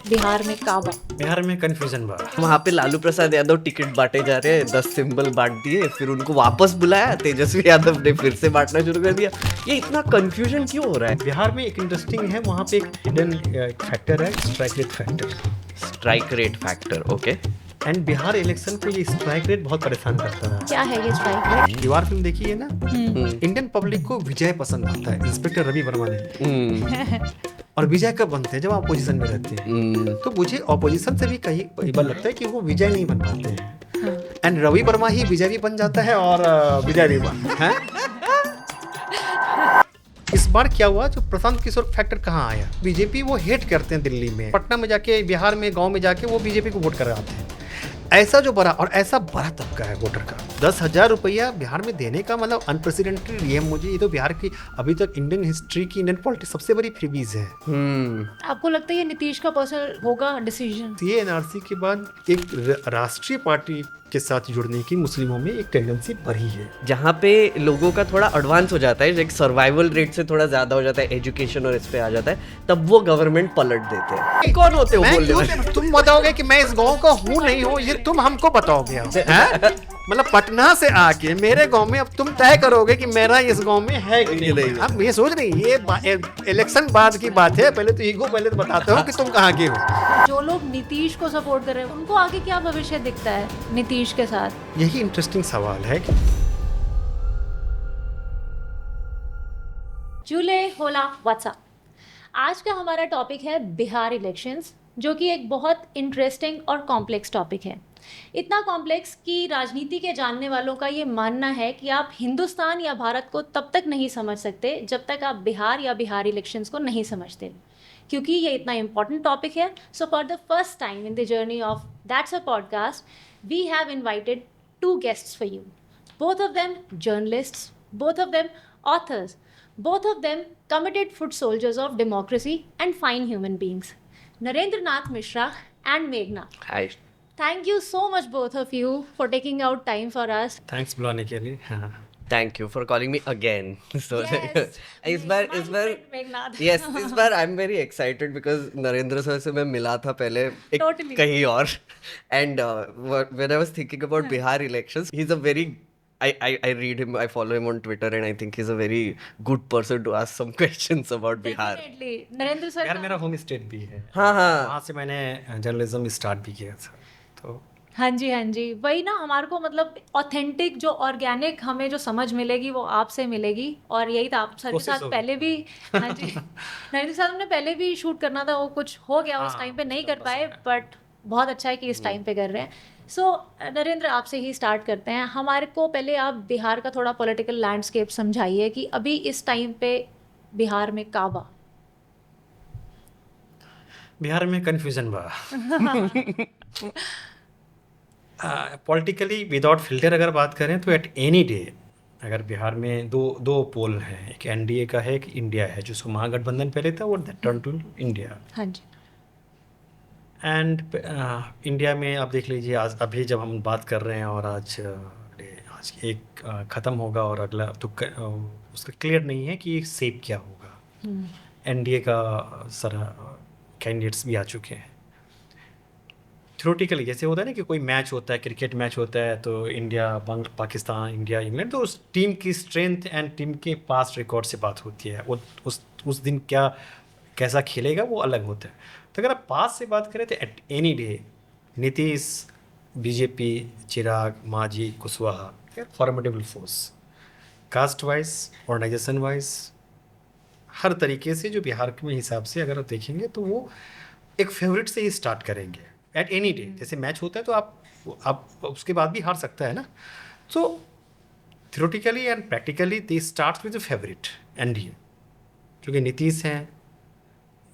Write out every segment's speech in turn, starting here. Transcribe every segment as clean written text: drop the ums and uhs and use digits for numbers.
बिहार में काबा। बिहार में कंफ्यूजन बा। वहाँ पे लालू प्रसाद यादव टिकट बांटे जा रहे हैं, 10 सिंबल बांट दिए, फिर उनको वापस बुलाया, तेजस्वी यादव ने फिर से बांटना शुरू कर दिया। ये इतना कंफ्यूजन क्यों हो रहा है? बिहार में एक इंटरेस्टिंग है, वहाँ पे एक हिडन फैक्टर है, strike rate factor. Strike rate factor, okay. And Bihar election को ये स्ट्राइक रेट बहुत परेशान करता रहा। क्या है ये स्ट्राइक रेट? दीवार फिल्म देखी है ना? इंडियन पब्लिक को विजय पसंद आता है, इंस्पेक्टर रवि वर्मा ने। और विजय कब बनते हैं? जब अपोजिशन में रहते हैं। तो मुझे अपोजिशन से भी कई बार लगता है कि वो विजय नहीं बन पाते हैं। एंड रवि वर्मा ही विजय भी बन जाता है और विजय भी बन है। इस बार क्या हुआ, जो प्रशांत किशोर फैक्टर कहाँ आया? बीजेपी वो हेट करते हैं दिल्ली में, पटना में जाके, बिहार में, गांव में जाके वो बीजेपी को वोट कर आते हैं। ऐसा जो बड़ा और ऐसा बड़ा तबका है वोटर का, 10,000 रुपया बिहार में देने का मतलब अनप्रेसिडेंटेड ये मुझे, ये तो बिहार की अभी तक इंडियन हिस्ट्री की, इंडियन पॉलिटिक्स सबसे बड़ी फ्रीबीज है। आपको लगता है ये नीतीश का पर्सनल होगा डिसीजन? ये एनआरसी के बाद एक राष्ट्रीय पार्टी के साथ जुड़ने की मुस्लिमों में एक टेंडेंसी बढ़ी है, जहाँ पे लोगों का थोड़ा एडवांस हो जाता है, एक सर्वाइवल रेट से थोड़ा ज्यादा हो जाता है, एजुकेशन और इस पे आ जाता है, तब वो गवर्नमेंट पलट देते हैं। कौन होते हो बोलने वाले? तुम बताओगे कि मैं इस गांव का हूँ नहीं हूँ, ये तुम हमको बताओगे हैं? मतलब पटना से आके मेरे गांव में अब तुम तय करोगे कि मेरा इस गांव में है कि नहीं। अब ये सोच रही, ये इलेक्शन बाद की बात है, पहले तो ईगो, पहले तो बताते हो कि तुम कहाँ के हो। जो लोग नीतीश को सपोर्ट कर रहे हैं उनको आगे क्या भविष्य दिखता है नीतीश के साथ? यही इंटरेस्टिंग सवाल है कि चूल्हे होला व्हाट्सअप। आज का हमारा टॉपिक है बिहार इलेक्शंस, जो कि एक बहुत इंटरेस्टिंग और कॉम्प्लेक्स टॉपिक है। इतना कॉम्प्लेक्स कि राजनीति के जानने वालों का ये मानना है कि आप हिंदुस्तान या भारत को तब तक नहीं समझ सकते जब तक आप बिहार या बिहार इलेक्शंस को नहीं समझते, क्योंकि ये इतना इम्पॉर्टेंट टॉपिक है। So for the first time in the journey of that's a podcast, we have invited 2 guests for you. Both of them journalists, both of them authors, both of them committed foot soldiers of democracy and fine human beings. Narendra Nath Mishra and Meghna. Hi. Thank you so much both of you for taking out time for us. Thanks बुलाने के लिए। हाँ। Thank you for calling me again. So Yes. इस बार My friend Meghnath. yes, इस बार I'm very excited because Narendra sir से मैं मिला था पहले एक Totally. कहीं और, and when I was thinking about Bihar elections, he's a very I read him, I follow him on Twitter, and I think he's a very good person to ask some questions about Bihar. Definitely. Narendra sir यार का- मेरा home state भी है, हाँ हाँ वहाँ से मैंने जर्नलिज्म स्टार्ट भी किया था। तो हाँ जी, हाँ जी, वही ना, हमारे को मतलब ऑथेंटिक जो ऑर्गेनिक हमें जो समझ मिलेगी वो आपसे मिलेगी, और यही था। आप सर के कोशिश साथ होगी। पहले भी हाँ जी नरेंद्र साहब ने पहले भी शूट करना था, वो कुछ हो गया उस हाँ, टाइम पे नहीं उसका कर पाए, बट बहुत अच्छा है कि इस टाइम पे कर रहे हैं। सो नरेंद्र, आपसे ही स्टार्ट करते हैं। हमारे को पहले आप बिहार का थोड़ा पॉलिटिकल लैंडस्केप समझाइए कि अभी इस टाइम पे बिहार में काबा। बिहार में कंफ्यूजन बा। पॉलिटिकली विदाउट फिल्टर अगर बात करें तो एट एनी डे अगर बिहार में दो पोल हैं, एक एनडीए का है, एक इंडिया है, जो महागठबंधन पहले था, वो दैट टर्न टू इंडिया। हाँ जी। एंड इंडिया में आप देख लीजिए, आज अभी जब हम बात कर रहे हैं और आज एक ख़त्म होगा और अगला तो उसका क्लियर नहीं है कि शेप क्या होगा। एनडीए का सारा कैंडिडेट्स भी आ चुके हैं। थ्योरेटिकली जैसे होता है ना कि कोई मैच होता है, क्रिकेट मैच होता है, तो इंडिया पाकिस्तान, इंडिया इंग्लैंड, तो उस टीम की स्ट्रेंथ एंड टीम के पास्ट रिकॉर्ड से बात होती है। वो उस दिन कैसा खेलेगा वो अलग होता है। तो अगर आप पास से बात करें तो at any day Nitish, BJP, Chirag, Manjhi, Kushwaha, formidable force, caste wise, organisation wise, हर तरीके से जो बिहार के हिसाब से अगर आप देखेंगे तो वो एक फेवरेट से ही स्टार्ट करेंगे एट एनी डे। जैसे मैच होता है तो आप उसके बाद भी हार सकता है ना। तो theoretically and practically they start with favourite NDA, क्योंकि नीतीश हैं,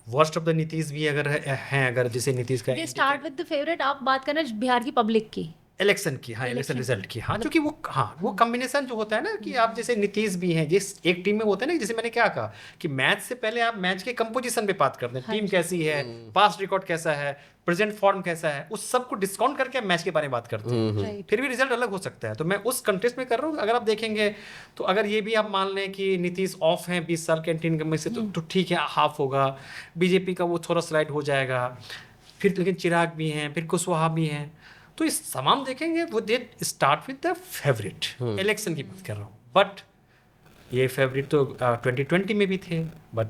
वर्स्ट ऑफ द नीतीश भी अगर हैं, अगर जैसे नीतीश का they start with the favourite. आप बात करना बिहार की पब्लिक की, इलेक्शन की, हाँ इलेक्शन रिजल्ट की, हाँ, क्योंकि वो कॉम्बिनेशन जो होता है ना कि आप जैसे नीतीश भी हैं, जिस एक टीम में होता है ना, जैसे मैंने क्या कहा कि मैच से पहले आप मैच के कंपोजिशन पे बात करते हैं, टीम कैसी है, पास्ट रिकॉर्ड कैसा है, प्रेजेंट फॉर्म कैसा है, उस सब को डिस्काउंट करके आप मैच के बारे में बात करते हैं। राइट। फिर भी रिजल्ट अलग हो सकता है। तो मैं उस कंटेस्ट में कर रहा हूँ। अगर आप देखेंगे तो अगर ये भी आप मान लें कि नीतीश ऑफ हैं 20 साल कैंटीन में से, तो ठीक है, हाफ होगा। बीजेपी का वो थोड़ा स्लाइड हो जाएगा। फिर लेकिन चिराग भी हैं, फिर कुशवाहा भी हैं। तो इस तमाम देखेंगे वो they start with the favourite, election की बात कर रहा हूँ। बट ये फेवरेट तो 2020 में भी थे, बट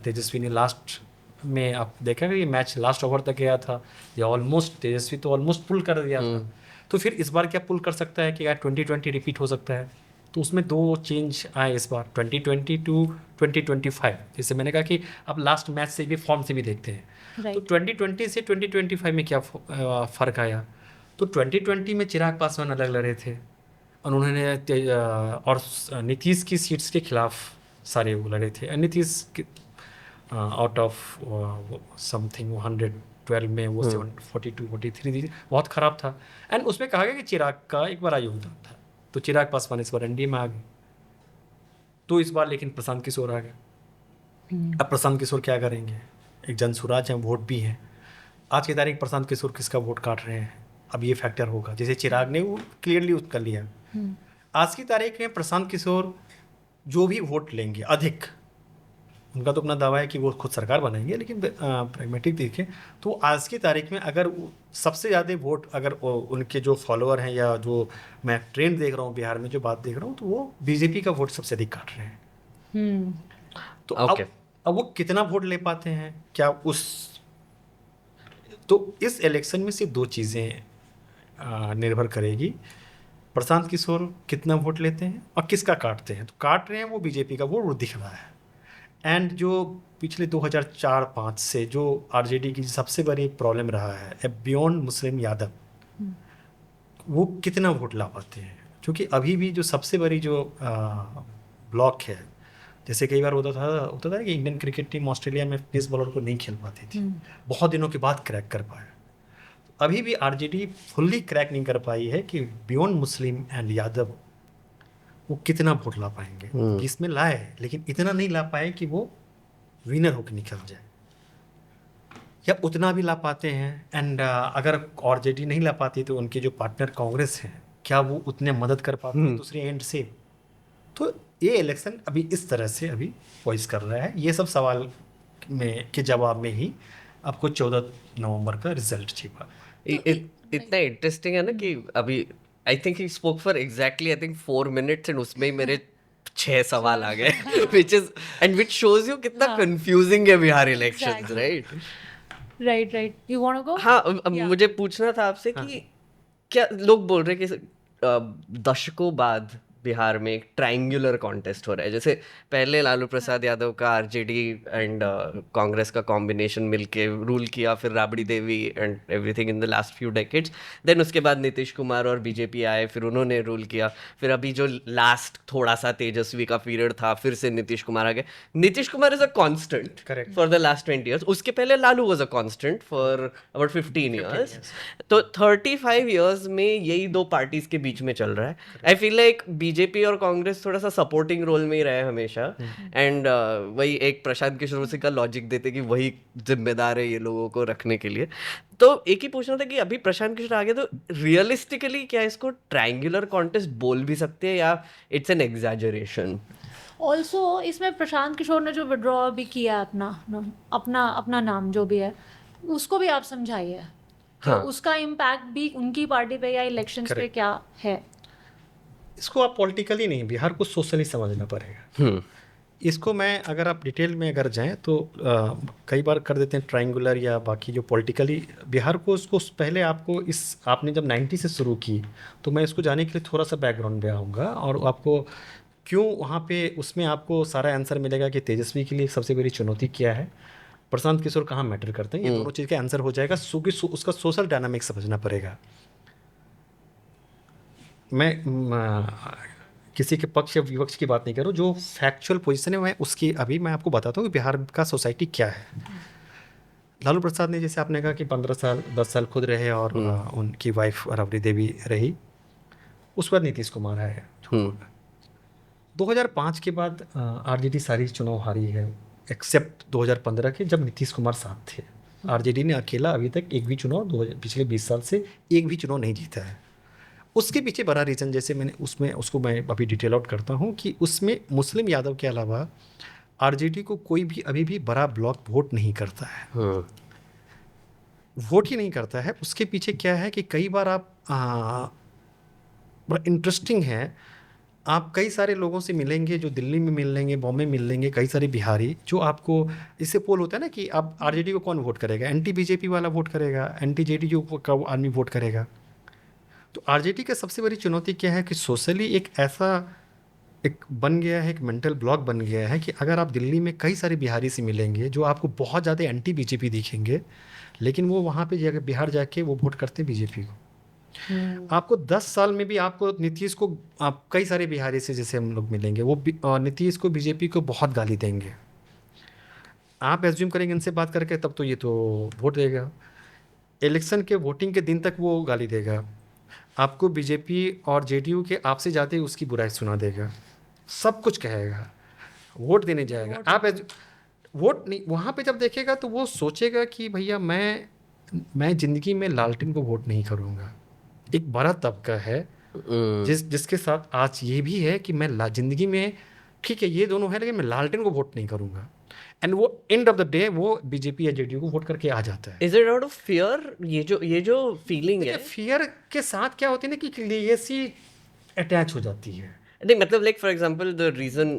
तेजस्वी ने लास्ट में, आप देखा ये मैच लास्ट ओवर तक गया था, ये ऑलमोस्ट तेजस्वी तो ऑलमोस्ट पुल कर दिया था। तो फिर इस बार क्या पुल कर सकता है कि यार 2020 रिपीट हो सकता है? तो उसमें 2 चेंज आए इस बार, 2020 टू 2025। जैसे मैंने कहा कि अब लास्ट मैच से भी, फॉर्म से भी देखते हैं। तो 2020 से 2025 में क्या फ़र्क आया? तो 2020 में चिराग पासवान अलग लड़े थे और उन्होंने और नीतीश की सीट्स के खिलाफ सारे वो लड़े थे। नीतीश आउट ऑफ समथिंग 112 में वो 42 43 थी, बहुत ख़राब था। एंड उसमें कहा गया कि चिराग का एक बड़ा योगदान था। तो चिराग पासवान इस बार एनडीए में आ गए। तो इस बार लेकिन प्रशांत किशोर आ गए। अब प्रशांत किशोर क्या करेंगे? एक जनसुराज हैं, वोट भी हैं। आज की तारीख प्रशांत किशोर किसका वोट काट रहे हैं, अब ये फैक्टर होगा। जैसे चिराग ने वो क्लियरली कर लिया, आज की तारीख में प्रशांत किशोर जो भी वोट लेंगे अधिक, उनका तो अपना दावा है कि वो खुद सरकार बनाएंगे, लेकिन प्रैग्मेटिक देखें तो आज की तारीख में अगर सबसे ज़्यादा वोट अगर उनके जो फॉलोअर हैं या जो मैं ट्रेंड देख रहा हूँ बिहार में, जो बात देख रहा हूँ, तो वो बीजेपी का वोट सबसे अधिक काट रहे हैं। तो अब वो कितना वोट ले पाते हैं क्या उस, तो इस इलेक्शन में सिर्फ 2 चीज़ें निर्भर करेगी, प्रशांत किशोर कितना वोट लेते हैं और किसका काटते हैं। तो काट रहे हैं वो बीजेपी का वोट दिख रहा है। एंड जो पिछले 2004-05 से जो आरजेडी की सबसे बड़ी प्रॉब्लम रहा है बियॉन्ड मुस्लिम यादव, वो कितना वोट ला पाते हैं? क्योंकि अभी भी जो सबसे बड़ी जो ब्लॉक है, जैसे कई बार होता था कि इंडियन क्रिकेट टीम ऑस्ट्रेलिया में पेस बॉलर को नहीं खेल पाती थी, बहुत दिनों के बाद क्रैक कर पाया। अभी भी आरजेडी फुल्ली क्रैक नहीं कर पाई है कि बियॉन्ड मुस्लिम एंड यादव वो कितना वोट ला पाएंगे। इसमें लाए, लेकिन इतना नहीं ला पाए कि वो विनर होकर निकल जाए, या उतना भी ला पाते हैं। एंड अगर आरजेडी नहीं ला पाती तो उनके जो पार्टनर कांग्रेस हैं, क्या वो उतने मदद कर पाते हैं दूसरे एंड से? तो ये इलेक्शन अभी इस तरह से अभी वॉइस कर रहा है। ये सब सवाल में के जवाब में ही आपको 14 नवंबर का रिजल्ट छिपा। इतना इंटरेस्टिंग है ना कि अभी I think he spoke for exactly I think 4 minutes and उसमें ही मेरे 6 सवाल आ गए which is and which shows you कितना confusing है Bihar elections, right. You want to go? हाँ, मुझे पूछना था आपसे कि क्या लोग बोल रहे हैं कि दशकों बाद बिहार में एक ट्रायंगुलर कॉन्टेस्ट हो रहा है। जैसे पहले लालू प्रसाद यादव का आरजेडी एंड कांग्रेस का कॉम्बिनेशन मिलके रूल किया, फिर Rabri Devi and everything in the last few decades. Then उसके बाद नीतीश कुमार और बीजेपी आए, फिर उन्होंने रूल किया। फिर अभी जो लास्ट थोड़ा सा तेजस्वी का पीरियड था, फिर से नीतीश कुमार आ गए। Nitish Kumar is a constant for the last 20 years। उसके पहले Lalu was a constant for about 15 years। तो 35 years में यही 2 पार्टीज के बीच में चल रहा है। आई फील लाइक बीजेपी और कांग्रेस थोड़ा सा सपोर्टिंग रोल में ही रहे हमेशा। एंड वही एक प्रशांत किशोर सिंह का लॉजिक देते कि वही जिम्मेदार है ये लोगों को रखने के लिए। तो एक ही पूछना था कि अभी प्रशांत किशोर आ गए, तो रियलिस्टिकली क्या इसको ट्रायंगुलर कॉन्टेस्ट बोल भी सकते हैं या इट्स एन एग्जैजरेशन? ऑल्सो इसमें प्रशांत किशोर ने जो विड्रॉ भी किया अपना नाम जो भी है, उसको भी आप समझाइए कि उसका इम्पैक्ट भी उनकी पार्टी पे या इलेक्शंस पे क्या है। इसको आप पॉलिटिकली नहीं, बिहार को सोशली समझना पड़ेगा। इसको मैं अगर आप डिटेल में अगर जाएं तो कई बार कर देते हैं ट्रायंगुलर या बाकी जो पॉलिटिकली बिहार को, उसको पहले आपको आपने जब 90 से शुरू की, तो मैं इसको जाने के लिए थोड़ा सा बैकग्राउंड पे आऊँगा और आपको क्यों वहाँ पे उसमें आपको सारा आंसर मिलेगा कि तेजस्वी के लिए सबसे बड़ी चुनौती क्या है, प्रशांत किशोर कहाँ मैटर करते हैं, ये दोनों चीज़ का आंसर हो जाएगा। उसका सोशल डायनामिक समझना पड़ेगा। मैं किसी के पक्ष या विपक्ष की बात नहीं कर रहा हूँ, जो फैक्चुअल पोजीशन है मैं आपको बताता हूँ कि बिहार का सोसाइटी क्या है। लालू प्रसाद ने, जैसे आपने कहा कि 10 साल खुद रहे और उनकी वाइफ राबड़ी देवी रही, उस पर नीतीश कुमार आए। 2005 के बाद आरजेडी सारी चुनाव हारी है एक्सेप्ट 2015 के, जब नीतीश कुमार साथ थे। आरजेडी ने अकेला अभी तक एक भी चुनाव पिछले 20 साल से एक भी चुनाव नहीं जीता है। उसके पीछे बड़ा रीज़न, जैसे मैंने उसको मैं अभी डिटेल आउट करता हूँ कि उसमें मुस्लिम यादव के अलावा आरजेडी को कोई भी अभी भी बड़ा ब्लॉक वोट नहीं करता है। वोट ही नहीं करता है, उसके पीछे क्या है कि कई बार आप बड़ा इंटरेस्टिंग है, आप कई सारे लोगों से मिलेंगे जो दिल्ली में मिल लेंगे, बॉम्बे मिल लेंगे, कई सारे बिहारी जो आपको, इससे पोल होता है ना कि अब आरजेडी को कौन वोट करेगा, एंटी बीजेपी वाला वोट करेगा, एंटी जेडीयू का आदमी वोट करेगा। तो आरजेडी का सबसे बड़ी चुनौती क्या है कि सोशली एक ऐसा एक बन गया है, एक मेंटल ब्लॉक बन गया है कि अगर आप दिल्ली में कई सारे बिहारी से मिलेंगे जो आपको बहुत ज़्यादा एंटी बीजेपी दिखेंगे, लेकिन वो वहाँ पे जाकर बिहार जाके वो वोट करते हैं बीजेपी को। आपको 10 साल में भी आपको नीतीश को, आप कई सारे बिहारी से जैसे हम लोग मिलेंगे, वो नीतीश को बीजेपी को बहुत गाली देंगे। आप एज्यूम करेंगे इनसे बात करके तब तो ये तो वोट देगा, इलेक्शन के वोटिंग के दिन तक वो गाली देगा आपको, बीजेपी और जेडीयू के आपसे जाते ही उसकी बुराई सुना देगा, सब कुछ कहेगा, वोट देने जाएगा। आप वोट नहीं, वहाँ पे जब देखेगा तो वो सोचेगा कि भैया मैं ज़िंदगी में लालटेन को वोट नहीं करूँगा। एक बड़ा तबका है जिसके साथ आज ये भी है कि मैं ज़िंदगी में, ठीक है ये दोनों है, लेकिन मैं लालटेन को वोट नहीं करूँगा। एंड वो एंड ऑफ द डे वो बीजेपी या जेडीयू को वोट करके आ जाता है। Is it out of fear? ये जो फीलिंग है, फियर के साथ क्या होती है ना कि लेगेसी अटैच हो जाती है। नहीं मतलब like for example the reason,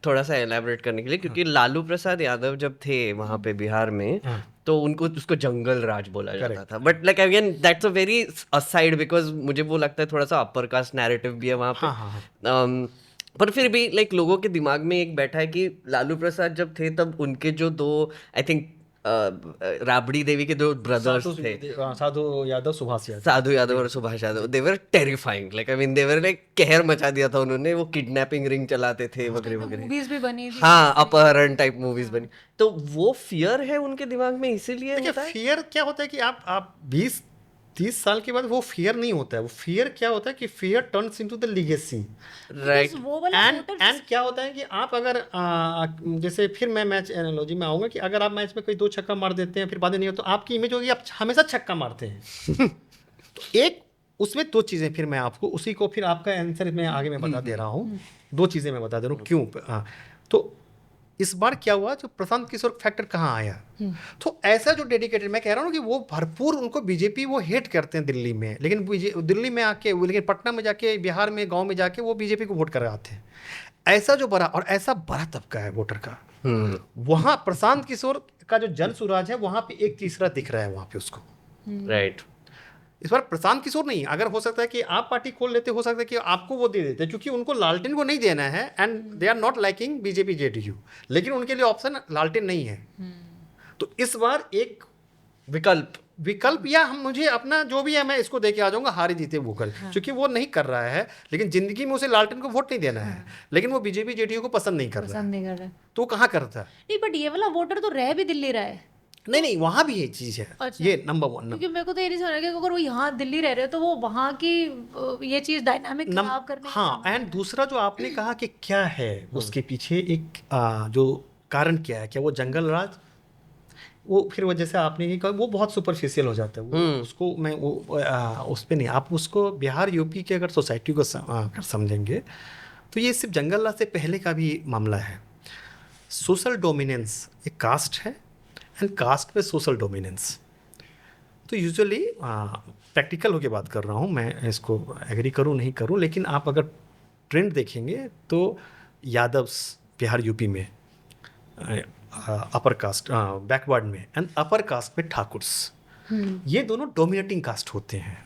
थोड़ा सा एलैबोरेट करने के लिए, क्योंकि लालू प्रसाद यादव जब थे वहाँ पे बिहार में, तो उनको उसको जंगल राज बोला जाता था। But like again that's a very aside, because मुझे वो लगता है थोड़ा सा अपर कास्ट नैरेटिव भी है वहाँ पे। पर फिर भी लाइक लोगों के दिमाग में एक बैठा है कि लालू प्रसाद जब थे तब उनके जो दो, आई थिंक राबड़ी देवी के दो ब्रदर्स थे, साधु यादव, सुभाष यादव, साधु यादव और Subhash Yadav, they were terrifying. Like I mean they were like कहर मचा दिया था उन्होंने, वो किडनैपिंग रिंग चलाते थे वगैरह वगैरह, मूवीज भी बनी थी। हाँ अपहरण टाइप मूवीज बनी। तो वो फियर है उनके दिमाग में, इसीलिए होता है। फियर क्या होता है कि आप 20-30 साल के बाद वो फियर नहीं होता है, वो फियर क्या होता है कि fear turns into the legacy, right. वो वाला एंड क्या होता है कि आप अगर जैसे फिर मैं मैच एनालॉजी में आऊँगा कि अगर आप मैच में कोई 2 छक्का मार देते हैं फिर बाद में नहीं हो, तो आपकी इमेज होगी आप हमेशा छक्का मारते हैं। तो एक उसमें 2 चीज़ें, फिर मैं आपको उसी को, फिर आपका आंसर मैं आगे मैं बता दे रहा हूँ। 2 चीज़ें मैं बता दे रहा हूँ क्यों। तो इस बार क्या हुआ, जो प्रशांत किशोर फैक्टर कहाँ आया, तो ऐसा जो डेडिकेटेड, मैं कह रहा हूँ कि वो भरपूर, उनको बीजेपी वो हेट करते हैं दिल्ली में, लेकिन दिल्ली में आके, लेकिन पटना में जाके, बिहार में गांव में जाके वो बीजेपी को वोट कर आते हैं। ऐसा जो बड़ा और ऐसा बड़ा तबका है वोटर का, वहाँ प्रशांत किशोर का जो जन सुराज है वहाँ पे एक तीसरा दिख रहा है वहाँ पे उसको, राइट। इस बार प्रशांत किशोर नहीं, अगर हो सकता है कि आप पार्टी खोल लेते, हो सकता है कि आपको वो दे देते, क्योंकि उनको लालटेन को नहीं देना है, and they are not liking BJP JDU, लेकिन उनके लिए ऑप्शन लालटेन नहीं है। तो इस बार एक विकल्प या मुझे अपना जो भी है मैं इसको दे के आ जाऊंगा, हारे जीते वो कल, क्योंकि वो नहीं कर रहा है, लेकिन जिंदगी में उसे लालटेन को वोट नहीं देना है, लेकिन वो बीजेपी जेडीयू को पसंद नहीं कर रहा है, तो कहाँ करता है? नहीं, बट ये वाला वोटर तो रह भी दिल्ली रहा है। नहीं, वहाँ भी ये चीज़ है। अच्छा। ये नंबर 1। क्योंकि मेरे को तो ये नहीं समझ कि अगर वो यहाँ दिल्ली रह रहे हो तो वो वहाँ की ये चीज़ डायनामिक खराब करने, हाँ, एंड दूसरा जो आपने कहा कि क्या है उसके पीछे एक जो कारण क्या है, क्या वो जंगल राज, वो फिर वो जैसे आपने ये कहा वो बहुत सुपरफिशियल हो जाता है, वो उसको मैं वो उस पर नहीं, आप उसको बिहार यूपी के अगर सोसाइटी को अगर समझेंगे तो ये सिर्फ जंगल राज से पहले का भी मामला है। सोशल डोमिनेंस एक कास्ट है, एंड कास्ट पे सोशल डोमिनेंस, तो यूजुअली प्रैक्टिकल होकर बात कर रहा हूँ मैं, इसको एग्री करूँ नहीं करूँ, लेकिन आप अगर ट्रेंड देखेंगे तो यादव्स बिहार यूपी में अपर कास्ट, बैकवर्ड में, एंड अपर कास्ट पे ठाकुर्स, ये दोनों डोमिनेटिंग कास्ट होते हैं।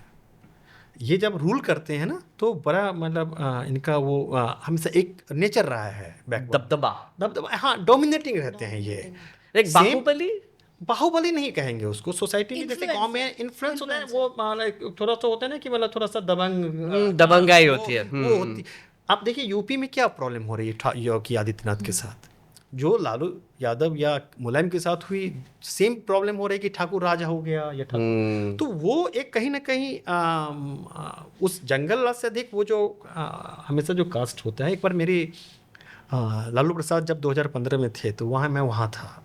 ये जब रूल करते हैं ना तो बड़ा मतलब इनका वो हमेशा एक नेचर रहा है, दबदबा, हाँ, डोमिनेटिंग रहते हैं ये। बाहुबली नहीं कहेंगे उसको, सोसाइटी में जैसे गांव में इन्फ्लुएंस होता है, वो थोड़ा सा होता है ना कि मतलब थोड़ा सा दबंगाई होती है, वो होती। आप देखिए यूपी में क्या प्रॉब्लम हो रही है योगी आदित्यनाथ के साथ, जो लालू यादव या मुलायम के साथ हुई, सेम प्रॉब्लम हो रही है कि ठाकुर राजा हो गया या ठाकुर, तो वो एक कहीं ना कहीं उस जंगल राज से अधिक वो जो हमेशा जो कास्ट होता है। एक बार मेरी लालू प्रसाद जब 2015 में थे तो मैं वहाँ था,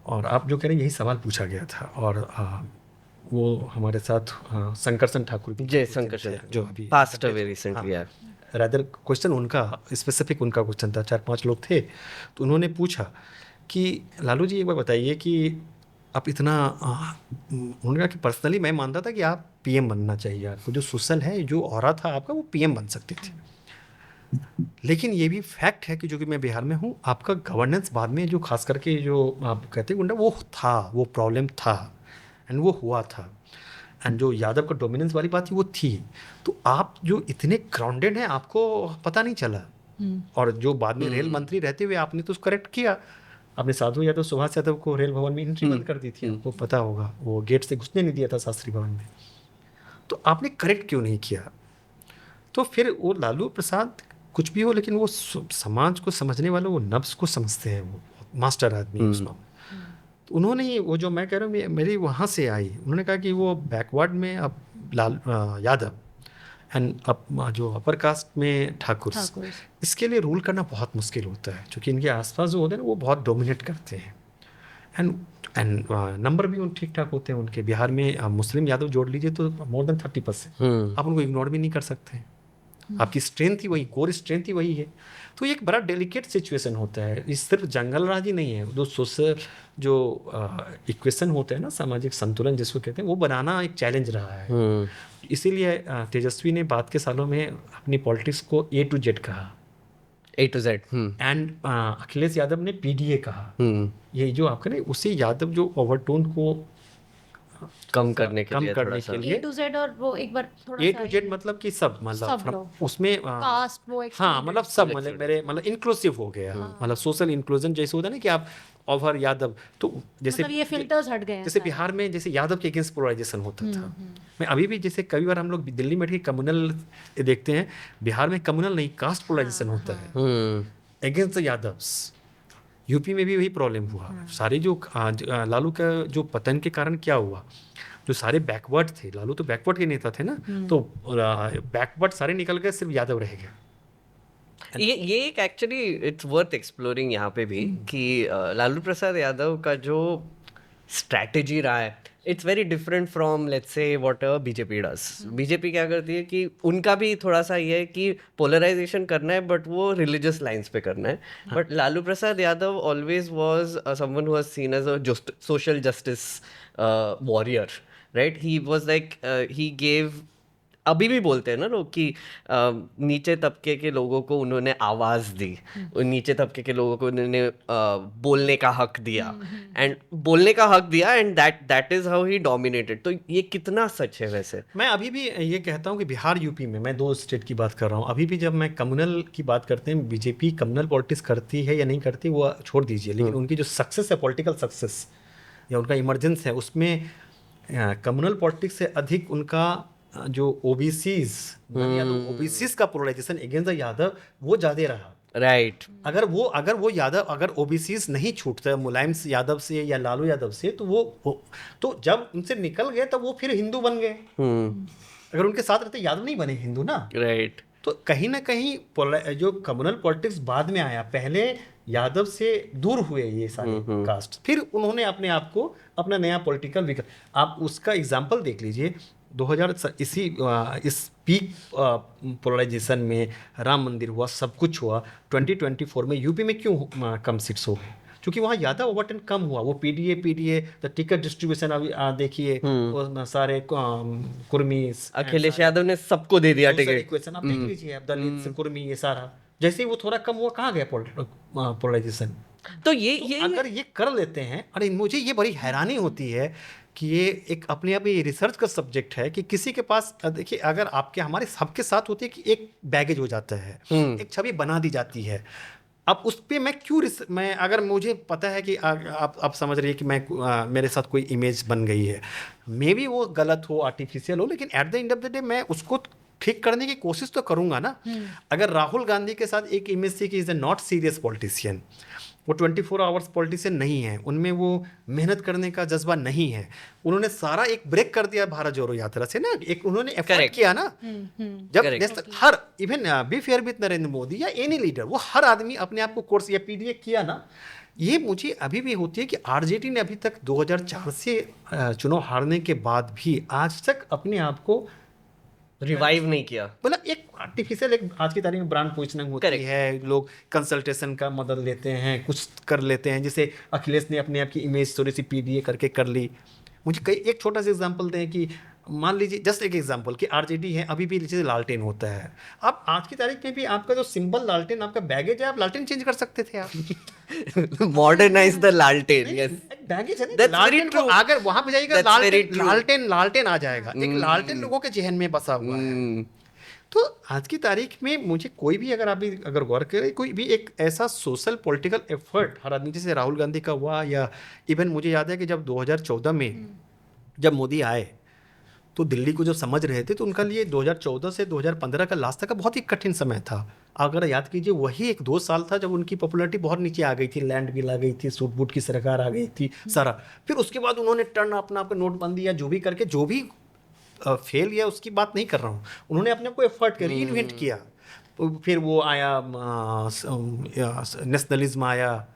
और आप जो कह रहे हैं यही सवाल पूछा गया था, और वो हमारे साथ शंकरसन ठाकुर भी, जय शंकरसन, जो अभी passed away recently, rather question उनका स्पेसिफिक उनका क्वेश्चन था, 4-5 लोग थे, तो उन्होंने पूछा कि लालू जी एक बार बताइए कि आप इतना उन्होंने कहा कि पर्सनली मैं मानता था कि आप पीएम बनना चाहिए, आपको जो सोशल है, जो ऑरा था आपका, वो पीएम बन सकते थे। लेकिन ये भी फैक्ट है कि जो कि मैं बिहार में हूँ, आपका गवर्नेंस बाद में जो खास करके जो आप कहते हैं गुंडा, वो था, वो प्रॉब्लम था एंड वो हुआ था, एंड जो यादव का डोमिनेंस वाली बात थी वो थी। तो आप जो इतने ग्राउंडेड हैं, आपको पता नहीं चला। और जो बाद में रेल मंत्री रहते हुए आपने तो करेक्ट किया, आपने साधु यादव, सुभाष यादव को रेल भवन में एंट्री बंद कर दी थी, आपको पता होगा, वो गेट से घुसने नहीं दिया था शास्त्री भवन में। तो आपने करेक्ट क्यों नहीं किया? तो फिर वो लालू प्रसाद कुछ भी हो, लेकिन वो समाज को समझने वाले, वो नब्ज को समझते हैं, वो मास्टर आदमी है उसमें। तो उन्होंने ही वो जो मैं कह रहा हूँ मेरी वहाँ से आई, उन्होंने कहा कि वो बैकवर्ड में अब यादव एंड अब जो अपर कास्ट में ठाकुर, इसके लिए रूल करना बहुत मुश्किल होता है, क्योंकि इनके आसपास जो होते हैं ना वो बहुत डोमिनेट करते हैं, एंड नंबर भी उन ठीक ठाक होते हैं उनके। बिहार में मुस्लिम यादव जोड़ लीजिए तो मोर देन 30%। आप उनको इग्नोर भी नहीं कर सकते हैं, आपकी स्ट्रेंथ ही वही, कोर स्ट्रेंथ ही वही है। तो ये एक बड़ा डेलिकेट सिचुएशन होता है। इस सिर्फ जंगल राज ही नहीं है, जो सोशल जो इक्वेशन होते हैं ना, सामाजिक संतुलन जिसको कहते हैं, वो बनाना एक चैलेंज रहा है। इसीलिए तेजस्वी ने बाद के सालों में अपनी पॉलिटिक्स को A to Z कहा, A to Z, and Akhilesh Yadav ने PDA कहा। ये जो आपका ना, उसी यादव जो ओवरटोन को कम करने के लिए A to Z, और वो एक बार थोड़ा A to Z मतलब कि सब, मतलब उसमें कास्ट, वो हाँ, मतलब सब, मतलब मेरे मतलब इंक्लूसिव हो गया, मतलब सोशल इंक्लूजन जैसे होता है ना कि आप ओवर यादव, तो जैसे मतलब ये फिल्टर्स हट गए हैं जैसे बिहार में जैसे यादव के अगेंस्ट पोलराइजेशन होता था। मैं अभी भी जैसे कई बार हम लोग दिल्ली में के कम्युनल देखते हैं, बिहार में कम्युनल नहीं, कास्ट पोलराइजेशन होता है अगेंस्ट द यादव्स। यूपी में भी वही प्रॉब्लम हुआ। सारे जो लालू का जो पतन के कारण क्या हुआ, जो सारे बैकवर्ड थे, लालू तो बैकवर्ड के नेता थे ना, तो बैकवर्ड सारे निकल गए, सिर्फ यादव रह गए। ये एक एक्चुअली इट्स वर्थ एक्सप्लोरिंग यहाँ पे भी कि लालू प्रसाद यादव का जो स्ट्रैटेजी रहा है, it's very different from let's say what BJP does. BJP क्या करती है कि उनका भी थोड़ा सा ये है कि पोलराइजेशन करना है, बट वो रिलीजियस लाइंस पे करना है। But Lalu Prasad Yadav always was someone who was seen as a social justice warrior, right? He was like he gave, अभी भी बोलते हैं ना लोग कि नीचे तबके के लोगों को उन्होंने आवाज़ दी, नीचे तबके के लोगों को उन्होंने बोलने का हक दिया, एंड बोलने का हक दिया, and that is how he dominated. तो ये कितना सच है वैसे? मैं अभी भी ये कहता हूँ कि बिहार यूपी में, मैं 2 स्टेट की बात कर रहा हूँ, अभी भी जब मैं कम्युनल की बात करते हैं, बीजेपी कम्युनल पॉलिटिक्स करती है या नहीं करती वो छोड़ दीजिए, लेकिन उनकी जो सक्सेस है, पॉलिटिकल सक्सेस या उनका इमरजेंस है, उसमें कम्युनल पॉलिटिक्स से अधिक उनका जो ओबीसीज या तो ओबीसीज का पोलराइजेशन अगेंस्ट द यादव वो ज्यादा रहा, राइट? अगर वो यादव, अगर ओबीसीज नहीं छूटता मुलायम यादव से या लालू यादव से, तो वो तो जब उनसे निकल गए तब वो फिर हिंदू बन गए। अगर उनके साथ रहते यादव नहीं बने हिंदू ना, राइट? तो कहीं ना कहीं जो कम्युनल पॉलिटिक्स बाद में आया, पहले यादव से दूर हुए ये सारे कास्ट, फिर उन्होंने अपने आप को अपना नया पॉलिटिकल विकल्प, आप उसका एग्जाम्पल देख लीजिए 2000 इस पीक पोलराइजेशन में राम मंदिर हुआ, सब कुछ हुआ। 2024 में यूपी में क्यों कम सीट्स हो गए? क्योंकि वहाँ यादव ओवरटर्न कम हुआ। वो पीडीए द टिकट डिस्ट्रीब्यूशन अभी देखिए, वो सारे कुर्मी, अखिलेश यादव ने सबको दे दिया टिकट, इक्वेशन आप देख लीजिए, अब दलित कुर्मी ये सारा, जैसे ही वो थोड़ा कम हुआ, कहाँ गया पोलराइजेशन? तो ये अगर ये कर लेते हैं, अरे मुझे ये बड़ी हैरानी होती है कि ये एक अपने आप ये रिसर्च का सब्जेक्ट है कि किसी के पास, देखिए अगर आपके हमारे सबके साथ होती है कि एक बैगेज हो जाता है, एक छवि बना दी जाती है। अब उस पर मैं क्यों मैं अगर मुझे पता है कि आप समझ रही है कि मैं मेरे साथ कोई इमेज बन गई है, मे बी वो गलत हो, आर्टिफिशियल हो, लेकिन eight the end of the day मैं उसको ठीक करने की कोशिश तो करूंगा ना। अगर राहुल गांधी के साथ एक इमेज थी कि is a not serious politician, वो 24 आवर्स पॉलिटिशियन नहीं है, उनमें वो मेहनत करने का जज्बा नहीं है, उन्होंने सारा एक ब्रेक कर दिया भारत जोड़ो यात्रा से ना, एक उन्होंने एफर्ट किया ना। जब her even be fair with Narendra Modi या एनी लीडर, वो हर आदमी अपने आप को कोर्स या पीडीए किया ना। ये मुझे अभी भी होती है कि आरजेडी ने अभी तक 2004 से चुनाव हारने के बाद भी आज तक अपने आप को रिवाइव नहीं किया। मतलब एक आर्टिफिशियल एक आज की तारीख में ब्रांड पोजिशनिंग होती Correct. है, लोग कंसल्टेशन का मदद लेते हैं, कुछ कर लेते हैं, जैसे अखिलेश ने अपने आप की इमेज थोड़ी सी पीडीए करके कर ली। मुझे कई एक छोटा सा एग्जांपल दें कि मान लीजिए जस्ट एक एग्जांपल कि आरजेडी है, अभी भी जैसे लालटेन होता है, अब आज की तारीख में भी आपका जो सिंबल लालटेन आपका बैगेज है, आप लालटेन चेंज कर सकते थे आप। मॉडर्नाइज द लालटेन, यस बैगेज है ना, That's very लालटेन को true. अगर वहां पे जाएगा That's very लालटेन true. लालटेन लालटेन आ जाएगा, एक लालटेन लोगों के जहन में बसा हुआ है। तो आज की तारीख में मुझे कोई भी अगर गौर करे, कोई भी एक ऐसा सोशल पॉलिटिकल एफर्ट हर आदमी, जैसे राहुल गांधी का हुआ, या इवन मुझे याद है कि जब 2014 में जब मोदी आए तो दिल्ली को जब समझ रहे थे, तो उनका लिए 2014 से 2015 का लास्ट तक का बहुत ही कठिन समय था। अगर याद कीजिए, वही 1-2 साल था जब उनकी पॉपुलैरिटी बहुत नीचे आ गई थी, लैंड बिल आ गई थी, सूट बूट की सरकार आ गई थी सारा। फिर उसके बाद उन्होंने टर्न अपना आपका नोटबंदी या जो भी करके, जो भी फेल किया उसकी बात नहीं कर रहा हूँ, उन्होंने अपने आप को एफर्ट किया, रीइन्वेंट किया। फिर वो आया नेशनलिज्म आया,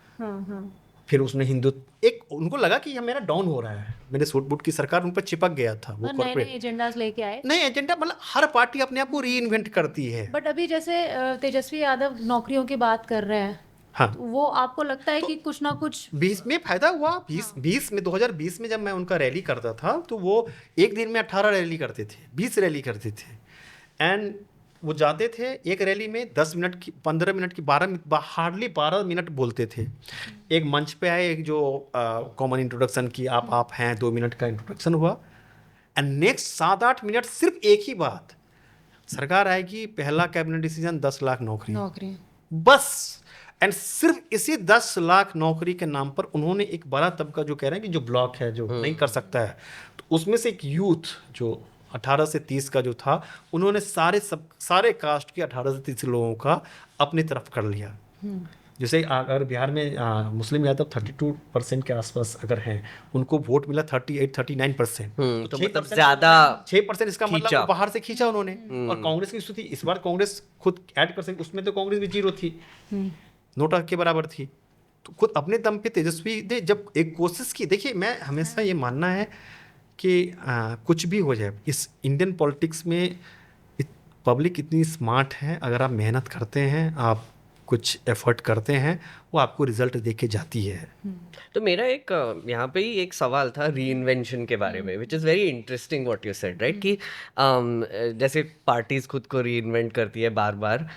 फिर उसने हिंदुत्व, एक उनको लगा कि यह मेरा डाउन हो रहा है, मेरे सूट बूट की सरकार उन पर चिपक गया था, वो नए कॉर्पोरेट नए एजेंडास लेके आए। नए एजेंडा, मतलब हर पार्टी अपने आप को रीइन्वेंट करती है। बट अभी जैसे तेजस्वी यादव नौकरियों की बात कर रहे हैं, हाँ, तो वो आपको लगता है कि कुछ ना कुछ 20 में फायदा हुआ। 2020 में जब मैं उनका रैली करता था, तो वो एक दिन में 18 रैली करते थे, 20 रैली करते थे। एंड वो जाते थे एक रैली में 10 मिनट की, 15 मिनट की, हार्डली 12 मिनट बोलते थे। एक मंच पे आए, एक जो कॉमन इंट्रोडक्शन की, आप हैं, 2 मिनट का इंट्रोडक्शन हुआ, एंड नेक्स्ट 7-8 मिनट सिर्फ एक ही बात, सरकार आएगी, पहला कैबिनेट डिसीजन 10 लाख नौकरी, बस। एंड सिर्फ इसी 10 लाख नौकरी के नाम पर उन्होंने एक बड़ा तबका, जो कह रहे हैं कि जो ब्लॉक है, जो नहीं कर सकता है, तो उसमें से एक यूथ जो 18 से 30 का जो था, उन्होंने सारे कास्ट के 18 से 30 लोगों का अपनी तरफ कर लिया। जैसे अगर बिहार में मुस्लिम यादव 32% के आसपास अगर हैं, उनको वोट मिला 38-39%, तो मतलब ज्यादा 6% इसका मतलब खींचा। वो बाहर से खींचा उन्होंने। और कांग्रेस की स्थिति इस बार, कांग्रेस खुद 8%, उसमें तो कांग्रेस भी 0 थी, नोटा के बराबर थी। तो खुद अपने दम पे तेजस्वी ने जब एक कोशिश की, देखिए मैं हमेशा ये मानना है कि कुछ भी हो जाए, इस इंडियन पॉलिटिक्स में पब्लिक इतनी स्मार्ट है, अगर आप मेहनत करते हैं, आप कुछ एफर्ट करते हैं, वो आपको रिजल्ट दे के जाती है। तो मेरा एक यहाँ पे ही एक सवाल था रीइन्वेंशन के बारे में, विच is very interesting what you said, right, कि जैसे पार्टीज खुद को रीइन्वेंट करती है बार बार,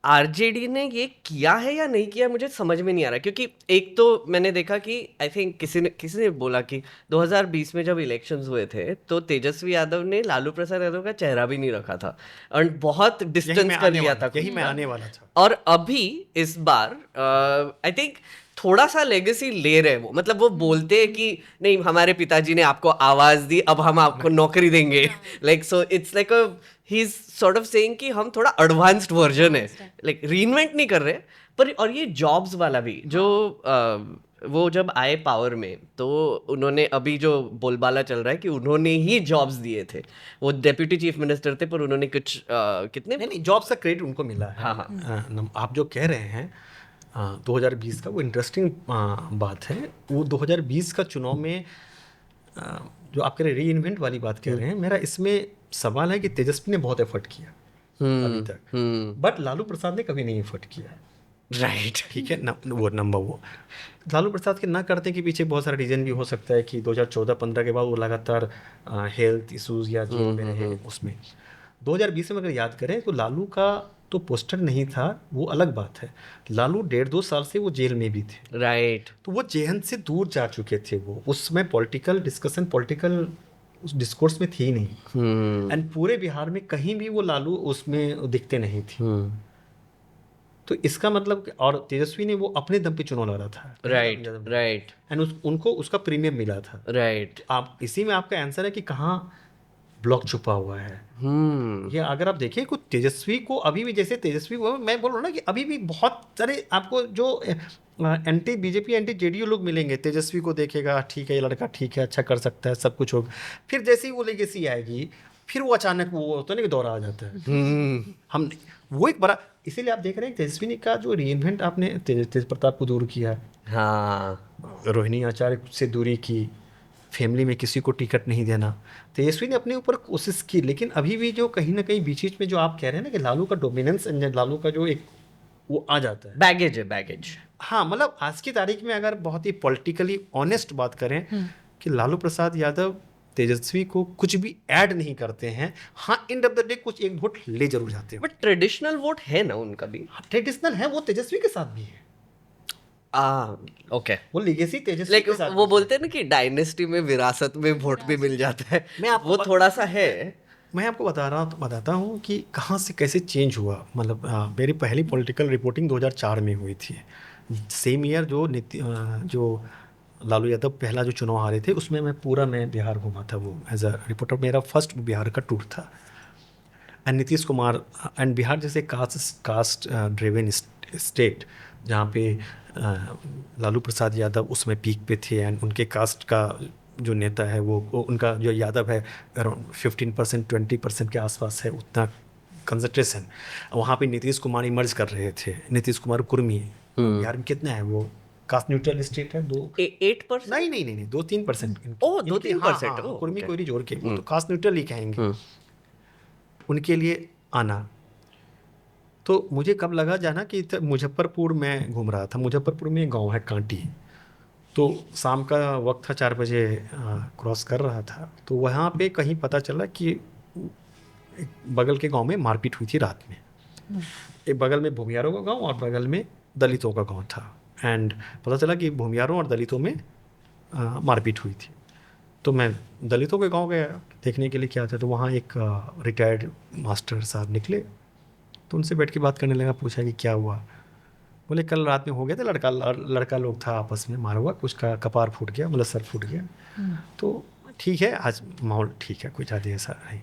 आरजेडी ने ये किया है या नहीं किया, मुझे समझ में नहीं आ रहा। क्योंकि एक तो मैंने देखा कि आई थिंक किसी ने बोला कि 2020 में जब इलेक्शंस हुए थे, तो तेजस्वी यादव ने लालू प्रसाद यादव का चेहरा भी नहीं रखा था और बहुत डिस्टेंस कर लिया था, यही मैं आने वाला था। और अभी इस बार आई थिंक थोड़ा सा लेगेसी ले रहे वो, मतलब वो बोलते हैं कि नहीं, हमारे पिताजी ने आपको आवाज दी, अब हम आपको नौकरी देंगे, like so it's like he is sort of saying कि हम थोड़ा एडवांस्ड वर्जन है, लाइक रीइन्वेंट नहीं कर रहे पर। और ये जॉब्स वाला भी जो वो जब आए पावर में, तो उन्होंने अभी जो बोलबाला चल रहा है कि उन्होंने ही जॉब्स दिए थे, वो डेप्यूटी चीफ मिनिस्टर थे, पर उन्होंने कुछ कितने नहीं, जॉब्स का क्रेडिट उनको मिला है। हाँ। आप जो कह रहे हैं 2020 का, वो इंटरेस्टिंग बात है। वो 2020 का चुनाव में जो आप कह रहे रीइन्वेंट वाली बात कह रहे हैं, मेरा इसमें सवाल है कि तेजस्वी ने बहुत एफर्ट किया अभी तक, बट लालू प्रसाद ने कभी नहीं एफर्ट किया, राइट, ठीक है ना। वो लालू प्रसाद के ना करने के पीछे बहुत सारा रीज़न भी हो सकता है कि 2014-15 के बाद वो लगातार हेल्थ इश्यूज या जेल में रहे। उसमें 2020 में अगर याद करें तो लालू का तो पोस्टर नहीं था, वो अलग बात है। लालू 1.5-2 साल से वो जेल में भी थे, राइट, तो वो जेहन से दूर जा चुके थे। वो उसमें पॉलिटिकल डिस्कशन, पॉलिटिकल उस डिस्कोर्स में थी नहीं, एंड पूरे बिहार में कहीं भी वो लालू उसमें दिखते नहीं थे। तो इसका मतलब, और तेजस्वी ने वो अपने दम पे चुनाव लड़ा था, राइट, एंड उनको उसका प्रीमियम मिला था, राइट। आप इसी में आपका आंसर है कि कहाँ ब्लॉक छुपा हुआ है। ये अगर आप देखें कुछ तेजस्वी को अभी भी, जैसे तेजस्वी को मैं बोल रहा हूँ ना कि अभी भी बहुत सारे आपको जो एंटी बीजेपी एंटी जेडीयू लोग मिलेंगे, तेजस्वी को देखेगा, ठीक है ये लड़का ठीक है, अच्छा कर सकता है, सब कुछ होगा। फिर जैसे ही वो लेगेसी आएगी, फिर वो अचानक वो होता है ना कि दौरा आ जाता है। हम वो एक बड़ा, इसीलिए आप देख रहे हैं तेजस्वी का जो रीइन्वेंट आपने तेज प्रताप को दूर किया, हाँ, रोहिणी आचार्य से दूरी की, फैमिली में किसी को टिकट नहीं देना। तेजस्वी ने अपने ऊपर कोशिश की, लेकिन अभी भी जो कहीं ना कहीं बीच बीच में जो आप कह रहे हैं ना कि लालू का डोमिनेंस, लालू का जो एक वो आ जाता है, बैगेज है, बैगेज। हाँ, मतलब आज की तारीख में अगर बहुत ही पॉलिटिकली ऑनेस्ट बात करें कि लालू प्रसाद यादव तेजस्वी को कुछ भी ऐड नहीं करते हैं। हाँ, एंड ऑफ द डे कुछ एक वोट ले जरूर जाते हैं, बट ट्रेडिशनल वोट है ना उनका भी। ट्रेडिशनल है, वो तेजस्वी के साथ भी है, ओके। वो लीगेसी तेजस्वी लाइक के साथ वो भी बोलते हैं ना कि डायनेस्टी में विरासत में वोट भी मिल जाता है, मैं आपको वो थोड़ा सा है। मैं आपको बताता हूँ कि कहाँ से कैसे चेंज हुआ। मतलब मेरी पहली पॉलिटिकल रिपोर्टिंग 2004 में हुई थी, सेम ईयर जो लालू यादव पहला जो चुनाव हारे थे, उसमें मैं बिहार घूमा था वो एज अ रिपोर्टर। मेरा फर्स्ट बिहार का टूर था। एंड नीतीश कुमार एंड बिहार जैसे कास्ट ड्रिवन स्टेट, जहाँ पे लालू प्रसाद यादव उसमें पीक पे थे, एंड उनके कास्ट का जो नेता है वो उनका जो यादव है अराउंड 15% 20% के आसपास है, उतना कंसंट्रेशन। वहाँ पे नीतीश कुमार इमर्ज कर रहे थे, नीतीश कुमार कुर्मी। बिहार में कितना है वो कास्ट न्यूट्रल स्टेट है, 8%? नहीं 2-3%। ओह, 2-3%, ओह, कुर्मी okay. कोई जोड़ के वो तो कास्ट न्यूट्रल ही कहेंगे उनके लिए आना। तो मुझे कब लगा जाना कि मुजफ्फरपुर में घूम रहा था, मुजफ्फरपुर में एक गांव है कांटी, तो शाम का वक्त था, 4 बजे क्रॉस कर रहा था, तो वहाँ पे कहीं पता चला कि एक बगल के गांव में मारपीट हुई थी रात में। एक बगल में भूमियारों का गांव और बगल में दलितों का गांव था, एंड पता चला कि भूमियारों और दलितों में मारपीट हुई थी। तो मैं दलितों के गांव गया देखने के लिए क्या था, तो वहाँ एक रिटायर्ड मास्टर साहब निकले, तो उनसे बैठ के बात करने लगा। पूछा कि क्या हुआ, बोले कल रात में हो गया था, लड़का लोग था आपस में मारा हुआ, कुछ का कपार फूट गया, मतलब सर फूट गया। तो ठीक है, आज माहौल ठीक है, कोई ज़्यादा ऐसा नहीं।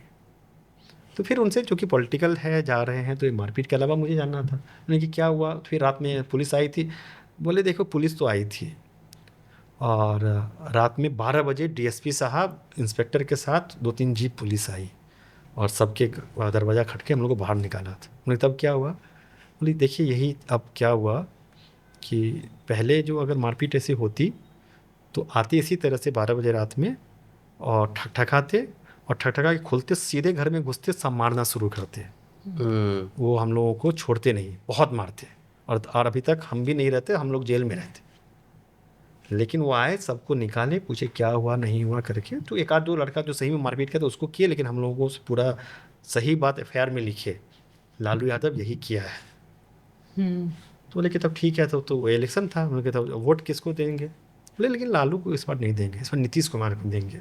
तो फिर उनसे, चूँकि पॉलिटिकल है जा रहे हैं, तो ये मारपीट के अलावा मुझे जानना था। मैंने कि क्या हुआ, फिर रात में पुलिस आई थी। बोले देखो पुलिस तो आई थी, और रात में 12 बजे डीएसपी साहब इंस्पेक्टर के साथ 2-3 जीप पुलिस आई और सबके दरवाज़ा खटके हम लोग को बाहर निकाला था। बोले तब क्या हुआ, बोली देखिए यही अब क्या हुआ कि पहले जो अगर मारपीट ऐसी होती तो आते इसी तरह से 12 बजे रात में और ठकठकाते, और ठकठका के खुलते सीधे घर में घुसते, सब मारना शुरू करते। वो हम लोगों को छोड़ते नहीं, बहुत मारते, और अभी तक हम भी नहीं रहते, हम लोग जेल में रहते। लेकिन वो आए, सबको निकाले, पूछे क्या हुआ नहीं हुआ करके, तो एक आध दो लड़का जो सही में मारपीट किया तो उसको किए, लेकिन हम लोगों को पूरा सही बात एफआईआर में लिखे लालू यादव यही किया है। तो बोले कि तब ठीक है, तो इलेक्शन था, उन्होंने कहा वोट किसको देंगे। बोले लेकिन लालू को इस बार नहीं देंगे, इस बार नीतीश कुमार को देंगे।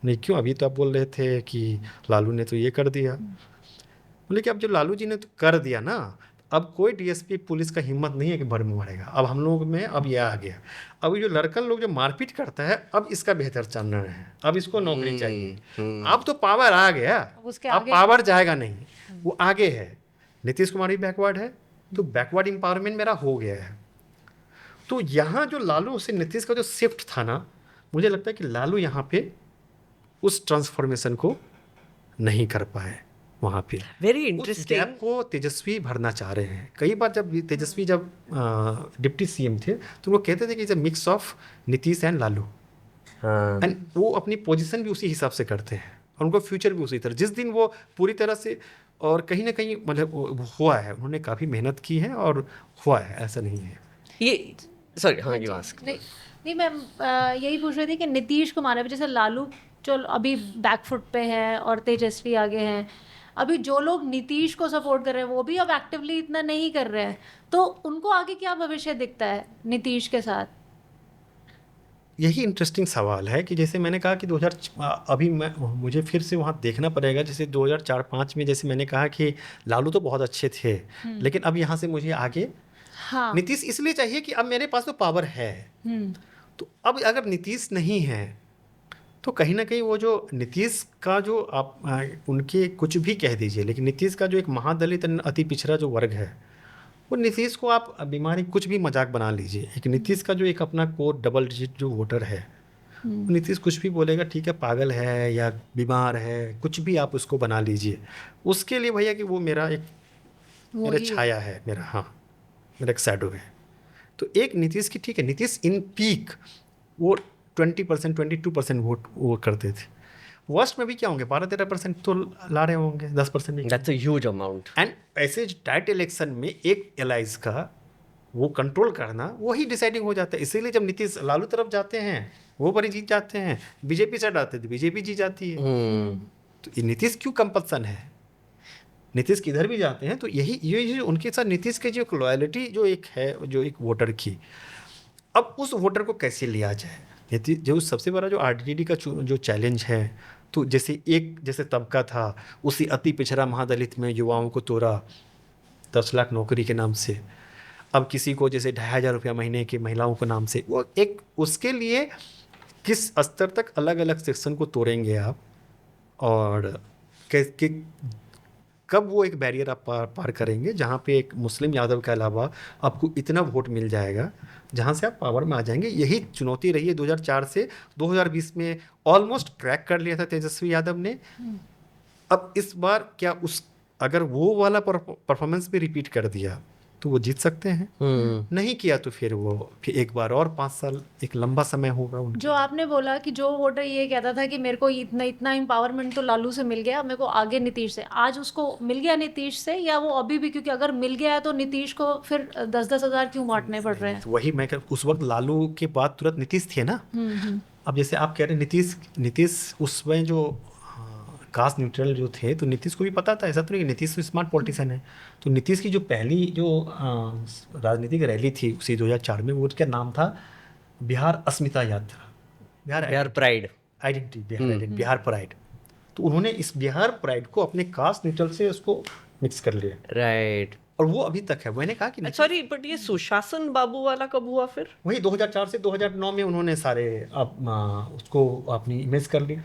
नहीं क्यों, अभी तो आप बोल रहे थे कि लालू ने तो ये कर दिया। बोले कि अब जो लालू जी ने तो कर दिया ना, अब कोई डीएसपी पुलिस का हिम्मत नहीं है कि भर में मारेगा। अब हम लोग में अब ये आ गया, अब ये जो लड़कन लोग जो मारपीट करता है, अब इसका बेहतर चलना है, अब इसको नौकरी चाहिए। अब तो पावर आ गया, अब पावर जाएगा नहीं, वो आगे है। नीतीश कुमार भी बैकवर्ड है, तो बैकवर्ड एम्पावरमेंट मेरा हो गया है। तो यहाँ जो लालू से नीतीश का जो शिफ्ट था ना, मुझे लगता है कि लालू यहाँ पे उस ट्रांसफॉर्मेशन को नहीं कर पाए। वहाँ पे वेरी उस इंटरेस्टिंग। गैप को तेजस्वी भरना चाह रहे हैं। कई बार जब तेजस्वी जब डिप्टी सीएम थे, तो वो कहते थे कि it's a mix of Nitish and Lalu, and वो अपनी पोजीशन भी उसी हिसाब से करते हैं और उनको फ्यूचर भी उसी तरह। जिस दिन वो पूरी तरह से, और कहीं ना कहीं मतलब हुआ है, उन्होंने काफ़ी मेहनत की है और हुआ है, ऐसा नहीं है। ये सॉरी, हाँ यू आस्क। नहीं मैं यही पूछ रही थी कि नीतीश कुमार अभी जैसे लालू जो अभी बैकफुट पे है और तेजस्वी आगे हैं, अभी जो लोग नीतीश को सपोर्ट कर रहे हैं वो भी अब एक्टिवली इतना नहीं कर रहे हैं, तो उनको आगे क्या भविष्य दिखता है नीतीश के साथ? यही इंटरेस्टिंग सवाल है कि जैसे मैंने कहा कि 2000 अभी मुझे फिर से वहाँ देखना पड़ेगा। जैसे 2004-05 में जैसे मैंने कहा कि लालू तो बहुत अच्छे थे, लेकिन अब यहाँ से मुझे आगे नीतीश इसलिए चाहिए कि अब मेरे पास तो पावर है। तो अब अगर नीतीश नहीं है तो कहीं ना कहीं वो जो नीतीश का जो आप उनके कुछ भी कह दीजिए, लेकिन नीतीश का जो एक महादलित अति पिछड़ा जो वर्ग है, वो नीतीश को आप बीमारी कुछ भी मजाक बना लीजिए। एक नीतीश का जो एक अपना कोर डबल डिजिट जो वोटर है, वो नीतीश कुछ भी बोलेगा ठीक है, पागल है या बीमार है, कुछ भी आप उसको बना लीजिए। उसके लिए भैया कि वो मेरा एक मेरा छाया है, मेरा, हाँ मेरा एक शैडो है। तो एक नीतीश की ठीक है, नीतीश इन पीक वो 20%, 22% वोट वो करते थे। वर्स्ट में भी क्या होंगे, 12-13% तो ला रहे होंगे, 10% भी। That's a huge amount. And ऐसे डायरेक्ट इलेक्शन में एक एलाइज का वो कंट्रोल करना वही डिसाइडिंग हो जाता है। इसीलिए जब नीतीश लालू तरफ जाते हैं वो बड़ी जीत जाते हैं, बीजेपी साइड आते थे बीजेपी जीत जाती है। तो ये नीतीश क्यों कंपल्सन है, नीतीश किधर भी जाते हैं तो यही ये उनके साथ नीतीश की जो लॉयल्टी जो एक है, जो एक वोटर की, अब उस वोटर को कैसे लिया जाए। नीतीश जो सबसे बड़ा जो आरजेडी का जो चैलेंज है, तो जैसे तबका था उसी अति पिछड़ा महादलित में युवाओं को तोड़ा 10 लाख नौकरी के नाम से, अब किसी को जैसे 2,500 रुपया महीने की महिलाओं के नाम से, वो एक उसके लिए किस स्तर तक अलग अलग सेक्शन को तोड़ेंगे आप, और कब वो एक बैरियर आप पार करेंगे जहाँ पे एक मुस्लिम यादव के अलावा आपको इतना वोट मिल जाएगा जहाँ से आप पावर में आ जाएंगे। यही चुनौती रही है 2004 से 2020 में, ऑलमोस्ट क्रैक कर लिया था तेजस्वी यादव ने। अब इस बार क्या अगर वो वाला परफॉर्मेंस भी रिपीट कर दिया तो वो जीत सकते हैं, नहीं किया तो फिर एक बार और 5 साल एक लंबा समय होगा उनका। जो आपने बोला कि जो वोटर ये कहता था कि मेरे को इतना एम्पावरमेंट तो लालू से मिल गया, मेरे को आगे नीतीश से, आज उसको मिल गया नीतीश से, या वो अभी भी, क्योंकि अगर मिल गया है तो नीतीश को फिर 10-10 हज़ार क्यों बांटने पड़ रहे हैं? तो वही मैं उस वक्त लालू के बाद तुरंत नीतीश थे ना। अब जैसे आप कह रहे हैं नीतीश उसमें जो कास्ट न्यूट्रल जो थे, तो नीतीश को भी पता था, ऐसा तो नहीं, नीतीश तो स्मार्ट पॉलिटिशियन है। तो नीतीश की जो पहली जो राजनीतिक रैली थी उसी 2004 में, वो उसका नाम था बिहार अस्मिता यात्रा, Bihar pride identity, Bihar pride. तो उन्होंने इस बिहार प्राइड को अपने कास्ट न्यूट्रल से उसको मिक्स कर लिया, राइट। और वो अभी तक है। मैंने कहा कि सॉरी, बट ये सुशासन बाबू वाला कब हुआ फिर? वही 2004 से 2009 में उन्होंने सारे उसको अपनी इमेज कर ली।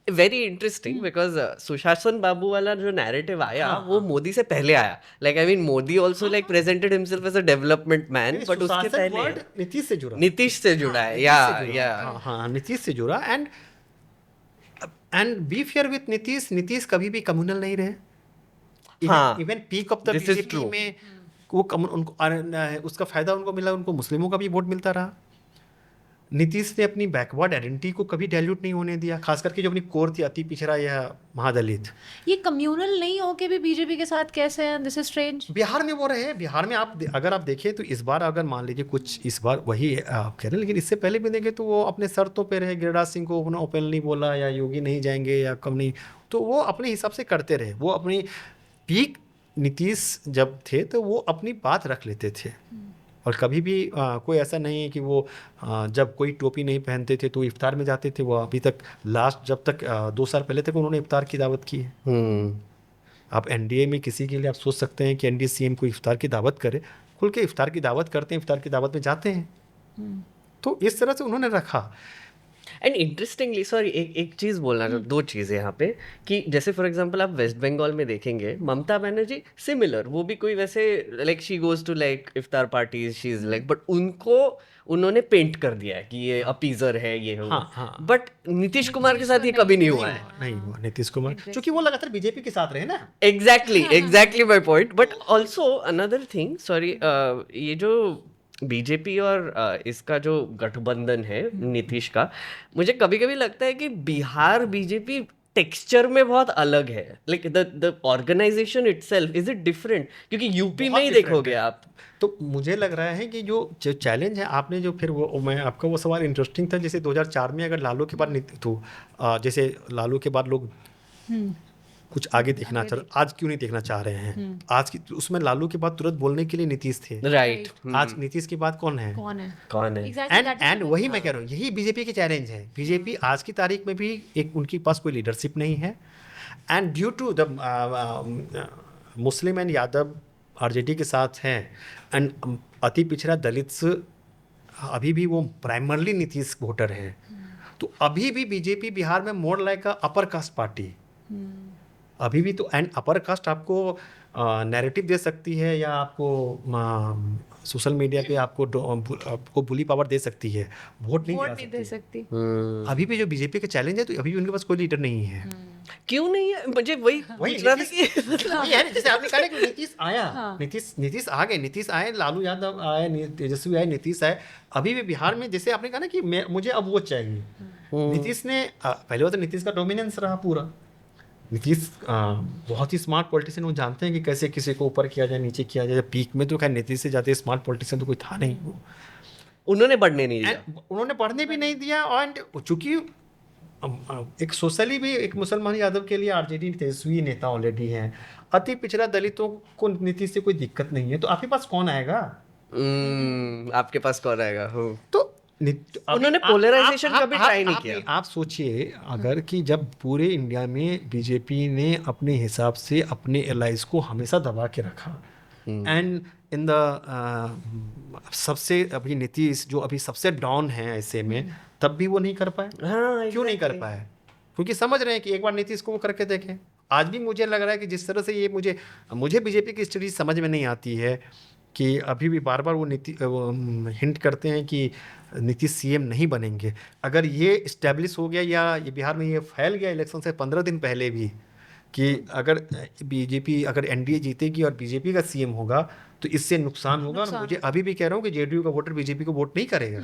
वेरी इंटरेस्टिंग, बिकॉज सुशासन बाबू वाला जो नैरेटिव आया वो मोदी से पहले आया। Like I mean Modi also like presented himself as a development man, but उसके पहले नीतीश से जुड़ा, नीतीश से जुड़ा है, या हाँ नीतीश से जुड़ा। And be fair with Nitish कभी भी कम्युनल नहीं रहे। Even peak of the BJP में वो उनको उसका फायदा उनको मिला, उनको मुस्लिमों का भी वोट मिलता रहा। नीतीश ने अपनी बैकवर्ड आइडेंटिटी को कभी डाइल्यूट नहीं होने दिया, खास करके जो अपनी कोर थी अति पिछड़ा या महादलित। ये कम्युनल नहीं होके भी बीजेपी के साथ कैसे हैं? This is strange. बिहार में वो रहे, बिहार में अगर आप देखें तो इस बार अगर मान लीजिए कुछ इस बार वही आप कह रहे हैं, लेकिन इससे पहले भी देखें तो वो अपने शर्तों पे रहे। गिरिराज सिंह को उन्होंने ओपनली बोला या योगी नहीं जाएंगे या कम नहीं, तो वो अपने हिसाब से करते रहे। वो अपनी पीक नीतीश जब थे तो वो अपनी बात रख लेते थे, और कभी भी कोई ऐसा नहीं है कि वो जब कोई टोपी नहीं पहनते थे तो इफ्तार में जाते थे। वो अभी तक लास्ट जब तक 2 साल पहले तक उन्होंने इफ्तार की दावत की है। आप एनडीए में किसी के लिए आप सोच सकते हैं कि एनडीए सीएम को इफ्तार की दावत करे, खुल के इफ्तार की दावत करते हैं, इफ्तार की दावत में जाते हैं। तो इस तरह से उन्होंने रखा। एंड इंटरेस्टिंगली सॉरी एक चीज़ बोलना, दो चीज़ें यहाँ पे, कि जैसे फॉर एग्जांपल आप वेस्ट बंगाल में देखेंगे ममता बनर्जी सिमिलर, वो भी कोई वैसे like she goes to like iftar parties, she is like, but उनको उन्होंने पेंट कर दिया है कि ये अपीजर है, ये हो। बट नीतीश कुमार के साथ ये कभी नहीं हुआ है। नहीं हुआ नीतीश कुमार, क्योंकि वो लगातार बीजेपी के साथ रहे ना। Exactly my point. But also another thing, sorry, ये जो बीजेपी और इसका जो गठबंधन है नीतीश का, मुझे कभी कभी लगता है कि बिहार बीजेपी टेक्सचर में बहुत अलग है। Like the organisation itself is it different, क्योंकि यूपी में ही देखोगे आप। तो मुझे लग रहा है कि जो चैलेंज है आपने जो फिर वो मैं आपका वो सवाल इंटरेस्टिंग था। जैसे 2004 में अगर लालू के बाद तो जैसे लालू के बाद लोग कुछ आगे देखना चाह रहे, आज क्यों नहीं देखना चाह रहे हैं? आज की उसमें लालू के बाद तुरंत बोलने के लिए नीतीश थे, राइट। आज नीतीश के बाद कौन है? एंड वही मैं कह रहा हूँ, यही बीजेपी के चैलेंज है। बीजेपी आज की तारीख में भी एक उनके पास कोई लीडरशिप नहीं है, and due to the Muslim and Yadav RJD के साथ हैं, एंड अति पिछड़ा दलित अभी भी वो प्राइमरली नीतीश वोटर हैं। तो अभी भी बीजेपी बिहार में मोर लाइक अ अपर कास्ट पार्टी अभी भी। तो एंड अपर कास्ट आपको नैरेटिव दे सकती है, या आपको सोशल मीडिया पे आपको बुली पावर दे सकती है, वोट नहीं दे सकती। अभी भी जो बीजेपी का चैलेंज है, तो अभी भी उनके पास कोई लीडर नहीं है। क्यों नहीं है, मुझे वही पूछना था कि वही है ना, जैसे आपने कहा ना कि नीतीश आया, नीतीश आ गए, नीतीश आए, लालू यादव आए, तेजस्वी आए, नीतीश आए, अभी भी बिहार में जैसे आपने कहा ना कि मुझे अब वो चाहिए। नीतीश ने पहले बात तो नीतीश का डोमिनेंस रहा पूरा। नीतीश बहुत ही स्मार्ट पॉलिटिशियन, वो जानते हैं कि कैसे किसी को ऊपर किया जाए, नीचे किया जाए। पीक में तो खैर नीतीश से ज़्यादा स्मार्ट पॉलिटिशियन तो कोई था नहीं वो। उन्होंने बढ़ने नहीं दिया। उन्होंने पढ़ने भी नहीं दिया, और चूंकि एक सोशली भी एक मुसलमान यादव के लिए आरजेडी तेजस्वी नेता ऑलरेडी हैं, अति पिछड़ा दलितों को नीतीश से कोई दिक्कत नहीं है, तो आपके पास कौन आएगा? आपके पास कौन आएगा हो? तो उन्होंने पोलराइजेशन का भी ट्राई नहीं किया। आप सोचिए अगर कि जब पूरे इंडिया में बीजेपी ने अपने हिसाब से अपने एलाइज को हमेशा दबा के रखा, एंड इन द सबसे अभी नीतीश जो अभी सबसे डाउन है ऐसे में, तब भी वो नहीं कर पाए। क्यों नहीं कर पाए? क्योंकि समझ रहे हैं कि एक बार नीतीश को वो करके देखें। आज भी मुझे लग रहा है कि जिस तरह से ये मुझे बीजेपी की स्ट्रेटजी समझ में नहीं आती है कि अभी भी बार बार वो हिंट करते हैं कि नीतीश सीएम नहीं बनेंगे। अगर ये इस्टेब्लिश हो गया या ये बिहार में ये फैल गया इलेक्शन से 15 दिन पहले भी कि अगर बीजेपी अगर एनडीए जीतेगी और बीजेपी का सीएम होगा तो इससे नुकसान होगा। और मुझे अभी भी कह रहा हूँ कि जेडीयू का वोटर बीजेपी को वोट नहीं करेगा।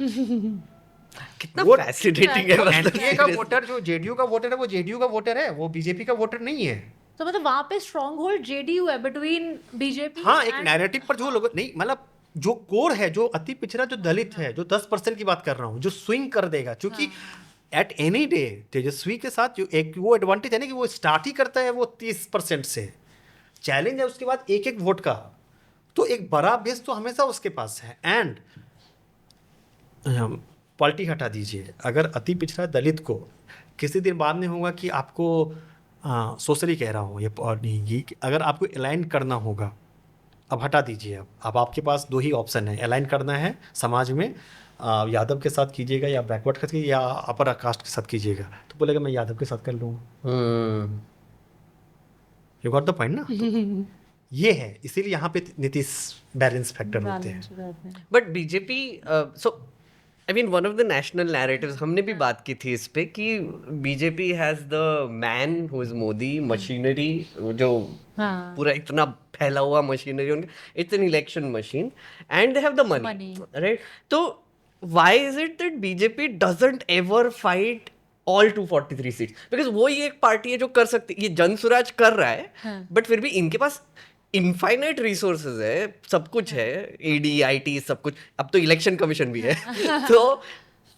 कितना फैसिनेटिंग है। एनडीए का वोटर जो जेडीयू का वोटर है वो जेडीयू का वोटर है, वो बीजेपी का वोटर नहीं है। तो मतलब वहाँ पे स्ट्रॉन्ग होल्ड जेडीयू है बिटवीन बीजेपी। हाँ, एक नैरेटिव पर जो लोग नहीं, मतलब जो कोर है, जो अति पिछड़ा, जो दलित है, जो 10% की बात कर रहा हूँ, जो स्विंग कर देगा। क्योंकि एट एनी डे तेजस्वी के साथ जो एक वो एडवांटेज है ना कि वो स्टार्ट ही करता है वो 30% से, चैलेंज है उसके बाद एक एक वोट का, तो एक बड़ा बेस तो हमेशा उसके पास है। एंड पॉलिटिक हटा दीजिए, अगर अति पिछड़ा दलित को किसी दिन बाद में होगा कि आपको सोशली कह रहा हूँ ये अगर आपको अलाइन करना होगा, अब हटा दीजिए, अब आपके पास 2 ही ऑप्शन है, अलाइन करना है समाज में, यादव के साथ कीजिएगा या बैकवर्ड के साथ या अपर कास्ट के साथ कीजिएगा, तो बोलेगा मैं यादव के साथ कर लूँगा। यू गॉट द पॉइंट ना? तो ये है, इसीलिए यहाँ पे नीतीश बैलेंस फैक्टर होते हैं। But BJP so I mean one of the national narratives, हमने भी बात की थी इस पे कि BJP has the man who is Modi, machinery जो पूरा इतना फैला हुआ मशीनरी उनका, it's an election machine and they have the money, right? तो why is it that BJP doesn't ever fight all 243 seats? Because वो ही एक पार्टी है जो कर सकती, ये जनसुराज कर रहा है, बट फिर भी इनके पास इनफाइनाइट रिसोर्सेज है, सब कुछ है, ईडी आईटी सब कुछ, अब तो इलेक्शन कमीशन भी है। तो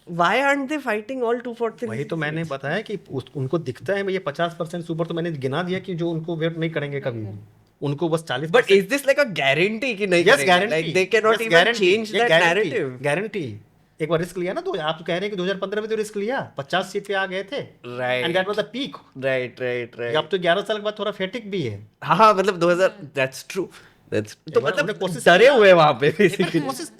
why aren't they fighting all 243? वही तो मैंने बताया कि उनको दिखता है ये 50% से ऊपर, तो मैंने गिना दिया कि जो उनको वोट नहीं करेंगे कभी भी, उनको बस 40%। But is this like a guarantee कि नहीं करेंगे? Like they can not even change that narrative. Guarantee. एक बार रिस्क लिया ना, तो आप तो कह रहे हैं कि 2015 में तो रिस्क लिया, 50 सीट पे आ गए थे, right, and that was the peak. Right. अब तो 11 साल के बाद थोड़ा फेटिक भी है। हाँ, मतलब 2000, दैट्स ट्रू, दैट्स तो मतलब कोशिश डरे हुए वहां पे बेसिकली। कोशिश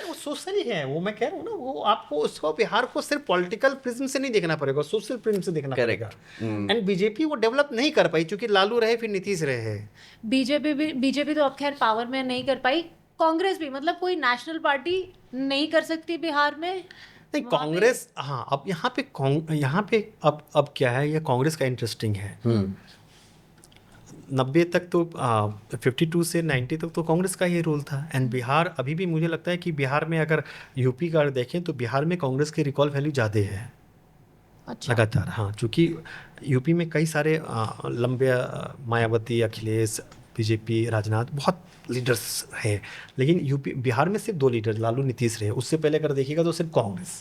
वो सोशली है, वो मैं कह रहा हूँ ना, वो आपको उसको बिहार को सिर्फ पॉलिटिकल प्रिज्म से नहीं देखना पड़ेगा, सोशल प्रिज्म से देखना पड़ेगा। एंड बीजेपी वो डेवलप नहीं कर पाई, क्योंकि लालू रहे फिर नीतीश रहे। बीजेपी तो अब खैर पावर में नहीं कर पाई, कांग्रेस भी, मतलब कोई नेशनल पार्टी नहीं कर सकती बिहार में। नहीं, कांग्रेस, हाँ, अब यहाँ पे अब क्या है, ये कांग्रेस का इंटरेस्टिंग है। 90 तक तो 52 से 90 तक तो कांग्रेस का ही रोल था। एंड बिहार अभी भी मुझे लगता है कि बिहार में अगर यूपी का देखें तो बिहार में कांग्रेस की रिकॉल वैल्यू ज़्यादा है। अच्छा। लगातार, हाँ, क्योंकि यूपी में कई सारे लंबे मायावती, अखिलेश, बीजेपी, राजनाथ, बहुत लीडर्स है, लेकिन बिहार में सिर्फ 2 लीडर, लालू नीतीश रहे। उससे पहले अगर देखिएगा तो सिर्फ कांग्रेस।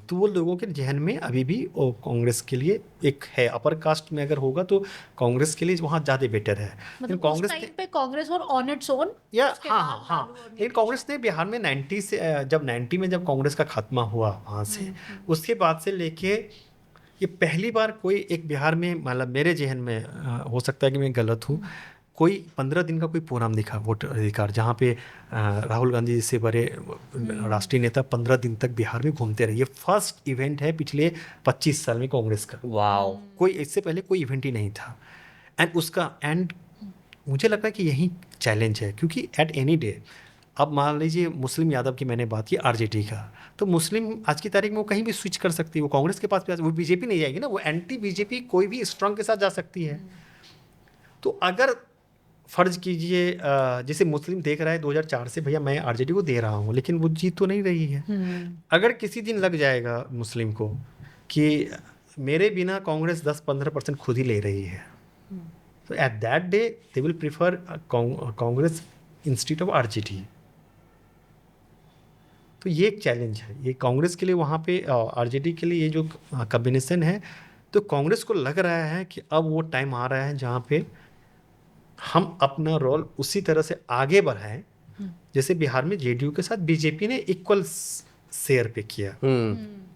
तो वो लोगों के जहन में अभी भी कांग्रेस के लिए एक है, अपर कास्ट में अगर होगा तो कांग्रेस के लिए वहाँ ज़्यादा बेटर है। मतलब कांग्रेस उस टाइम पे कांग्रेस और ऑन इट्स ओन, या हाँ, लेकिन कांग्रेस ने बिहार में 90 से जब कांग्रेस का खात्मा हुआ वहाँ से, उसके बाद से लेके ये पहली बार कोई एक बिहार में, मतलब मेरे जहन में, हो सकता है कि मैं गलत हूँ, कोई 15 दिन का कोई प्रोग्राम दिखा वोटर अधिकार, जहाँ पे राहुल गांधी जैसे बड़े राष्ट्रीय नेता 15 दिन तक बिहार में घूमते रहे। ये फर्स्ट इवेंट है पिछले 25 साल में कांग्रेस का। वाओ, कोई इससे पहले कोई इवेंट ही नहीं था। एंड मुझे लगता है कि यही चैलेंज है, क्योंकि एट एनी डे अब मान लीजिए मुस्लिम यादव की मैंने बात की, आरजेडी का, तो मुस्लिम आज की तारीख में वो कहीं भी स्विच कर सकती है, वो कांग्रेस के पास भी वो बीजेपी नहीं जाएगी ना, वो एंटी बीजेपी कोई भी स्ट्रांग के साथ जा सकती है। तो अगर फर्ज कीजिए जैसे मुस्लिम देख रहा है 2004 से भैया मैं आरजेडी को दे रहा हूँ, लेकिन वो जीत तो नहीं रही है। अगर किसी दिन लग जाएगा मुस्लिम को कि मेरे बिना कांग्रेस 10-15% खुद ही ले रही है, तो at that day they will prefer Congress institute of RJD. तो ये एक चैलेंज है ये कांग्रेस के लिए, वहाँ पे आरजेडी के लिए ये जो कॉम्बिनेशन है। तो कांग्रेस को लग रहा है कि अब वो टाइम आ रहा है जहाँ पे हम अपना रोल उसी तरह से आगे बढ़ाएं जैसे बिहार में जेडीयू के साथ बीजेपी ने इक्वल शेयर पे किया।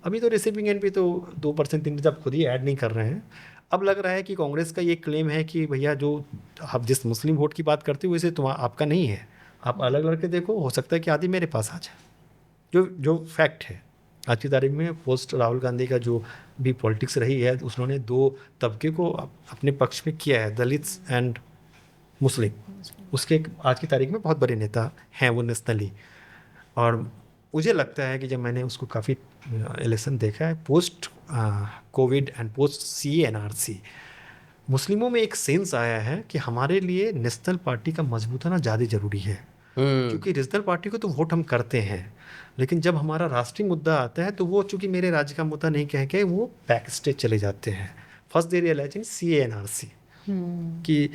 अभी तो रिसीविंग एंड पे तो 2% 3% खुद ही ऐड नहीं कर रहे हैं। अब लग रहा है कि कांग्रेस का ये क्लेम है कि भैया जो आप जिस मुस्लिम वोट की बात करते हो वैसे आपका नहीं है, आप अलग लड़के देखो, हो सकता है कि आदि मेरे पास आ जाए। जो फैक्ट है आज की तारीख में, पोस्ट राहुल गांधी का जो भी पॉलिटिक्स रही है उसने 2 तबके को अपने पक्ष में किया है, दलित्स एंड मुस्लिम। उसके आज की तारीख में बहुत बड़े नेता हैं वो नेशनली। और मुझे लगता है कि जब मैंने उसको काफ़ी इलेक्शन देखा है post Covid and post CNRC, मुस्लिमों में एक सेंस आया है कि हमारे लिए नेशनल पार्टी का मजबूत होना ज़्यादा ज़रूरी है। क्योंकि रीजनल पार्टी को तो वोट हम करते हैं, लेकिन जब हमारा राष्ट्रीय मुद्दा आता है तो वो चूँकि मेरे राज्य का मुद्दा नहीं कह के वो बैक स्टेज चले जाते हैं। फर्स्ट दे रियलाइजिंग CNRC कि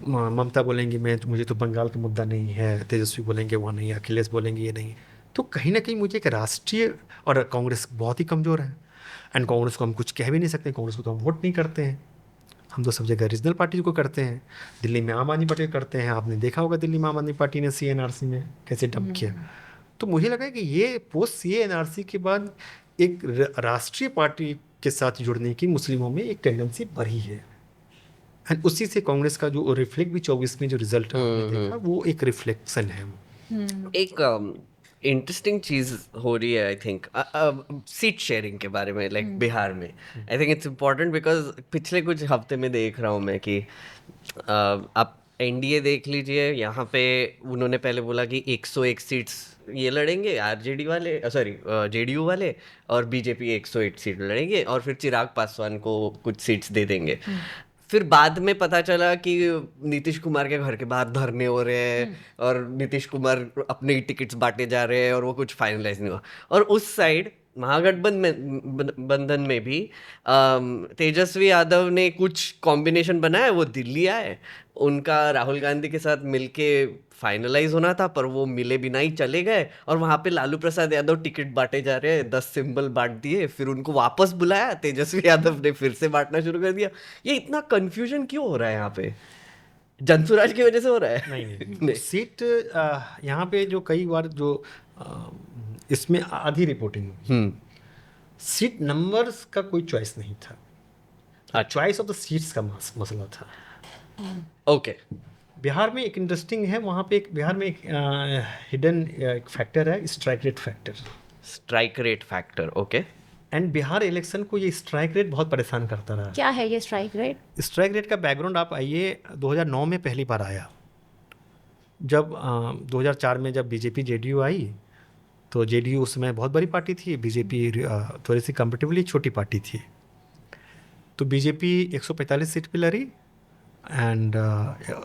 ममता बोलेंगी मुझे तो बंगाल का मुद्दा नहीं है, तेजस्वी बोलेंगे वो नहीं, अखिलेश बोलेंगे ये नहीं। तो कहीं ना कहीं मुझे एक राष्ट्रीय, और कांग्रेस बहुत ही कमज़ोर है एंड कांग्रेस को हम कुछ कह भी नहीं सकते, कांग्रेस को तो हम वोट नहीं करते हैं, हम तो सब जगह रीजनल पार्टी को करते हैं। दिल्ली में आम आदमी पार्टी को करते हैं, आपने देखा होगा दिल्ली में आम आदमी पार्टी ने CNRC में कैसे डंप किया। तो मुझे लगा कि ये पोस्ट CNRC के बाद एक राष्ट्रीय पार्टी के साथ जुड़ने की मुस्लिमों में एक टेंडेंसी बढ़ी है। एंड उसी से कांग्रेस का जो रिफ्लेक्ट भी 24 में जो रिजल्ट आपने देखा वो एक रिफ्लेक्शन है। एक इंटरेस्टिंग चीज हो रही है आई थिंक सीट शेयरिंग के बारे में, लाइक बिहार में। I think it's important because पिछले कुछ हफ्ते में देख रहा हूँ मैं कि आप NDA देख लीजिए, यहाँ पे उन्होंने पहले बोला कि 101 सीट्स ये लड़ेंगे आरजेडी वाले, सॉरी JDU वाले, और बीजेपी 108 सीट लड़ेंगे और फिर चिराग पासवान को कुछ सीट्स दे देंगे। फिर बाद में पता चला कि नीतीश कुमार के घर के बाहर धरने हो रहे हैं और नीतीश कुमार अपने टिकट्स बांटे जा रहे हैं और वो कुछ फाइनलाइज नहीं हुआ। और उस साइड महागठबंधन में भी तेजस्वी यादव ने कुछ कॉम्बिनेशन बनाया, वो दिल्ली आए, उनका राहुल गांधी के साथ मिलके फाइनलाइज होना था पर वो मिले बिना ही चले गए, और वहाँ पे लालू प्रसाद यादव टिकट बांटे जा रहे हैं, 10 सिंबल बांट दिए, फिर उनको वापस बुलाया, तेजस्वी यादव ने फिर से बांटना शुरू कर दिया। ये इतना कंफ्यूजन क्यों हो रहा है यहाँ पे? जनसुराज की वजह से हो रहा है? नहीं। सीट यहाँ पे जो कई बार जो इसमें आधी रिपोर्टिंग, सीट नंबर्स का कोई चॉइस नहीं था, चॉइस ऑफ द सीट्स का मसला था। ओके। बिहार में एक इंटरेस्टिंग है, वहाँ पे बिहार में एक हिडन एक फैक्टर है, strike rate factor. Strike rate factor, okay. And Bihar election को ये स्ट्राइक रेट बहुत परेशान करता रहा। क्या है ये स्ट्राइक रेट? स्ट्राइक रेट का बैकग्राउंड आप आइए, 2009 में पहली बार आया, जब 2004 में जब बीजेपी JDU आई, तो JDU उस समय बहुत बड़ी पार्टी थी, बीजेपी थोड़ी सी कंपेटिवली छोटी पार्टी थी। तो बीजेपी 145 सीट पे लड़ी एंड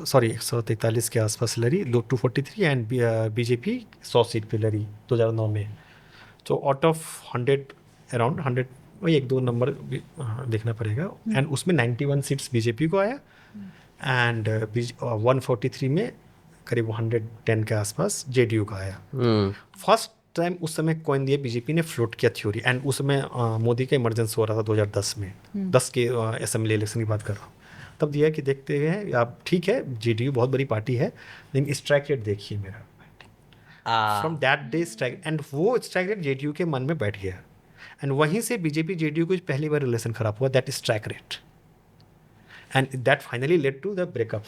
143 के आसपास लड़ी, 243, एंड बीजेपी 100 सीट पे लड़ी 2009 में। तो आउट ऑफ 100 अराउंड 100 वही 1-2 नंबर देखना पड़ेगा, एंड उसमें 91 सीट्स बीजेपी को आया एंड 143 में करीब 110 के आसपास JDU का आया। फर्स्ट टाइम उस समय कॉइन दिए बीजेपी ने फ्लोट किया थ्योरी, एंड उस समय मोदी का इमरजेंसी हो रहा था 2010 में, 10 के असेंबली इलेक्शन की बात कर रहा हूँ, तब दिया कि देखते हैं आप, ठीक है JDU बहुत बड़ी पार्टी है लेकिन स्ट्राइक रेट देखिए मेरा। From that day strike, and वो स्ट्राइक रेट JDU के मन में बैठ गया, एंड वहीं से बीजेपी JDU को पहली बार रिलेशन खराब हुआ, that strike rate, and that finally led to the breakup.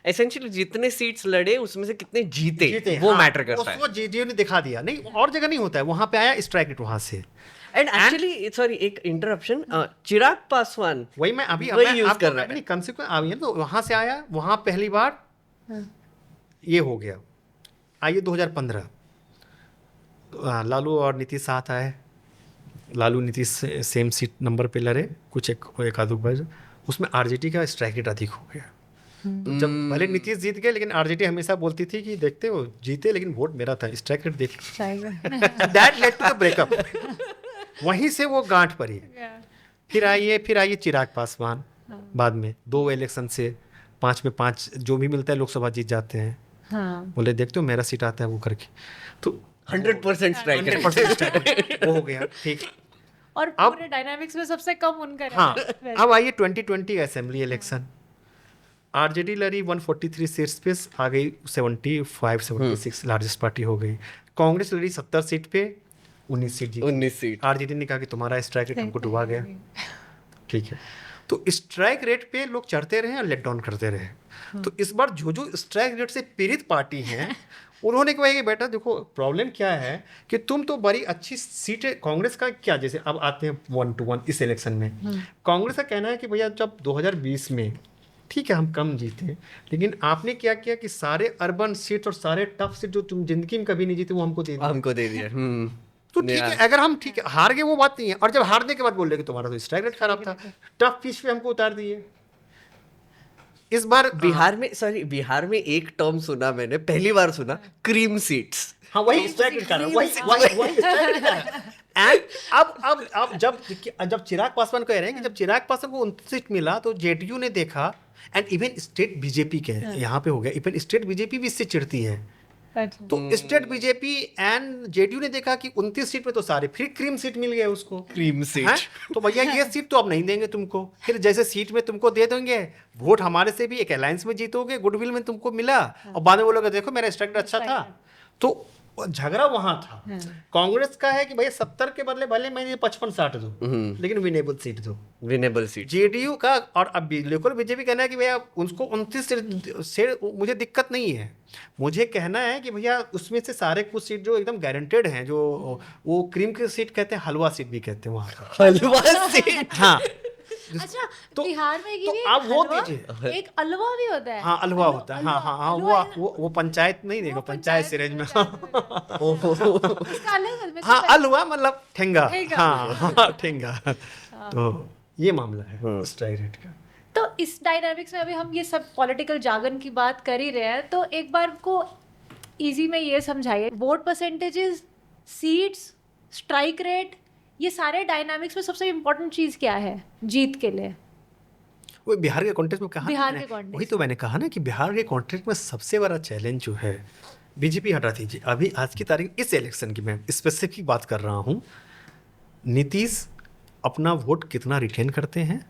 Essentially जितने सीट्स लड़े उसमें से कितने जीते वो मैटर करता है। वो JDU ने दिखा दिया, नहीं और जगह नहीं होता है, वहां पे आया स्ट्राइक रेट वहां से। एंड एक्चुअली सॉरी एक इंटरप्शन, चिराग पासवान वही मैं अभी वही यूज कर रहा है, कम से कम अभी तो वहां से आया, वहां पहली बार ये हो गया आइए 2015 लालू और नीतीश साथ आए, Lalu Nitish same seat number पे लड़े, कुछ एक आधु बार उसमें आरजेडी का स्ट्राइक रेट अधिक हो गया। तो जब भले नीतीश जीत गए, लेकिन आरजेडी हमेशा बोलती थी कि देखते हो जीते लेकिन वोट मेरा था, स्ट्राइक रेट देख। That led to the breakup. वहीं से वो गांठ पड़ी। फिर आइए चिराग पासवान, बाद में 2 इलेक्शन से 5 में 5 जो भी मिलता है लोकसभा जीत जाते हैं। बोले देखते हो मेरा सीट आता है वो करके, तो 100% स्ट्राइक है। 100% strike वो हो गया, ठीक। और पूरे डायनामिक्स में सबसे कम उनका हाँ, अब आइए 2020 असेंबली इलेक्शन। आरजेडी लड़ी 143 सीट्स पे, आ गई 76 लार्जेस्ट पार्टी हो गई। कांग्रेस लड़ी 70 सीट पे, 19 सीट जीती। 19 सीट। आरजेडी ने कहा कि तुम्हारा स्ट्राइक रेट हमको डुबा गया, ठीक है। तो स्ट्राइक रेट पे लोग चढ़ते रहे और लेट डाउन करते रहे। तो इस बार जो स्ट्राइक रेट से पीड़ित पार्टी हैं उन्होंने कहा कि बेटा देखो प्रॉब्लम क्या है कि तुम तो बड़ी अच्छी सीटें, कांग्रेस का क्या, जैसे अब आते हैं 1 to 1 इस इलेक्शन में, कांग्रेस का कहना है कि भैया जब 2020 में ठीक है हम कम जीते, लेकिन आपने क्या किया कि सारे अर्बन सीट और सारे टफ सीट जो तुम जिंदगी में कभी नहीं जीते वो हमको दे दिया। तो ठीक है, अगर हम ठीक है हार गए वो बात नहीं है, और जब हारने के बाद बोल रहे कि तुम्हारा तो स्ट्राइक रेट खराब था, टफ पिच पे हमको उतार दिए। इस बार बिहार में एक टर्म सुना मैंने, पहली बार सुना, क्रीम सीट्स। हाँ वही स्ट्राइक रेट कारण, वही स्ट्राइक रेट कारण। एंड अब जब चिराग पासवान कह रहे हैं कि जब चिराग पासवान को 29 सीट मिला तो जेडीयू ने देखा, एंड इवन स्टेट बीजेपी के यहाँ पे हो गया, इवन स्टेट बीजेपी भी इससे चिढ़ती है। तो स्टेट बीजेपी एंड जेडीयू ने देखा कि 29 सीट में तो सारे फिर क्रीम सीट मिल गए उसको, क्रीम सीट। तो भैया ये सीट तो अब नहीं देंगे तुमको, फिर जैसे सीट में तुमको दे देंगे, वोट हमारे से भी एक अलायंस में जीतोगे, गुडविल में तुमको मिला, और बाद में बोलोगे देखो मेरा स्ट्राइक रेट अच्छा था। तो झगड़ा वहां था। कांग्रेस का है कि भैया 70 के बदले भले मैं 55-60 दो, लेकिन विनेबल सीट दो, विनेबल सीट। जेडीयू का और अब लोकल बीजेपी कहना है कि भैया उसको 29 से मुझे दिक्कत नहीं है, मुझे कहना है कि भैया उसमें से सारे कुछ सीट जो एकदम गारंटेड हैं, जो वो क्रीम की सीट कहते हैं, हलवा सीट भी कहते हैं वहाँ का, हलवा सीट। हाँ अच्छा, तो बिहार में तो आप वो दीजिए, एक अलवा भी होता है। हाँ अलवा होता है, हाँ वो पंचायत नहीं देगा, पंचायत से रेंज में। हाँ अलवा मतलब ठेंगा, हाँ ठेंगा। तो ये मामला है स्ट्राइक रेट का। तो इस डायनामिक्स में अभी हम ये सब पॉलिटिकल जागन की बात कर ही रहे हैं, तो एक बार को इजी में ये समझाइए, vote percentages, seats, strike rate, ये सारे डायनामिक्स में सबसे इम्पोर्टेंट चीज़ क्या है जीत के लिए? वो बिहार के कॉन्टेक्स्ट में कहा, बिहार के कॉन्टेक्स्ट, वही तो मैंने कहा ना कि बिहार के कॉन्टेक्स्ट में सबसे बड़ा चैलेंज जो है, बीजेपी हटा दीजिए, अभी आज की तारीख इस इलेक्शन की मैं स्पेसिफिक बात कर रहा हूँ, नीतीश अपना वोट कितना रिटेन करते हैं,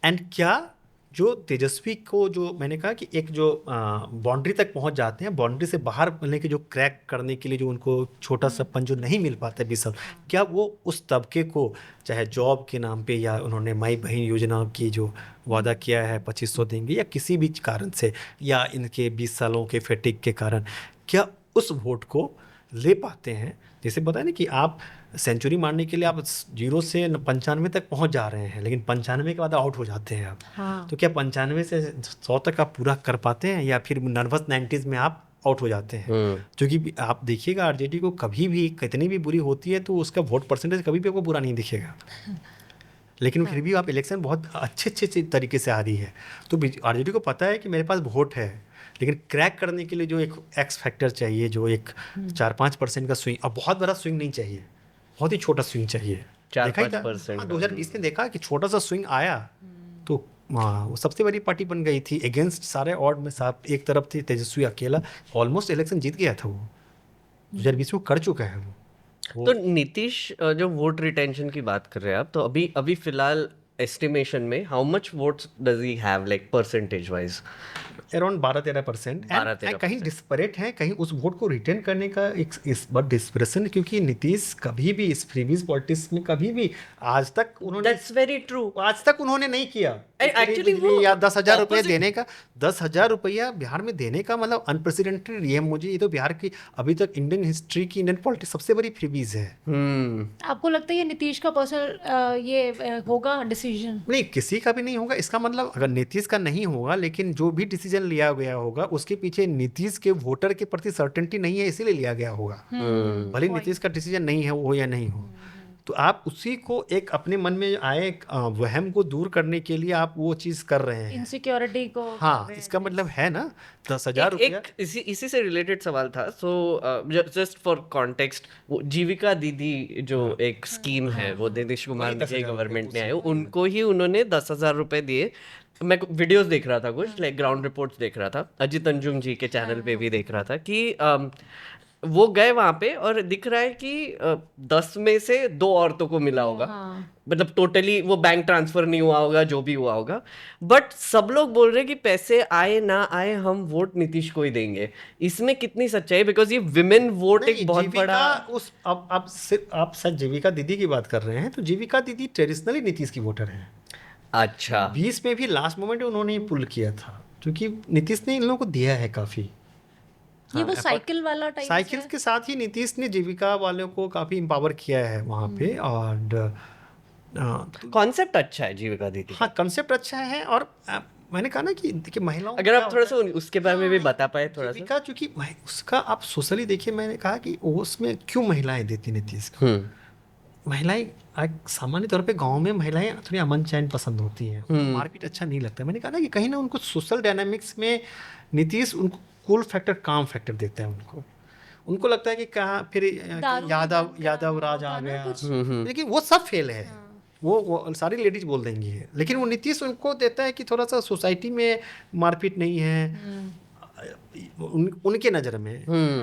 एंड क्या जो तेजस्वी को, जो मैंने कहा कि एक जो बाउंड्री तक पहुंच जाते हैं, बाउंड्री से बाहर मिलने के जो क्रैक करने के लिए जो उनको छोटा सा पन जो नहीं मिल पाता है 20 साल, क्या वो उस तबके को चाहे जॉब के नाम पे, या उन्होंने माई बहन योजना की जो वादा किया है 2500 देंगे, या किसी भी कारण से, या इनके 20 सालों के फेटिक के कारण, क्या उस वोट को ले पाते हैं? जैसे बताया ना कि आप सेंचुरी मारने के लिए आप 0 से 95 तक पहुंच जा रहे हैं, लेकिन 95 के बाद आउट हो जाते हैं आप। हाँ। तो क्या 95 से 100 तक आप पूरा कर पाते हैं, या फिर नर्वस 90s में आप आउट हो जाते हैं? क्योंकि आप देखिएगा आरजेडी को कभी भी कितनी भी बुरी होती है तो उसका वोट परसेंटेज कभी भी आपको बुरा नहीं दिखेगा, लेकिन फिर भी आप इलेक्शन बहुत अच्छे तरीके से आ रही है। तो आरजेडी को पता है कि मेरे पास वोट है, लेकिन क्रैक करने के लिए जो एक एक्स फैक्टर चाहिए, जो एक 4-5% का स्विंग, अब बहुत बड़ा स्विंग नहीं चाहिए, बहुत ही छोटा स्विंग चाहिए। 4-5%। 2020 में देखा कि छोटा सा स्विंग आया तो वो सबसे बड़ी पार्टी बन गई थी, अगेंस्ट सारे ऑड में साहब एक तरफ थी तेजस्वी अकेला, ऑलमोस्ट इलेक्शन जीत गया था वो, 2020 में कर चुका है वो। तो नीतीश जो वोट रिटेंशन की बात कर रहे हैं आप, तो अभी फिलहाल एस्टिमेशन में how much votes does he have, like percentage wise? Around 12-13%। कहीं डिस्परेट है, कहीं उस वोट को रिटेन करने का एक इस बार डिस्परेशन, क्योंकि नीतीश कभी भी इस फ्रीबीज पॉलिटिक्स में कभी भी आज तक उन्होंने, दैट्स वेरी ट्रू, आज तक उन्होंने नहीं किया। एक्चुअली वो या 10,000 रुपये देने का, 10,000 रुपया बिहार में देने का मतलब अनप्रेसिडेंटेड, ये तो बिहार की अभी तक इंडियन हिस्ट्री की, इंडियन पॉलिटिक्स सबसे बड़ी फ्रीबीज है। आपको लगता है ये नीतीश का पर्सनल ये होगा डिसीजन? नहीं, किसी का भी नहीं होगा। इसका मतलब अगर नीतीश का नहीं होगा, लेकिन जो भी डिसीजन लिया गया होगा उसके पीछे नीतीश के वोटर के प्रति सर्टेनिटी नहीं है, इसीलिए लिया गया होगा। भले नीतीश का डिसीजन नहीं है वो या नहीं हो, तो आप उसी को एक अपने मन में आए वहम को दूर करने के लिए आप वो चीज कर रहे हैं। इनसिक्योरिटी को हाँ, इसका मतलब है ना 10,000 रुपया। एक इसी से रिलेटेड सवाल था। सो जस्ट फॉर कॉन्टेक्स्ट, वो जीविका दीदी जो एक स्कीम है वो नीतीश कुमार वही के 10,000 गवर्नमेंट ने आई, उनको ही उन्होंने 10,000 रुपए दिए। मैं वीडियोस देख रहा था, कुछ लाइक ग्राउंड रिपोर्ट्स देख रहा था, अजित अंजुम जी के चैनल पे भी देख रहा था कि वो गए वहां पे और दिख रहा है कि 10 में से 2 औरतों को मिला होगा। मतलब टोटली वो बैंक ट्रांसफर नहीं हुआ होगा, जो भी हुआ होगा, बट सब लोग बोल रहे हैं कि पैसे आए ना आए हम वोट नीतीश को ही देंगे। इसमें कितनी सच्चाई? बिकॉज ये विमेन वोट एक बहुत बड़ा उस अब सिर्फ आप सच जीविका दीदी की बात कर रहे हैं, तो जीविका दीदी ट्रेडिशनली नीतीश की वोटर हैं। अच्छा, 20 में भी लास्ट मोमेंट उन्होंने पुल किया था, क्योंकि नीतीश ने इन लोगों को दिया है काफी। ये वो साइकिल वाला टाइप साइकिल के साथ ही नीतीश ने जीविका वालों को काफी एम्पावर किया है वहाँ पे। और कॉन्सेप्ट अच्छा है जीविका दीदी। हाँ, कंसेप्ट अच्छा है। और मैंने कहा ना कि देखिए महिलाओं, अगर आप थोड़ा सा उसके बारे में भी बता पाए थोड़ा सा। जीविका चूंकि उसका आप सोशली देखिए, मैंने कहा कि उसमें क्यों महिलाएं देती नीतीश को। महिलाएं सामान्य तौर पे गांव में महिलाएं थोड़ी अमन चैन पसंद होती हैं, मारपीट अच्छा नहीं लगता। मैंने कहा ना कि कहीं ना उनको सोशल डायनामिक्स में नीतीश उनको कूल फैक्टर, काम फैक्टर देता है उनको लगता है कि कहाँ फिर यादव राज आ गया, लेकिन वो सब फेल है। वो सारी लेडीज बोल देंगी है, लेकिन वो नीतीश उनको देता है कि थोड़ा सा सोसाइटी में मारपीट नहीं है। उनके नज़र में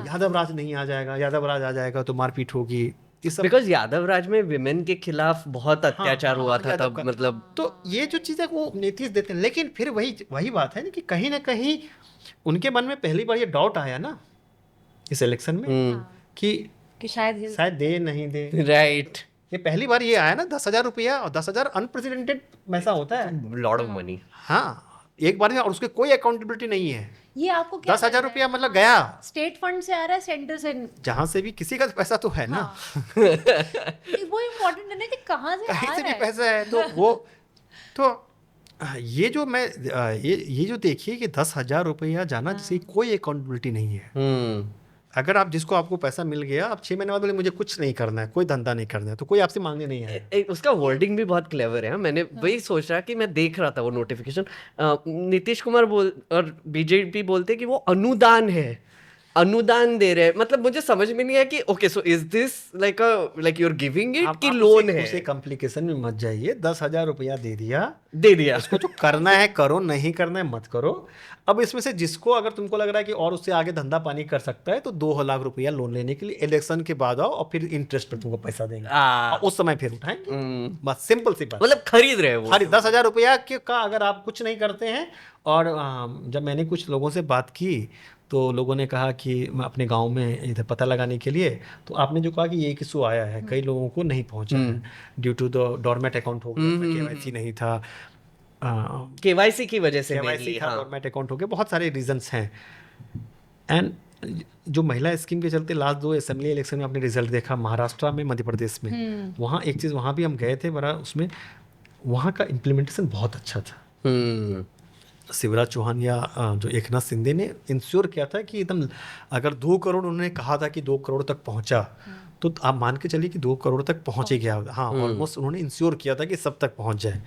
यादव राज नहीं आ जाएगा, यादव राज आ जाएगा तो मारपीट होगी। बिकॉज यादव राज में विमेन के खिलाफ बहुत अत्याचार हुआ था तब, मतलब तो ये जो चीज़ है वो नीतीश देते हैं। लेकिन फिर वही बात है कि कहीं ना कहीं उनके मन में पहली बार ये डाउट आया ना इस इलेक्शन में कि शायद दे नहीं दे। राइट, ये पहली बार ये आया ना 10,000 रुपया, और 10,000 अनप्रेसिडेंटेड पैसा होता है, लॉट ऑफ मनी। हाँ, एक बार में, और उसके कोई अकाउंटेबिलिटी नहीं है। ये आपको क्या 10,000 रुपया मतलब गया स्टेट फंड से आ रहा है, सेंटर से, जहाँ से भी किसी का पैसा तो है ना। वो इम्पोर्टेंट है ना कि कहाँ से कहीं से भी पैसा है तो वो तो ये जो मैं ये जो देखिए कि 10,000 रुपया जाना, जिसकी कोई अकाउंटेबिलिटी नहीं है। अगर आप जिसको आपको पैसा मिल गया, आप 6 महीने बाद बोले मुझे कुछ नहीं करना है, कोई धंधा नहीं करना है, तो कोई आपसे मांगने नहीं है। उसका वर्डिंग भी बहुत क्लेवर है। मैंने वही सोच रहा कि मैं देख रहा था वो नोटिफिकेशन, नीतीश कुमार और बीजेपी बोलते कि वो अनुदान है, अनुदान दे रहे हैं। मतलब मुझे समझ में नहीं आया कि okay so is this like you are giving it कि लोन है। उसे कॉम्प्लिकेशन में मत जाइए। 10,000 रुपया दे दिया इसको, जो करना है करो, नहीं करना है मत करो। अब इसमें से जिसको अगर तुमको लग रहा है कि और उससे आगे धंधा पानी कर सकता है, तो 2 लाख रुपया लोन लेने के लिए इलेक्शन के बाद आओ, और फिर इंटरेस्ट पर तुमको पैसा देंगे, और उस समय फिर उठाएंगे। बस सिंपल सी बात। मतलब खरीद रहे हैं वो। 10,000 रुपया का अगर आप कुछ नहीं करते हैं। और जब मैंने कुछ लोगों से बात की तो लोगों ने कहा कि मैं अपने गांव में इधर पता लगाने के लिए, तो आपने जो कहा कि ये एक इशू आया है, कई लोगों को नहीं पहुंचा है due to the dormant account हो गया, केवाईसी नहीं था, केवाईसी की वजह से केवाईसी था, डोरमेट अकाउंट हो गया, बहुत सारे रीजंस हैं। एंड जो महिला स्कीम के चलते लास्ट 2 असेंबली इलेक्शन में आपने रिजल्ट देखा, महाराष्ट्र में, मध्य प्रदेश में, वहाँ एक चीज़, वहाँ भी हम गए थे बड़ा, उसमें वहाँ का इम्प्लीमेंटेशन बहुत अच्छा था। शिवराज चौहान या जो एकनाथ शिंदे ने इंश्योर किया था कि एकदम, अगर 2 करोड़ उन्होंने कहा था कि 2 करोड़ तक पहुंचा, तो आप मान के चलिए कि 2 करोड़ तक पहुंच ही गया। हाँ, ऑलमोस्ट उन्होंने इंश्योर किया था कि सब तक पहुंच जाए।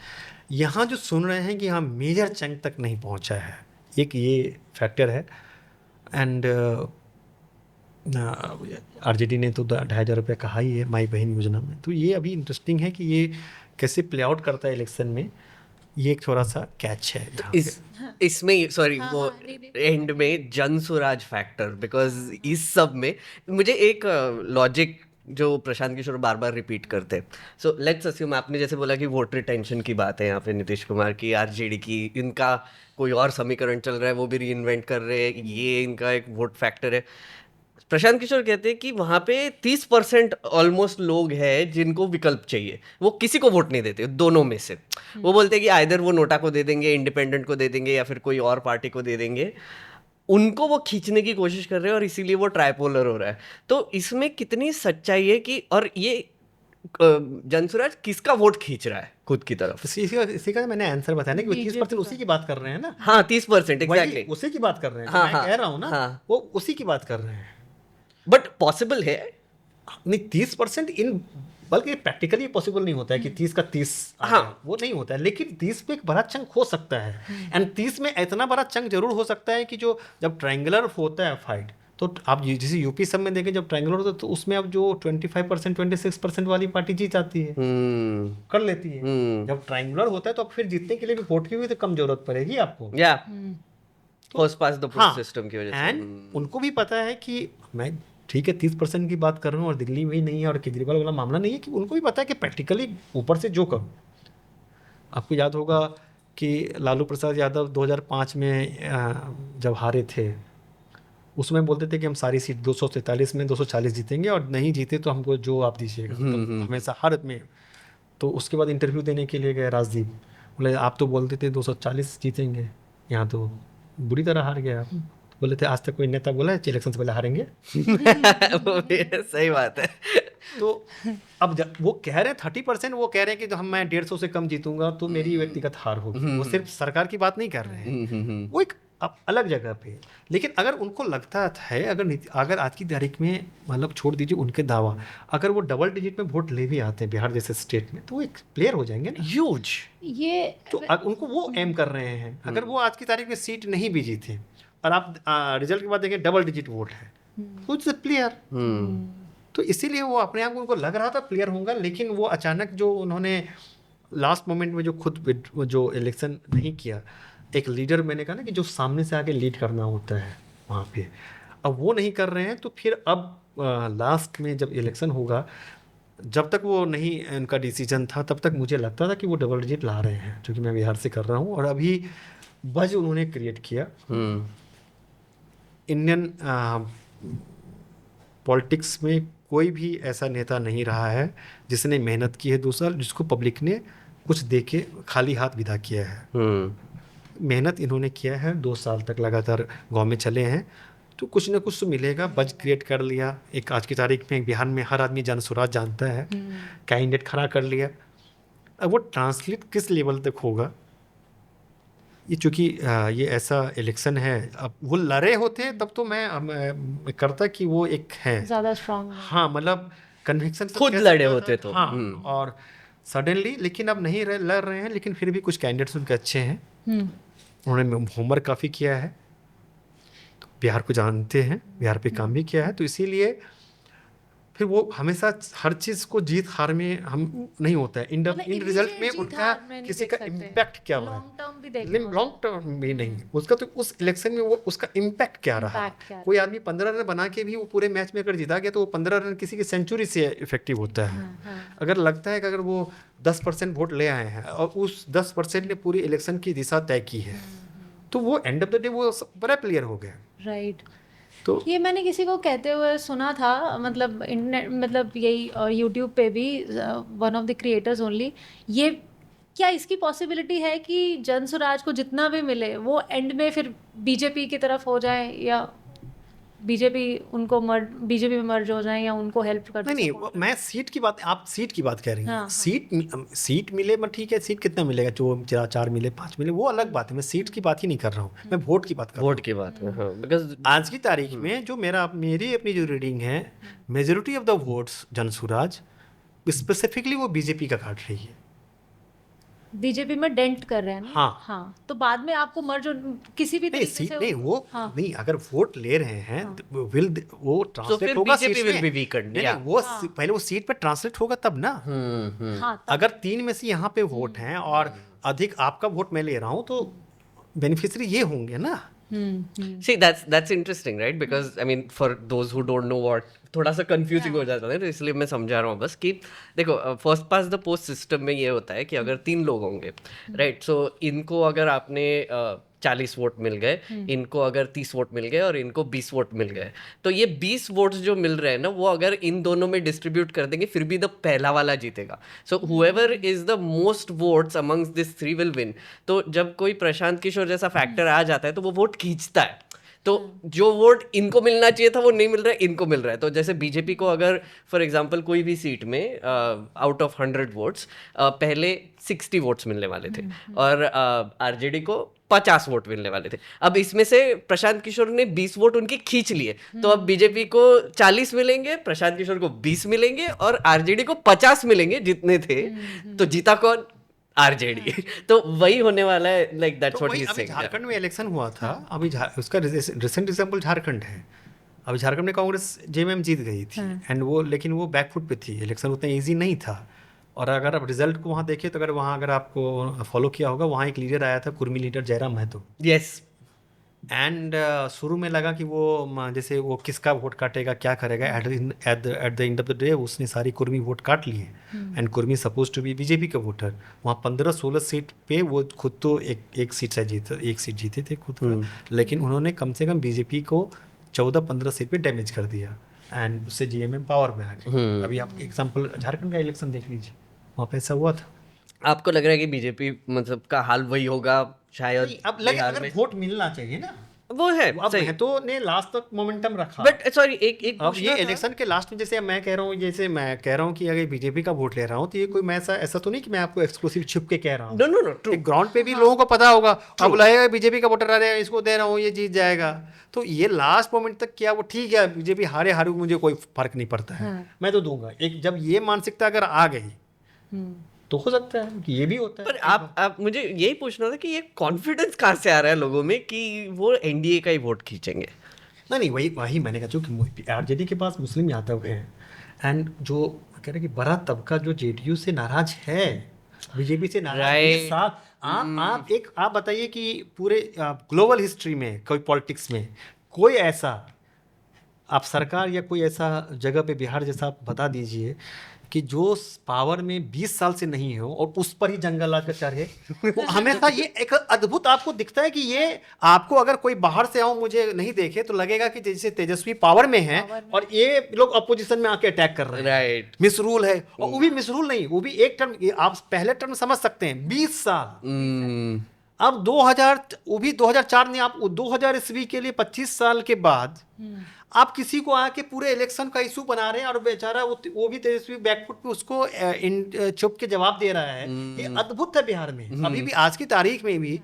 यहाँ जो सुन रहे हैं कि हाँ मेजर चंक तक नहीं पहुंचा है, एक ये फैक्टर है। एंड आरजेडी ने तो 2,500 रुपये कहा ही है माई बहन योजना में। तो ये अभी इंटरेस्टिंग है कि ये कैसे प्ले आउट करता है इलेक्शन में। ये एक थोड़ा सा कैच है इसमें, सॉरी, वो एंड में जन स्वराज फैक्टर, बिकॉज इस सब में मुझे एक लॉजिक जो प्रशांत किशोर बार बार रिपीट करते हैं। सो लेट्स अस्यूम, आपने जैसे बोला कि वोट रिटेंशन की बात है यहाँ पे, नीतीश कुमार की, आरजेडी की, इनका कोई और समीकरण चल रहा है, वो भी री इन्वेंट कर रहे हैं, ये इनका एक वोट फैक्टर है। प्रशांत किशोर कहते हैं कि वहाँ पे 30% ऑलमोस्ट लोग हैं जिनको विकल्प चाहिए, वो किसी को वोट नहीं देते, दोनों में से। वो बोलते हैं कि आइदर वो नोटा को दे देंगे, इंडिपेंडेंट को दे देंगे, या फिर कोई और पार्टी को दे देंगे। उनको वो खींचने की कोशिश कर रहे हैं और इसीलिए वो ट्राइपोलर हो रहा है। तो इसमें कितनी सच्चाई है कि, और ये जनसुराज किसका वोट खींच रहा है खुद की तरफ? इसी का मैंने आंसर बताया ना कि वो 30% उसी की बात कर रहे हैं ना। हाँ 30% वही एग्जैक्टली, उसी की बात कर रहे हैं, हाँ, मैं हाँ, कह रहा हूँ ना, हाँ। वो उसी की बात कर रहे हैं। बट पॉसिबल है नहीं 30% इन, बल्कि प्रैक्टिकली पॉसिबल नहीं होता है कि 30 का 30 आ हाँ। जाए, वो नहीं होता है, लेकिन 30 पे एक बड़ा चंक हो सकता है। एंड 30 में इतना बड़ा चंक जरूर हो सकता है कि जो जब ट्रायंगुलर होता है फाइट, तो आप जैसे यूपी सब में देखें जब ट्रायंगुलर होता है तो उसमें अब जो 25% 26% वाली पार्टी जीत आती है, कर लेती है। जब ट्रायंगुलर होता है तो अब फिर जीतने के लिए भी वोट की भी तो कम जरूरत पड़ेगी आपको। या first pass the post system की वजह से। एंड उनको भी पता है कि मैं ठीक है 30% की बात कर रहा हूँ और दिल्ली में ही नहीं है और केजरीवाल वाला मामला नहीं है, कि उनको भी पता है कि प्रैक्टिकली ऊपर से जो करूँ। आपको याद होगा कि लालू प्रसाद यादव 2005 में जब हारे थे, उसमें बोलते थे कि हम सारी सीट 243 में 240 जीतेंगे और नहीं जीते तो हमको जो आप दीजिएगा, तो हमेशा हर में। तो उसके बाद इंटरव्यू देने के लिए गए राजदीप, बोले आप तो बोलते थे 240 जीतेंगे, यहाँ तो बुरी तरह हार गया आप। बोले थे आज तक कोई नेता बोला है इलेक्शन से पहले हारेंगे? वो भी सही बात है। तो अब वो कह रहे हैं 30%, वो कह रहे हैं कि तो मैं 150 से कम जीतूंगा तो मेरी व्यक्तिगत हार होगी। वो सिर्फ सरकार की बात नहीं कर रहे हैं, वो एक अलग जगह पे। लेकिन अगर उनको लगता है, अगर आज की तारीख में, मतलब छोड़ दीजिए उनके दावा, अगर वो डबल डिजिट में वोट ले भी आते हैं बिहार जैसे स्टेट में, तो वो एक प्लेयर हो जाएंगे ना, ह्यूज। ये तो उनको वो एम कर रहे हैं। अगर वो आज की तारीख में सीट नहीं भी जीते और आप रिजल्ट के बाद देखें डबल डिजिट वोट है, तो इट्स ए प्लेयर। तो इसीलिए वो अपने आप को, उनको लग रहा था प्लेयर होगा, लेकिन वो अचानक जो उन्होंने लास्ट मोमेंट में जो खुद जो इलेक्शन नहीं किया, एक लीडर, मैंने कहा ना कि जो सामने से आके लीड करना होता है वहाँ पे, अब वो नहीं कर रहे हैं। तो फिर अब लास्ट में जब इलेक्शन होगा, जब तक वो नहीं उनका डिसीजन था तब तक मुझे लगता था कि वो डबल डिजिट ला रहे हैं, क्योंकि मैं बिहार से कर रहा हूँ। और अभी बज उन्होंने क्रिएट किया। इंडियन पॉलिटिक्स में कोई भी ऐसा नेता नहीं रहा है जिसने मेहनत की है 2 साल, जिसको पब्लिक ने कुछ दे के खाली हाथ विदा किया है। मेहनत इन्होंने किया है, 2 साल तक लगातार गांव में चले हैं, तो कुछ ना कुछ तो मिलेगा। बज क्रिएट कर लिया, एक आज की तारीख में बिहार में हर आदमी जनसुराज जानता है, कैंडिडेट खड़ा कर लिया। अब वो ट्रांसलेट किस लेवल तक होगा, ये चूँकि ये ऐसा इलेक्शन है, अब वो लड़े होते तब तो मैं करता कि वो एक है ज़्यादा स्ट्रांग। हाँ, मतलब कन्विक्शन खुद लड़े होते तो। हाँ, और सडनली, लेकिन अब नहीं लड़ रहे हैं, लेकिन फिर भी कुछ कैंडिडेट्स उनके अच्छे हैं, उन्होंने होमवर्क काफ़ी किया है, तो बिहार को जानते हैं, बिहार पे काम भी किया है, तो इसीलिए फिर वो हमेशा हर चीज़ को जीत हार में हम नहीं होता है। इन रिजल्ट में उनका किसी का इम्पैक्ट क्या हुआ है, लॉन्ग टर्म भी नहीं, उसका तो उस इलेक्शन में वो उसका इम्पैक्ट क्या रहा। कोई आदमी 15 रन बना के भी वो पूरे मैच में अगर जीता गया तो वो 15 रन किसी की सेंचुरी से इफेक्टिव होता है। अगर लगता है कि अगर वो 10% वोट ले आए हैं और उस 10% ने पूरी इलेक्शन की दिशा तय की है, तो वो एंड ऑफ द डे वो बड़ा प्लेयर हो गया। राइट। तो ये मैंने किसी को कहते हुए सुना था, मतलब इंटरनेट, मतलब यही यूट्यूब पे भी, one of the creators only, ये क्या इसकी पॉसिबिलिटी है कि जनसुराज को जितना भी मिले वो एंड में फिर बीजेपी की तरफ हो जाए, या बीजेपी बीजेपी में मर्ज हो जाए, या उनको हेल्प कर? नहीं, मैं सीट की बात, आप सीट की बात कह रही हैं। हाँ, सीट मिले, मैं ठीक है, सीट कितना मिलेगा, जो 4 मिले 5 मिले वो अलग बात है, मैं सीट की बात ही नहीं कर रहा हूँ, मैं वोट की बात कर रहा हूँ। वोट की बात है, हाँ, बिकॉज आज की तारीख में जो मेरी अपनी जो रीडिंग है, majority of the votes Jan Suraaj specifically वो बीजेपी का काट रही है, बीजेपी में डेंट कर रहे हैं ना। हाँ। तो बाद में आपको मर्ज किसी भी तरीके से नहीं, वो नहीं, अगर वोट ले रहे हैं तो वो ट्रांसलेट होगा सीट में, वो पहले वो सीट पे ट्रांसलेट होगा तब ना। अगर 3 में से यहाँ पे वोट हैं और अधिक आपका वोट मैं ले रहा हूँ, तो बेनिफिशियरी ये होंगे ना। See, that's interesting, right? Because I mean, for those who don't know what, थोड़ा सा कंफ्यूजिंग हो जाता है, तो इसलिए मैं समझा रहा हूँ बस कि देखो, first pass the post system में ये होता है कि अगर 3 लोग होंगे, राइट, सो इनको अगर आपने 40 वोट मिल गए, इनको अगर 30 वोट मिल गए और इनको 20 वोट मिल गए, तो ये 20 वोट्स जो मिल रहे हैं ना, वो अगर इन दोनों में डिस्ट्रीब्यूट कर देंगे फिर भी द पहला वाला जीतेगा। So whoever is the most votes amongst this 3 will win. तो जब कोई प्रशांत किशोर जैसा फैक्टर आ जाता है तो वो वोट खींचता है, तो जो वोट इनको मिलना चाहिए था वो नहीं मिल रहा है, इनको मिल रहा है। तो जैसे बीजेपी को अगर फॉर एग्जांपल कोई भी सीट में आउट ऑफ 100 वोट्स पहले 60 वोट्स मिलने वाले थे और आरजेडी को 50 वोट मिलने वाले थे। अब इसमें से प्रशांत किशोर ने 20 वोट उनके खींच लिए, तो अब बीजेपी को 40 मिलेंगे, प्रशांत किशोर को 20 मिलेंगे और आरजेडी को 50 मिलेंगे जितने थे। तो जीता कौन? आरजेडी। तो वही होने वाला है, like that's what he is saying. Jharkhand में इलेक्शन हुआ था अभी, उसका रिसेंट एग्जांपल झारखंड है। अभी झारखंड में कांग्रेस जेएमएम जीत गई थी एंड वो, लेकिन वो बैकफुट पे थी, इलेक्शन उतना इजी नहीं था। और अगर आप रिजल्ट को वहाँ देखें तो अगर वहाँ अगर आपको फॉलो किया होगा, वहाँ एक लीडर आया था, Kurmi leader Jairam Mahato. Yes. And शुरू में लगा कि वो जैसे वो किसका वोट काटेगा, क्या करेगा। At the end of the day उसने सारी कुर्मी वोट काट लिए and Kurmi suppose to be BJP का वोटर। वहाँ 15-16 सीट पे वो खुद तो एक सीट से एक सीट जीते थे खुद, लेकिन उन्होंने कम से कम बीजेपी को 14-15 सीट पे डैमेज कर दिया एंड उससे जीएमएम पावर में आ गई। अभी आप एग्जाम्पल झारखंड का इलेक्शन देख लीजिए, वहाँ पे ऐसा हुआ था। आपको लग रहा है कि बीजेपी मतलब का हाल वही होगा शायद? अब लगे अगर वोट मिलना चाहिए ना, वो है अब सही। महतो ने लास्ट तक मोमेंटम रखा। बट सॉरी एक अब ये इलेक्शन के लास्ट में जैसे मैं कह रहा हूँ कि अगर बीजेपी का वोट ले रहा हूँ तो ये कोई मैं ऐसा तो नहीं कि मैं आपको एक्सक्लूसिव छिप के कह रहा हूँ। No true. ग्राउंड पे भी लोगों को पता होगा, अब लगेगा बीजेपी का वोटर आ रहा है, इसको दे रहा हूँ, ये जीत जाएगा। तो ये लास्ट मोमेंट तक क्या वो ठीक है, बीजेपी हारे हारू मुझे कोई फर्क नहीं पड़ता है, मैं तो दूंगा। एक जब ये मानसिकता अगर आ गई तो हो सकता है कि ये भी होता है। पर आप मुझे यही पूछना था कि ये कॉन्फिडेंस कहाँ से आ रहा है लोगों में कि वो एनडीए का ही वोट खींचेंगे? नहीं वही मैंने कहा, जो आरजेडी के पास मुस्लिम यादव हैं एंड जो कह रहे कि बड़ा तबका जो जेडीयू से नाराज है, बीजेपी से नाराज है। साथ आप बताइए कि पूरे ग्लोबल हिस्ट्री में कोई पॉलिटिक्स में कोई ऐसा आप सरकार या कोई ऐसा जगह पे बिहार जैसा आप बता दीजिए कि जो पावर में 20 साल से नहीं हो और उस पर ही जंगल आकर चढ़े। हमेशा ये एक अद्भुत आपको दिखता है कि ये आपको अगर कोई बाहर से आओ मुझे नहीं देखे तो लगेगा कि जैसे तेजस्वी पावर में है और ये लोग अपोजिशन में आके अटैक कर रहे हैं। राइट। मिसरूल है, और वो भी मिसरूल नहीं, वो भी एक टर्म, आप पहले टर्म समझ सकते हैं 20 साल। अब 2000 वो भी 2004 नहीं, आप 2000 ईस्वी के लिए 25 साल के बाद आप किसी को आके पूरे इलेक्शन का इशू बना रहे हैं और बेचारा वो भी तेजस्वी बैकफुट पे उसको चुप के जवाब दे रहा है। ये अद्भुत है बिहार में अभी भी, आज की तारीख में भी।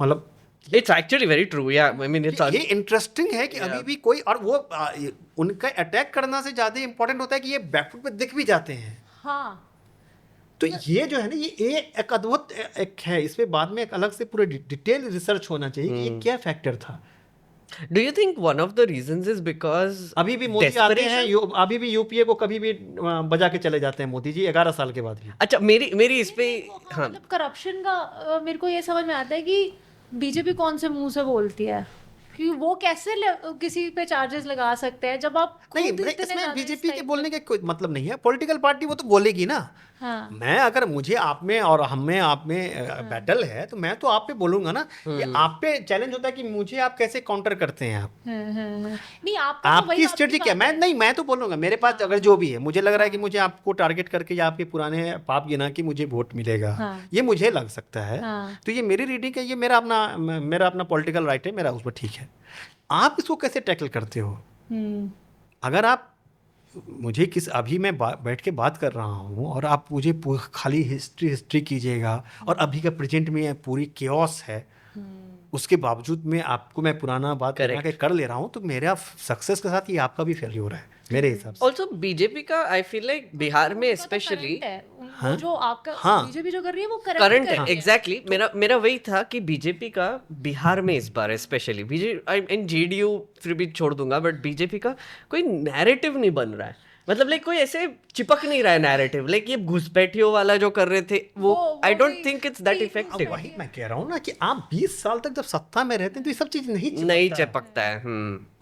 मतलब इट्स एक्चुअली वेरी ट्रू। या आई मीन इट्स ये इंटरेस्टिंग है कि अभी भी कोई, और वो उनका अटैक करना से ज्यादा इंपॉर्टेंट होता है कि ये बैकफुट पे दिख भी जाते हैं। हाँ। तो ये जो है ना, ये एक अद्भुत एक है, इस पे बाद में एक अलग से पूरे डिटेल रिसर्च होना चाहिए कि ये क्या फैक्टर था। Do you think one of the reasons is because अभी भी मोदी आते हैं, अभी भी यूपीए को कभी भी बजा के चले जाते हैं मोदी जी 11 साल के बाद भी। अच्छा मेरी इस पे हाँ, मतलब करप्शन का मेरे को ये समझ में आता है कि बीजेपी कौन से मुंह से बोलती है कि वो कैसे किसी पे चार्जेस लगा सकते हैं जब आप नहीं, इसमें बीजेपी के बोलने का कोई मतलब नहीं है। पॉलिटिकल पार्टी वो तो बोलेगी ना। हाँ। मैं अगर मुझे आप में और हम में आप में बैटल है तो मैं तो आप पे बोलूंगा ना। ये आप पे चैलेंज होता है कि मुझे आप कैसे काउंटर करते हैं आप। नहीं आपकी स्ट्रेटजी क्या? मैं तो बोलूंगा मेरे पास अगर जो भी है, मुझे लग रहा है कि मुझे आपको टारगेट करके या आपके पुराने पाप गिना कि मुझे वोट मिलेगा, ये मुझे लग सकता है। तो ये मेरी रीडिंग है, ये मेरा अपना पॉलिटिकल राइट है, मेरा उस पर ठीक है। आप इसको कैसे टैकल करते हो? अगर आप मुझे अभी मैं बैठ के बात कर रहा हूँ और आप मुझे खाली हिस्ट्री कीजिएगा और अभी का प्रेजेंट में पूरी केओस है, उसके बावजूद में आपको मैं पुराना बात कर ले रहा हूँ, तो मेरा सक्सेस के साथ ये आपका भी फेल्योर है मेरे हिसाब से। ऑल्सो बीजेपी का आई फील लाइक बिहार में स्पेशली जो आपका बीजेपी जो कर रही है वो करंट है। एग्जैक्टली मेरा वही था कि बीजेपी का बिहार में इस बार स्पेशली बीजेपी जेडीयू फिर भी छोड़ दूंगा, बट बीजेपी का कोई नैरेटिव नहीं बन रहा है। मतलब लाइक कोई ऐसे चिपक नहीं रहा है नैरेटिव, लाइक ये घुसपैठियों वाला जो कर रहे थे वो I don't think it's that effective. वही मैं कह रहा हूँ ना कि आप 20 साल तक जब सत्ता में रहते हैं तो ये सब चीज नहीं चिपकता है।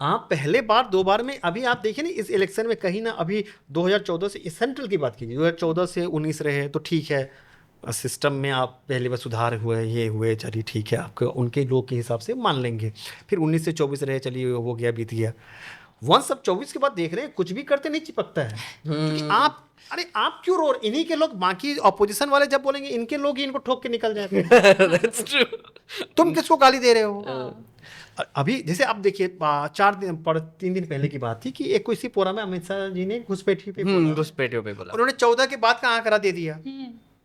आप पहले बार 2 बार में, अभी आप देखिए ना इस इलेक्शन में कहीं ना, अभी 2014 से सेंट्रल की बात कीजिए, 2014 से 19 रहे तो ठीक है, सिस्टम में आप पहले बार सुधार हुए, ये हुए, चलिए ठीक है, आपको उनके लोग के हिसाब से मान लेंगे। फिर 19 से 24 रहे, चलिए हो गया, बीत गया। वंस अब 24 के बाद देख रहे हैं कुछ भी करते नहीं चिपकता है। क्योंकि आप क्यों रो? इन्हीं के लोग, बाकी ऑपोजिशन वाले जब बोलेंगे इनके लोग ही इनको ठोक के निकल जाते हैं। That's true. तुम किसको गाली दे रहे हो? अभी जैसे आप देखिए 3 दिन पहले की बात थी कि एक कोई सी पोरा में अमित शाह जी ने घुसपैठी पे बोला, घुसपैठियों पे बोला। उन्होंने 14 के बाद का आंकड़ा दे दिया।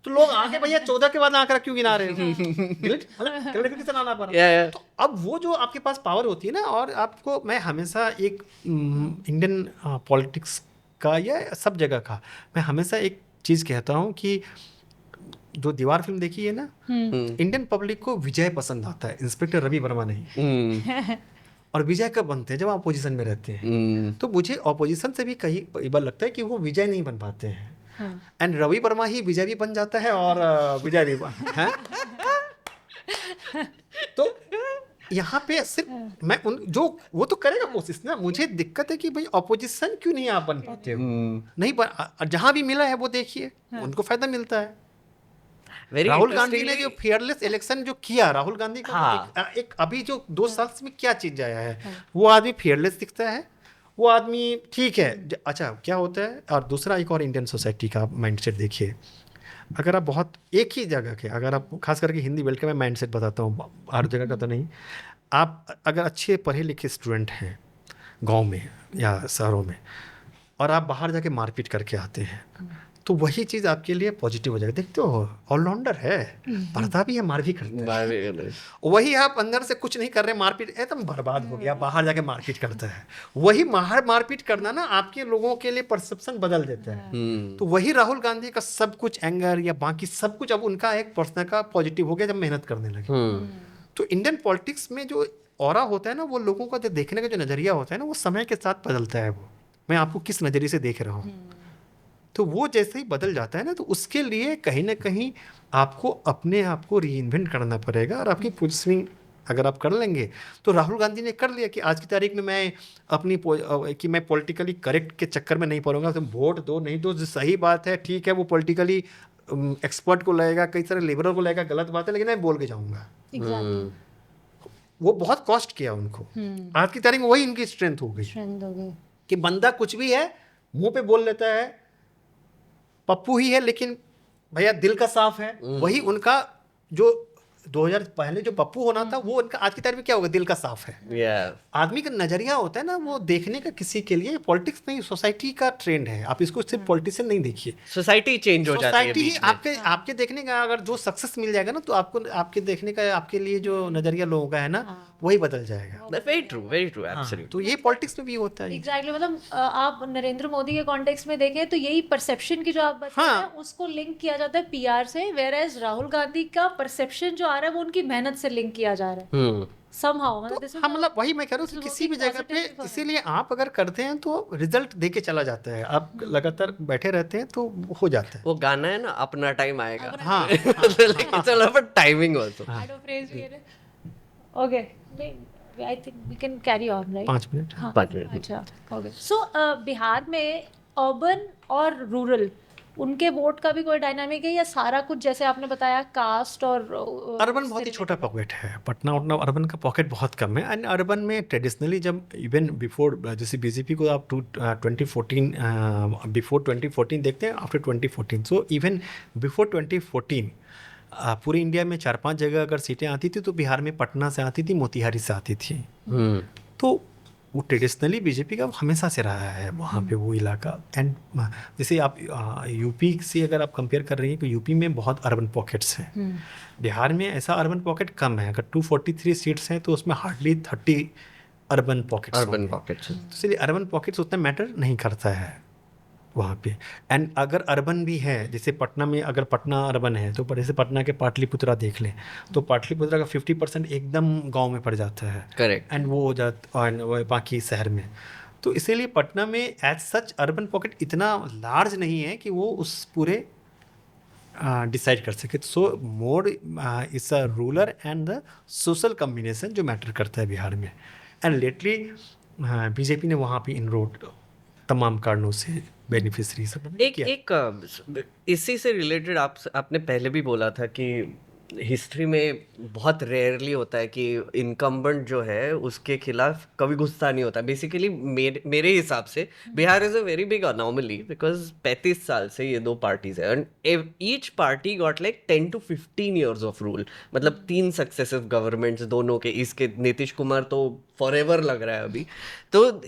तो लोग आगे भैया 14 के बाद आंकड़ा क्यों गिना रहे हो? कैलकुलेटर से लाना पड़ा। तो अब वो जो आपके पास पावर होती है ना, और आपको मैं हमेशा एक इंडियन पॉलिटिक्स का या सब जगह का मैं हमेशा एक चीज़ कहता हूँ कि जो दीवार फिल्म देखी है ना, इंडियन पब्लिक को विजय पसंद आता है, इंस्पेक्टर रवि वर्मा नहीं। और विजय कब बनते हैं? जब अपोजिशन में रहते हैं। तो मुझे अपोजिशन से भी कई बार लगता है कि वो विजय नहीं बन पाते हैं, एंड रवि वर्मा ही विजय भी बन जाता है और विजय भी है। तो यहाँ पे सिर्फ मैं जो वो तो करेगा कोशिश ना, मुझे दिक्कत है कि भाई अपोजिशन क्यों नहीं आप बन पाते हो? नहीं जहाँ भी मिला है वो देखिए, उनको फायदा मिलता है। राहुल गांधी ने जो फेयरलेस इलेक्शन जो किया, राहुल गांधी का एक अभी जो 2 साल में क्या चीज आया है, वो आदमी फेयरलेस दिखता है, वो आदमी ठीक है। अच्छा क्या होता है, और दूसरा एक और इंडियन सोसाइटी का माइंडसेट देखिए। अगर आप बहुत एक ही जगह के, अगर आप खास करके हिंदी बेल्ट का मैं माइंडसेट बताता हूँ, हर जगह का तो नहीं, आप अगर अच्छे पढ़े लिखे स्टूडेंट हैं गांव में या शहरों में, और आप बाहर जाके मारपीट करके आते हैं, तो वही चीज़ आपके लिए पॉजिटिव हो जाएगी। देखते हो ऑलराउंडर है, पढ़ता भी है, मार भी करता है। वही आप अंदर से कुछ नहीं कर रहे, मारपीट एकदम बर्बाद हो गया, बाहर जाके मारपीट करता है। वही बाहर मारपीट करना ना आपके लोगों के लिए परसेप्शन बदल देता है। तो वही राहुल गांधी का सब कुछ एंगर या बाकी सब कुछ अब उनका एक पर्सनल का पॉजिटिव हो गया जब मेहनत करने लगे। तो इंडियन पॉलिटिक्स में जो ऑरा होता है ना, वो लोगों का देखने का जो नज़रिया होता है ना, वो समय के साथ बदलता है। वो मैं आपको किस नज़रिए से देख रहा हूँ, तो वो जैसे ही बदल जाता है ना, तो उसके लिए कहीं ना कहीं आपको अपने आप को रीइन्वेंट करना पड़ेगा। और आपकी फुल स्विंग अगर आप कर लेंगे, तो राहुल गांधी ने कर लिया कि आज की तारीख में मैं अपनी कि मैं पॉलिटिकली करेक्ट के चक्कर में नहीं पड़ूंगा। तुम वोट दो नहीं दो, सही बात है, ठीक है, वो पॉलिटिकली एक्सपर्ट को लगेगा, कई सारे लिबरल को लगेगा, गलत बात है, लेकिन मैं बोल के जाऊँगा। वो बहुत कॉस्ट किया उनको। आज की तारीख में वही इनकी स्ट्रेंथ हो गई कि बंदा कुछ भी है मुंह पे बोल लेता है, पप्पू ही है लेकिन भैया दिल का साफ है। वही उनका जो 2000 पहले जो पप्पू होना था, वो उनका आज की तारीख में क्या होगा, दिल का साफ है। आदमी का नजरिया होता है ना वो देखने का, किसी के लिए पॉलिटिक्स नहीं, सोसाइटी का ट्रेंड है। आप इसको सिर्फ पॉलिटिशियन नहीं देखिए, सोसाइटी चेंज हो जाती है बीच में। आपके देखने का अगर जो सक्सेस मिल जाएगा ना, तो आपको आपके देखने का, आपके लिए जो नजरिया लोगों का है ना, वही बदल जाएगा। Very true absolutely. तो ये पॉलिटिक्स में भी होता है। एग्जैक्टली, मतलब आप नरेंद्र मोदी के कॉन्टेक्स्ट में देखें तो यही परसेप्शन की जो आप बता रहे हैं, उसको लिंक किया जाता है पीआर से, वेयर एज राहुल गांधी का परसेप्शन जो आ रहा है वो उनकी मेहनत से लिंक किया जा रहा है somehow। मतलब वही मैं कह रहा हूँ कि किसी भी जगह पे, इसीलिए आप अगर करते हैं तो रिजल्ट देके चला जाता है। आप लगातार बैठे रहते हैं तो हो जाता है। वो गाना है ना, अपना टाइम आएगा। हाँ, it's all about timing also. Okay, I think we can carry on, right? 5 minute. हाँ, 5 मिनट। अच्छा, ओके। सो बिहार में अर्बन और रूरल, उनके वोट का भी कोई डायनामिक है या सारा कुछ जैसे आपने बताया कास्ट और अर्बन बहुत ही छोटा पॉकेट है। पटना उतना अर्बन का पॉकेट बहुत कम है। एंड अर्बन में ट्रेडिशनली जब इवन बिफोर, जैसे बीजेपी को आप 2014 बिफोर 2014 देखते हैं, आफ्टर 2014, सो इवन बिफोर 2014 पूरे इंडिया में 4-5 जगह अगर सीटें आती थी तो बिहार में पटना से आती थी, मोतिहारी से आती थी। तो वो ट्रेडिशनली बीजेपी का हमेशा से रहा है वहाँ पे वो इलाका। एंड जैसे आप यूपी से अगर आप कंपेयर कर रही हैं तो यूपी में बहुत अर्बन पॉकेट्स हैं, बिहार में ऐसा अर्बन पॉकेट कम है। अगर 243 सीट्स हैं तो उसमें हार्डली 30 अर्बन पॉकेट्स। इसलिए अर्बन पॉकेट्स उतना मैटर नहीं करता है वहाँ पे। एंड अगर अर्बन भी है, जैसे पटना में, अगर पटना अर्बन है तो जैसे पटना के पाटलिपुत्रा देख लें, तो पाटलिपुत्रा का 50% एकदम गांव में पड़ जाता है। करेक्ट। एंड वो हो जाता है बाकी शहर में। तो इसीलिए पटना में एज सच अर्बन पॉकेट इतना लार्ज नहीं है कि वो उस पूरे डिसाइड कर सके। So more it's a rural and the social combination जो मैटर करता है बिहार में। एंड लेटली बीजेपी ने वहाँ पे इनरोड तमाम कारणों से बेनिफिशरी सब एक इसी से रिलेटेड आपने पहले भी बोला था कि हिस्ट्री में बहुत रेयरली होता है कि इनकम्बेंट जो है उसके खिलाफ कभी गुस्सा नहीं होता. बेसिकली मेरे हिसाब से Bihar is a very big anomaly because 35 साल से ये दो पार्टीज है and each party got like 10 to 15 years of rule. मतलब 3 सक्सेसिव गवर्नमेंट्स दोनों के. इसके नीतीश कुमार तो फॉरएवर लग रहा है अभी. तो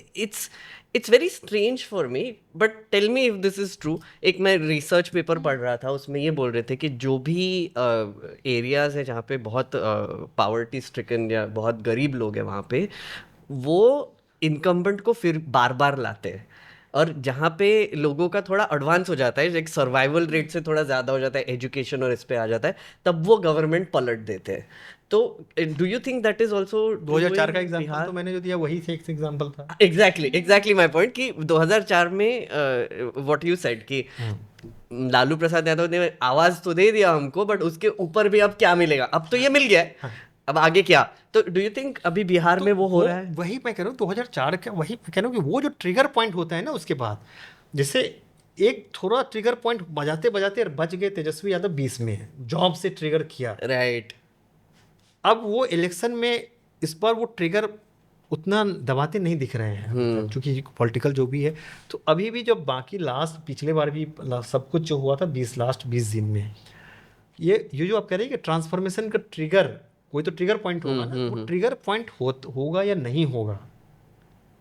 it's very strange for me, but tell me if this is true. एक मैं रिसर्च पेपर पढ़ रहा था, उसमें ये बोल रहे थे कि जो भी एरियाज है जहाँ पे बहुत पावर्टी स्ट्रिकन या बहुत गरीब लोग हैं वहाँ पे वो इनकम्बेंट को फिर बार बार लाते हैं. और जहाँ पे लोगों का थोड़ा एडवांस हो जाता है, एक सर्वाइवल रेट से थोड़ा ज़्यादा हो जाता है, एजुकेशन और इस पे आ जाता है, तब वो गवर्नमेंट पलट देते हैं. तो do you think that is also 2004 का एग्जांपल तो मैंने जो दिया वही एक एग्जांपल था. एग्जैक्टली माय पॉइंट कि 2004 में व्हाट यू सेड कि लालू प्रसाद यादव ने आवाज तो दे दिया हमको, बट उसके ऊपर भी अब क्या मिलेगा. अब तो ये मिल गया है, अब आगे क्या. तो डू यू थिंक अभी बिहार में वो हो रहा है? वही मैं कह रहा हूँ 2004 का, वही मैं कह रहा हूँ कि वो जो ट्रिगर पॉइंट होता है ना उसके बाद, जैसे एक थोड़ा ट्रिगर पॉइंट बजाते बजाते बच गए तेजस्वी यादव 20 में जॉब से ट्रिगर किया. राइट. अब वो इलेक्शन में इस बार वो ट्रिगर उतना दबाते नहीं दिख रहे हैं क्योंकि पॉलिटिकल जो भी है. तो अभी भी जब बाकी लास्ट पिछले बार भी सब कुछ जो हुआ था लास्ट 20 दिन में, ये जो आप कह रहे हैं कि ट्रांसफॉर्मेशन का ट्रिगर, कोई तो ट्रिगर पॉइंट होगा ना, वो ट्रिगर पॉइंट होगा या नहीं होगा,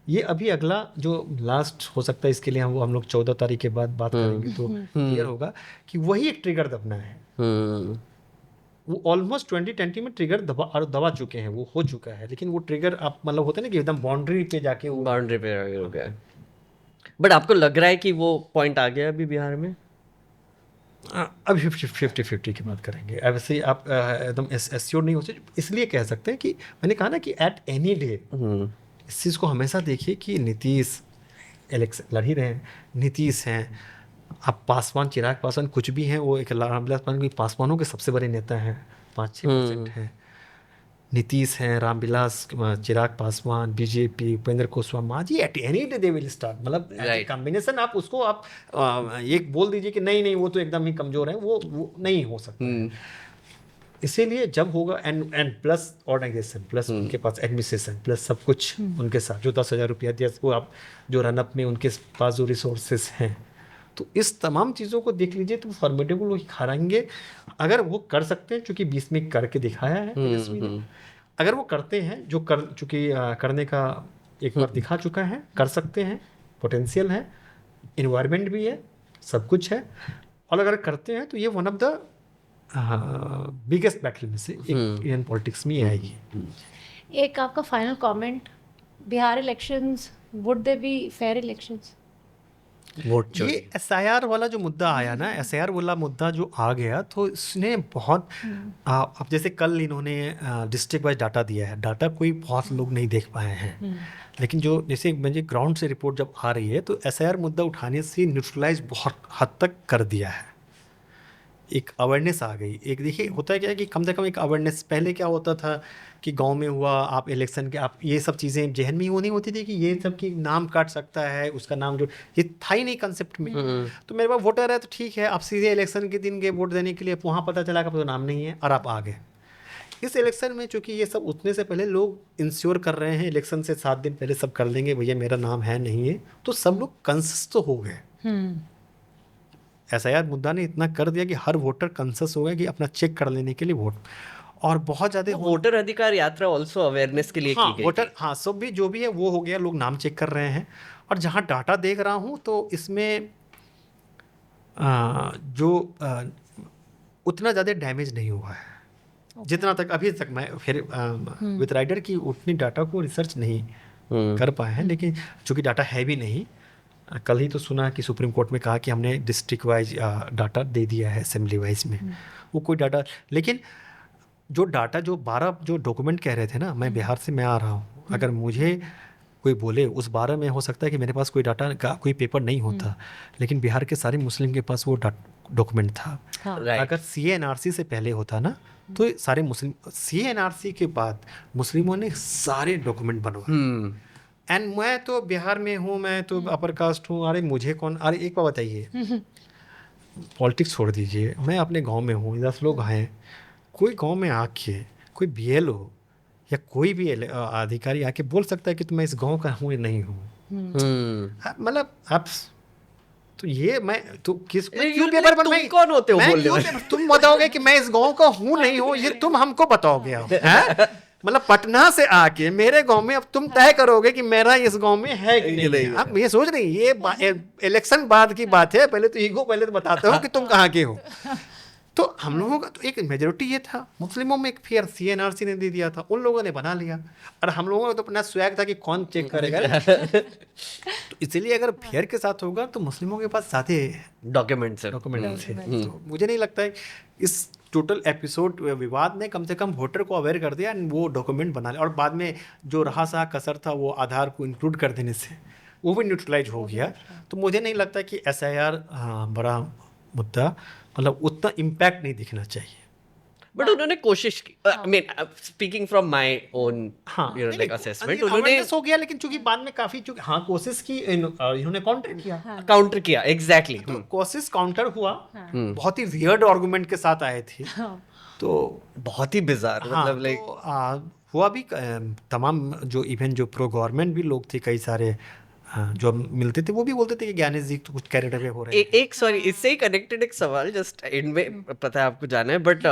ये अभी अगला जो लास्ट हो सकता है, इसके लिए हम लोग 14 तारीख के बाद बात करेंगे तो क्लियर होगा कि वही एक ट्रिगर दबना है. वो ऑलमोस्ट 2020 में ट्रिगर दबा चुके हैं, वो हो चुका है. लेकिन वो ट्रिगर आप मतलब होता है ना कि एकदम बाउंड्री पे जाके बाउंड्री पे हो गया. बट आपको लग रहा है कि वो पॉइंट आ गया अभी बिहार में? अभी 50-50 की बात करेंगे. अब ऐसे आप एकदम एश्योर नहीं हो सकते. इसलिए कह सकते हैं कि मैंने कहा ना कि एट एनी डे इस चीज़ को हमेशा देखिए कि नीतीश इलेक्शन लड़ ही रहे हैं, नीतीश हैं, आप पासवान, चिराग पासवान कुछ भी हैं, वो एक रामविलास पासवान पासवानों के सबसे बड़े नेता हैं, 5-6% हैं. नीतीश हैं, Ramvilas, Chirag Paswan, BJP, Upendra Kushwaha ji, at any day they will start. मतलब कॉम्बिनेशन आप उसको आप एक बोल दीजिए कि नहीं वो तो एकदम ही कमज़ोर है, वो नहीं हो सकता. इसीलिए जब होगा एंड प्लस ऑर्गेनाइजेशन, प्लस उनके पास एडमिनिस्ट्रेशन, प्लस सब कुछ उनके साथ, जो 10,000 रुपया दिया वो आप जो रनअप में उनके पास जो रिसोर्सेज हैं, तो इस तमाम चीज़ों को देख लीजिए तो फॉर्मेटेबल वो खाएंगे अगर वो कर सकते हैं, चूँकि 20 में करके दिखाया है. अगर वो करते हैं जो चूँकि करने का एक बार दिखा चुका है, कर सकते हैं, पोटेंशियल है, इन्वायरमेंट भी है, सब कुछ है, और अगर करते हैं तो ये one of the biggest battle में से इंडियन पॉलिटिक्स में आएगी. एक आपका final comment, Bihar elections, would they be fair elections? Vote ये SIR वाला जो मुद्दा आया ना, SIR वाला मुद्दा जो आ गया, तो इसने बहुत अब जैसे कल इन्होंने डिस्ट्रिक्ट वाइज डाटा दिया है, डाटा कोई बहुत लोग नहीं देख पाए हैं, लेकिन जो जैसे मुझे ग्राउंड से रिपोर्ट जब आ रही है तो SIR मुद्दा उठाने से न्यूट्रलाइज बहुत हद तक कर दिया है. एक अवेयरनेस आ गई. एक देखिए होता है क्या है कि कम से कम एक अवेयरनेस, पहले क्या होता था कि गांव में हुआ, आप इलेक्शन के आप ये सब चीज़ें जहन में वो नहीं होती थी कि ये सब की नाम काट सकता है, उसका नाम जो ये था ही नहीं कंसेप्ट में. तो मेरे पास वोटर है तो ठीक है, आप सीधे इलेक्शन के दिन गए वोट देने के लिए, वहाँ पता चला कि तो नाम नहीं है और आप आ गए. इस इलेक्शन में चूँकि ये सब उतने से पहले लोग इंश्योर कर रहे हैं, इलेक्शन से 7 दिन पहले सब कर लेंगे, भैया मेरा नाम है नहीं है, तो सब लोग कंसस तो हो गए. SIR मुद्दा ने इतना कर दिया कि हर वोटर कंसस हो गया कि अपना चेक कर लेने के लिए वोट. और बहुत ज़्यादा वोटर अधिकार यात्रा ऑल्सो अवेयरनेस के लिए की गई. वोटर सब भी जो भी है वो हो गया, लोग नाम चेक कर रहे हैं. और जहाँ डाटा देख रहा हूँ तो इसमें जो उतना ज़्यादा डैमेज नहीं हुआ है. जितना तक अभी तक मैं फिर विद राइडर की उतनी डाटा को रिसर्च नहीं कर पाए हैं, लेकिन चूँकि डाटा है भी नहीं. कल ही तो सुना कि सुप्रीम कोर्ट में कहा कि हमने डिस्ट्रिक्ट वाइज डाटा दे दिया है, असेंबली वाइज में वो कोई डाटा. लेकिन जो डाटा जो 12 जो डॉक्यूमेंट कह रहे थे ना, मैं बिहार से मैं आ रहा हूँ, अगर मुझे कोई बोले उस 12 में हो सकता है कि मेरे पास कोई डाटा का कोई पेपर नहीं होता, लेकिन बिहार के सारे मुस्लिम के पास वो डॉक्यूमेंट था. अगर CA-NRC से पहले होता ना तो सारे मुस्लिम, CA-NRC के बाद मुस्लिमों ने सारे डॉक्यूमेंट बनवाए. एंड मैं तो बिहार में हूँ, मैं तो अपर कास्ट हूँ, अरे मुझे कौन, अरे एक बात बताइए, पॉलिटिक्स छोड़ दीजिए, मैं अपने गांव में हूँ, 10 लोग हैं, कोई गांव में आके कोई बीएलओ या कोई भी अधिकारी आके बोल सकता है कि तो मैं इस गांव का हूँ या नहीं हूँ? मतलब आप तो ये मैं तो किस क्यों पेपर पर तुम कौन होते हो बोलने वाले? तुम बताओगे कि मैं इस गांव का हूँ नहीं हूँ, ये तुम हमको बताओगे हैं? मतलब पटना से आके मेरे गांव में अब तुम तय करोगे कि मेरा इस गांव में है कि नहीं है। अब ये सोच रही ये इलेक्शन बाद की बात है, पहले तो ईगो पहले तो बताते हो कि तुम कहाँ के हो। तो हम लोगों का तो एक मेजोरिटी ये था, मुस्लिमों में एक फिर सीएनआरसी ने दे दिया था, उन लोगों ने बना लिया, और हम लोगों का तो अपना स्वैग था कि कौन चेक करेगा। तो इसलिए अगर फेयर के साथ होगा तो मुस्लिमों के पास सारे डॉक्यूमेंट्स थे। तो मुझे नहीं लगता है इस टोटल एपिसोड विवाद ने कम से कम वोटर को अवेयर कर दिया, वो डॉक्यूमेंट बना लिया, और बाद में जो रहा सा कसर था वो आधार को इंक्लूड कर देने से वो भी न्यूट्रलाइज हो गया। तो मुझे नहीं लगता कि SIR बड़ा मुद्दा, मतलब उतना इम्पैक्ट नहीं दिखना चाहिए। बट उन्होंने कोशिश की, I mean speaking from my own like assessment, उन्होंने हो गया, लेकिन चूंकि बाद में काफी कोशिश की, इन्होंने काउंटर किया। काउंटर किया, एग्जैक्टली। तो कोशिश काउंटर हुआ, बहुत ही वियर्ड आर्गुमेंट के साथ आए थे, तो बहुत ही बिजार, मतलब लाइक हुआ भी। तमाम जो इवन जो प्रो गवर्नमेंट भी लोग थे, कई सारे जो मिलते थे, वो भी बोलते थे कि ज्ञानेश जी तो कुछ कैरेक्टर पे हो रहे हैं। एक सॉरी, इससे ही कनेक्टेड एक सवाल जस्ट इनमें, पता है आपको जाना है, बट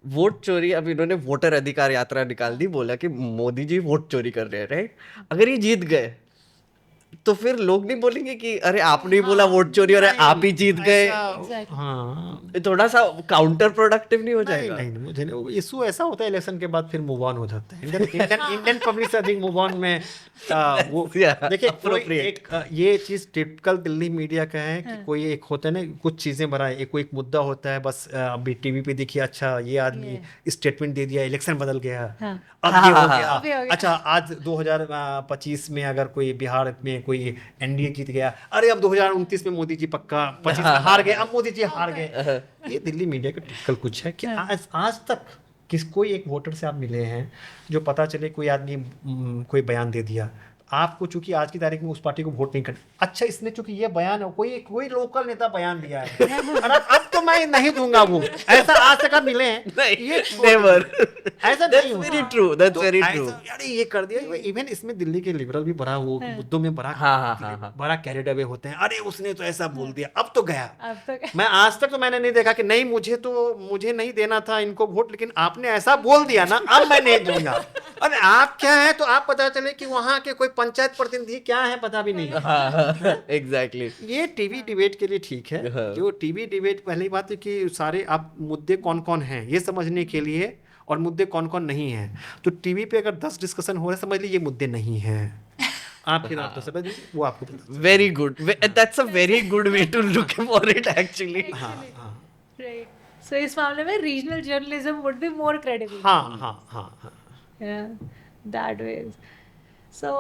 वोट चोरी, अब इन्होंने वोटर अधिकार यात्रा निकाल दी, बोला कि मोदी जी वोट चोरी कर रहे हैं, राइट? अगर ये जीत गए तो फिर लोग नहीं बोलेंगे कि अरे आपने ही बोला वोट चोरी और आप ही जीत गए? हाँ, थोड़ा सा काउंटर प्रोडक्टिव नहीं हो जाएगा? नहीं, मुझे नहीं, इशू ऐसा होता है इलेक्शन के बाद फिर मूव ऑन हो जाता है। इंडियन पब्लिक से अधिक मूव ऑन में वो देखिए, ये चीज टिपिकल दिल्ली मीडिया का है कि कोई एक होता है ना, कुछ चीजें बनाए, कोई एक मुद्दा होता है, बस अभी टीवी पे देखिए, अच्छा ये आदमी स्टेटमेंट दे दिया, इलेक्शन बदल गया, अब ये हो गया। अच्छा, आज 2025 में अगर कोई बिहार में कोई एनडीए जीत गया, अरे अब 2029 में मोदी जी पक्का 25 में हार गए, अब मोदी जी हार गए। ये दिल्ली मीडिया का टिपिकल कुछ है कि आज तक कोई एक वोटर से आप मिले हैं जो पता चले कोई आदमी कोई बयान दे दिया, आपको चूंकि आज की तारीख में उस पार्टी को वोट नहीं करना, अच्छा इसने चूंकि ये बयान है, कोई लोकल नेता बयान दिया है और अब तो मैं नहीं दूंगा वो, ऐसा आज तक आप मिले हैं? ये नेवर, ऐसा नहीं हुआ। Very true, that's very true. यार ये कर दिया। इवन इसमें दिल्ली के लिबरल भी बड़ा वो मुद्दों में बड़ा कैरिड अवे होते हैं, अरे उसने तो ऐसा बोल दिया, अब तो गया। मैं आज तक तो मैंने नहीं देखा कि नहीं मुझे नहीं देना था इनको वोट, लेकिन आपने ऐसा बोल दिया ना, अब मैं नहीं दूंगा। अरे आप क्या है, तो आप पता चले कि वहां के कोई पंचायत प्रतिनिधि क्या है पता भी नहीं। एग्जैक्टली। ये टीवी डिबेट के लिए ठीक है, जो टीवी डिबेट, पहली बात है कि सारे आप मुद्दे कौन कौन हैं ये समझने के लिए, और मुद्दे कौन कौन नहीं हैं। तो टीवी पे अगर 10 डिस्कशन हो रहे हैं, समझ लीजिए ये मुद्दे नहीं हैं, आप फिर आप तो समझ लीजिए वो आपको पता। Very good, that's a very good way to look for it actually. Right, so इस मामले में regional journalism would be more credible. हाँ, that ways. So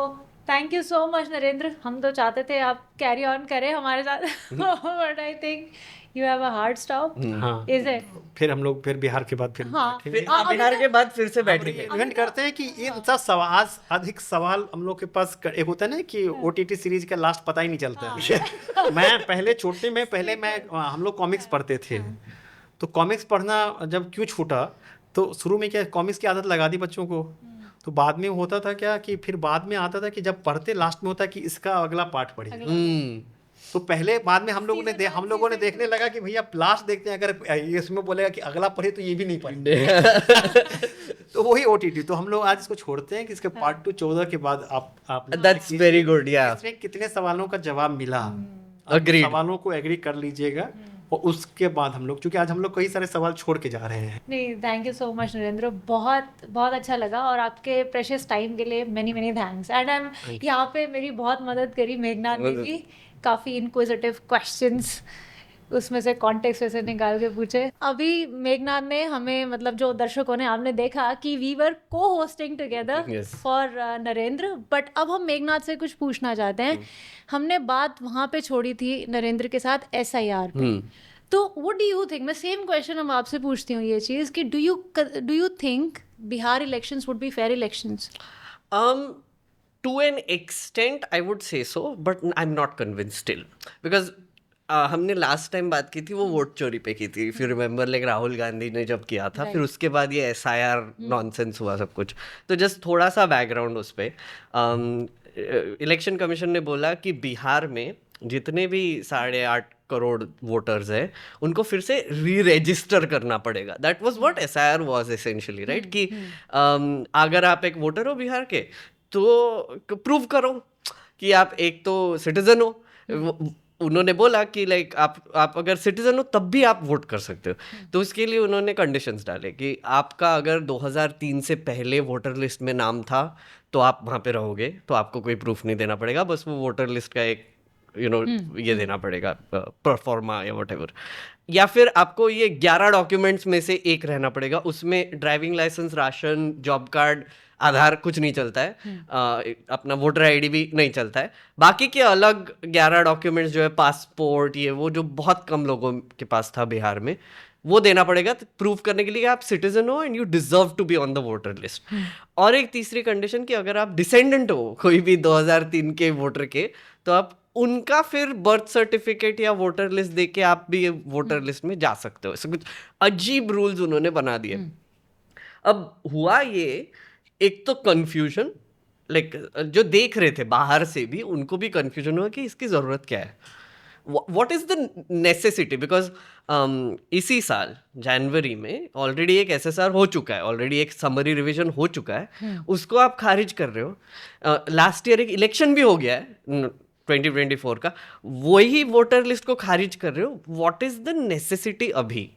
thank you so much Narendra, हम तो चाहते थे आप कैरी ऑन करें हमारे साथ, but I think you have a hard stop. Is it? फिर हम लोग फिर बिहार के बाद फिर बिहार के बाद फिर से बैठेंगे, इवेंट करते हैं कि ये सब सवाल, अधिक सवाल हम लोग के पास एक होता है ना कि OTT सीरीज का लास्ट पता ही नहीं चलता है। मैं पहले छोटे में हम लोग कॉमिक्स पढ़ते थे, तो कॉमिक्स पढ़ना जब क्यों छूटा, तो शुरू में क्या कॉमिक्स की आदत लगा दी बच्चों को, तो बाद में होता था क्या कि फिर बाद में आता था कि जब पढ़ते लास्ट में होता कि इसका अगला पार्ट पढ़िए। तो पहले बाद में हम लोगों ने देखने लगा कि भैया लास्ट देखते हैं, अगर इसमें बोलेगा कि अगला पढ़े तो ये भी नहीं पढ़े। तो वही OTT, तो हम लोग आज इसको छोड़ते हैं कि इसके पार्ट 2 14 के बाद आप दैट्स वेरी गुड। या इसमें कितने सवालों का जवाब मिला, Agreed. सवालों को एग्री कर लीजिएगा, और उसके बाद हम लोग, क्योंकि आज हम लोग कई सारे सवाल छोड़ के जा रहे हैं। नहीं, thank you so much Narendra, बहुत बहुत अच्छा लगा, और आपके प्रेशियस टाइम के लिए many many thanks. And I am यहाँ पे मेरी बहुत मदद करी मेघनाथ ने भी, काफ़ी इनक्विजिटिव क्वेश्चंस उसमें से कॉन्टेक्स्ट से निकाल के पूछे। अभी मेघनाथ ने हमें, मतलब जो दर्शकों ने, आपने देखा कि वी वर को hosting together for Narendra, but अब हम मेघनाथ से कुछ पूछना चाहते हैं। हमने बात वहाँ पे छोड़ी थी नरेंद्र के साथ SIR पे, तो व्हाट डू यू थिंक, मैं सेम क्वेश्चन हम आपसे पूछती हूँ ये चीज़ कि do you think Bihar elections would be fair elections? To an extent, I would say so, but I'm not convinced still, because हमने लास्ट टाइम बात की थी वो वोट चोरी पे की थी, if you remember, like Rahul Gandhi ने जब किया था, फिर उसके बाद ये SIR नॉनसेंस हुआ सब कुछ। तो जस्ट थोड़ा सा बैकग्राउंड उस पे, इलेक्शन कमीशन ने बोला कि बिहार में जितने भी 8.5 करोड़ वोटर्स है उनको फिर से री रजिस्टर करना पड़ेगा। That was what SIR was essentially, right, कि अगर आप एक वोटर हो बिहार के तो प्रूव करो कि आप एक तो सिटीजन हो। उन्होंने बोला कि लाइक आप अगर सिटीजन हो तब भी आप वोट कर सकते हो। तो उसके लिए उन्होंने कंडीशंस डाले कि आपका अगर 2003 से पहले वोटर लिस्ट में नाम था तो आप वहाँ पे रहोगे, तो आपको कोई प्रूफ नहीं देना पड़ेगा, बस वो वोटर लिस्ट का एक ये देना पड़ेगा, परफॉर्मा या व्हाटएवर। या फिर आपको ये 11 डॉक्यूमेंट्स में से एक रहना पड़ेगा, उसमें driving licence, ration, job card, Aadhaar कुछ नहीं चलता है, अपना वोटर ID भी नहीं चलता है। बाकी के अलग 11 डॉक्यूमेंट्स जो है, पासपोर्ट, ये वो जो बहुत कम लोगों के पास था बिहार में, वो देना पड़ेगा प्रूव करने के लिए कि आप सिटीजन हो and you deserve to be on the voter list. और एक तीसरी कंडीशन कि अगर आप डिसेंडेंट हो कोई भी 2003 के वोटर के, तो आप उनका फिर बर्थ सर्टिफिकेट या वोटर लिस्ट दे के आप भी वोटर लिस्ट में जा सकते हो। ऐसे कुछ अजीब रूल्स उन्होंने बना दिए। अब हुआ ये, एक तो कंफ्यूजन, लाइक जो देख रहे थे बाहर से भी उनको भी कंफ्यूजन हुआ कि इसकी ज़रूरत क्या है, what is the necessity, because इसी साल जनवरी में ऑलरेडी एक SSR हो चुका है, ऑलरेडी एक समरी रिवीजन हो चुका है, उसको आप खारिज कर रहे हो। लास्ट ईयर एक इलेक्शन भी हो गया है 2024 का, वही वोटर लिस्ट को खारिज कर रहे हो, व्हाट इज द नेसेसिटी अभी।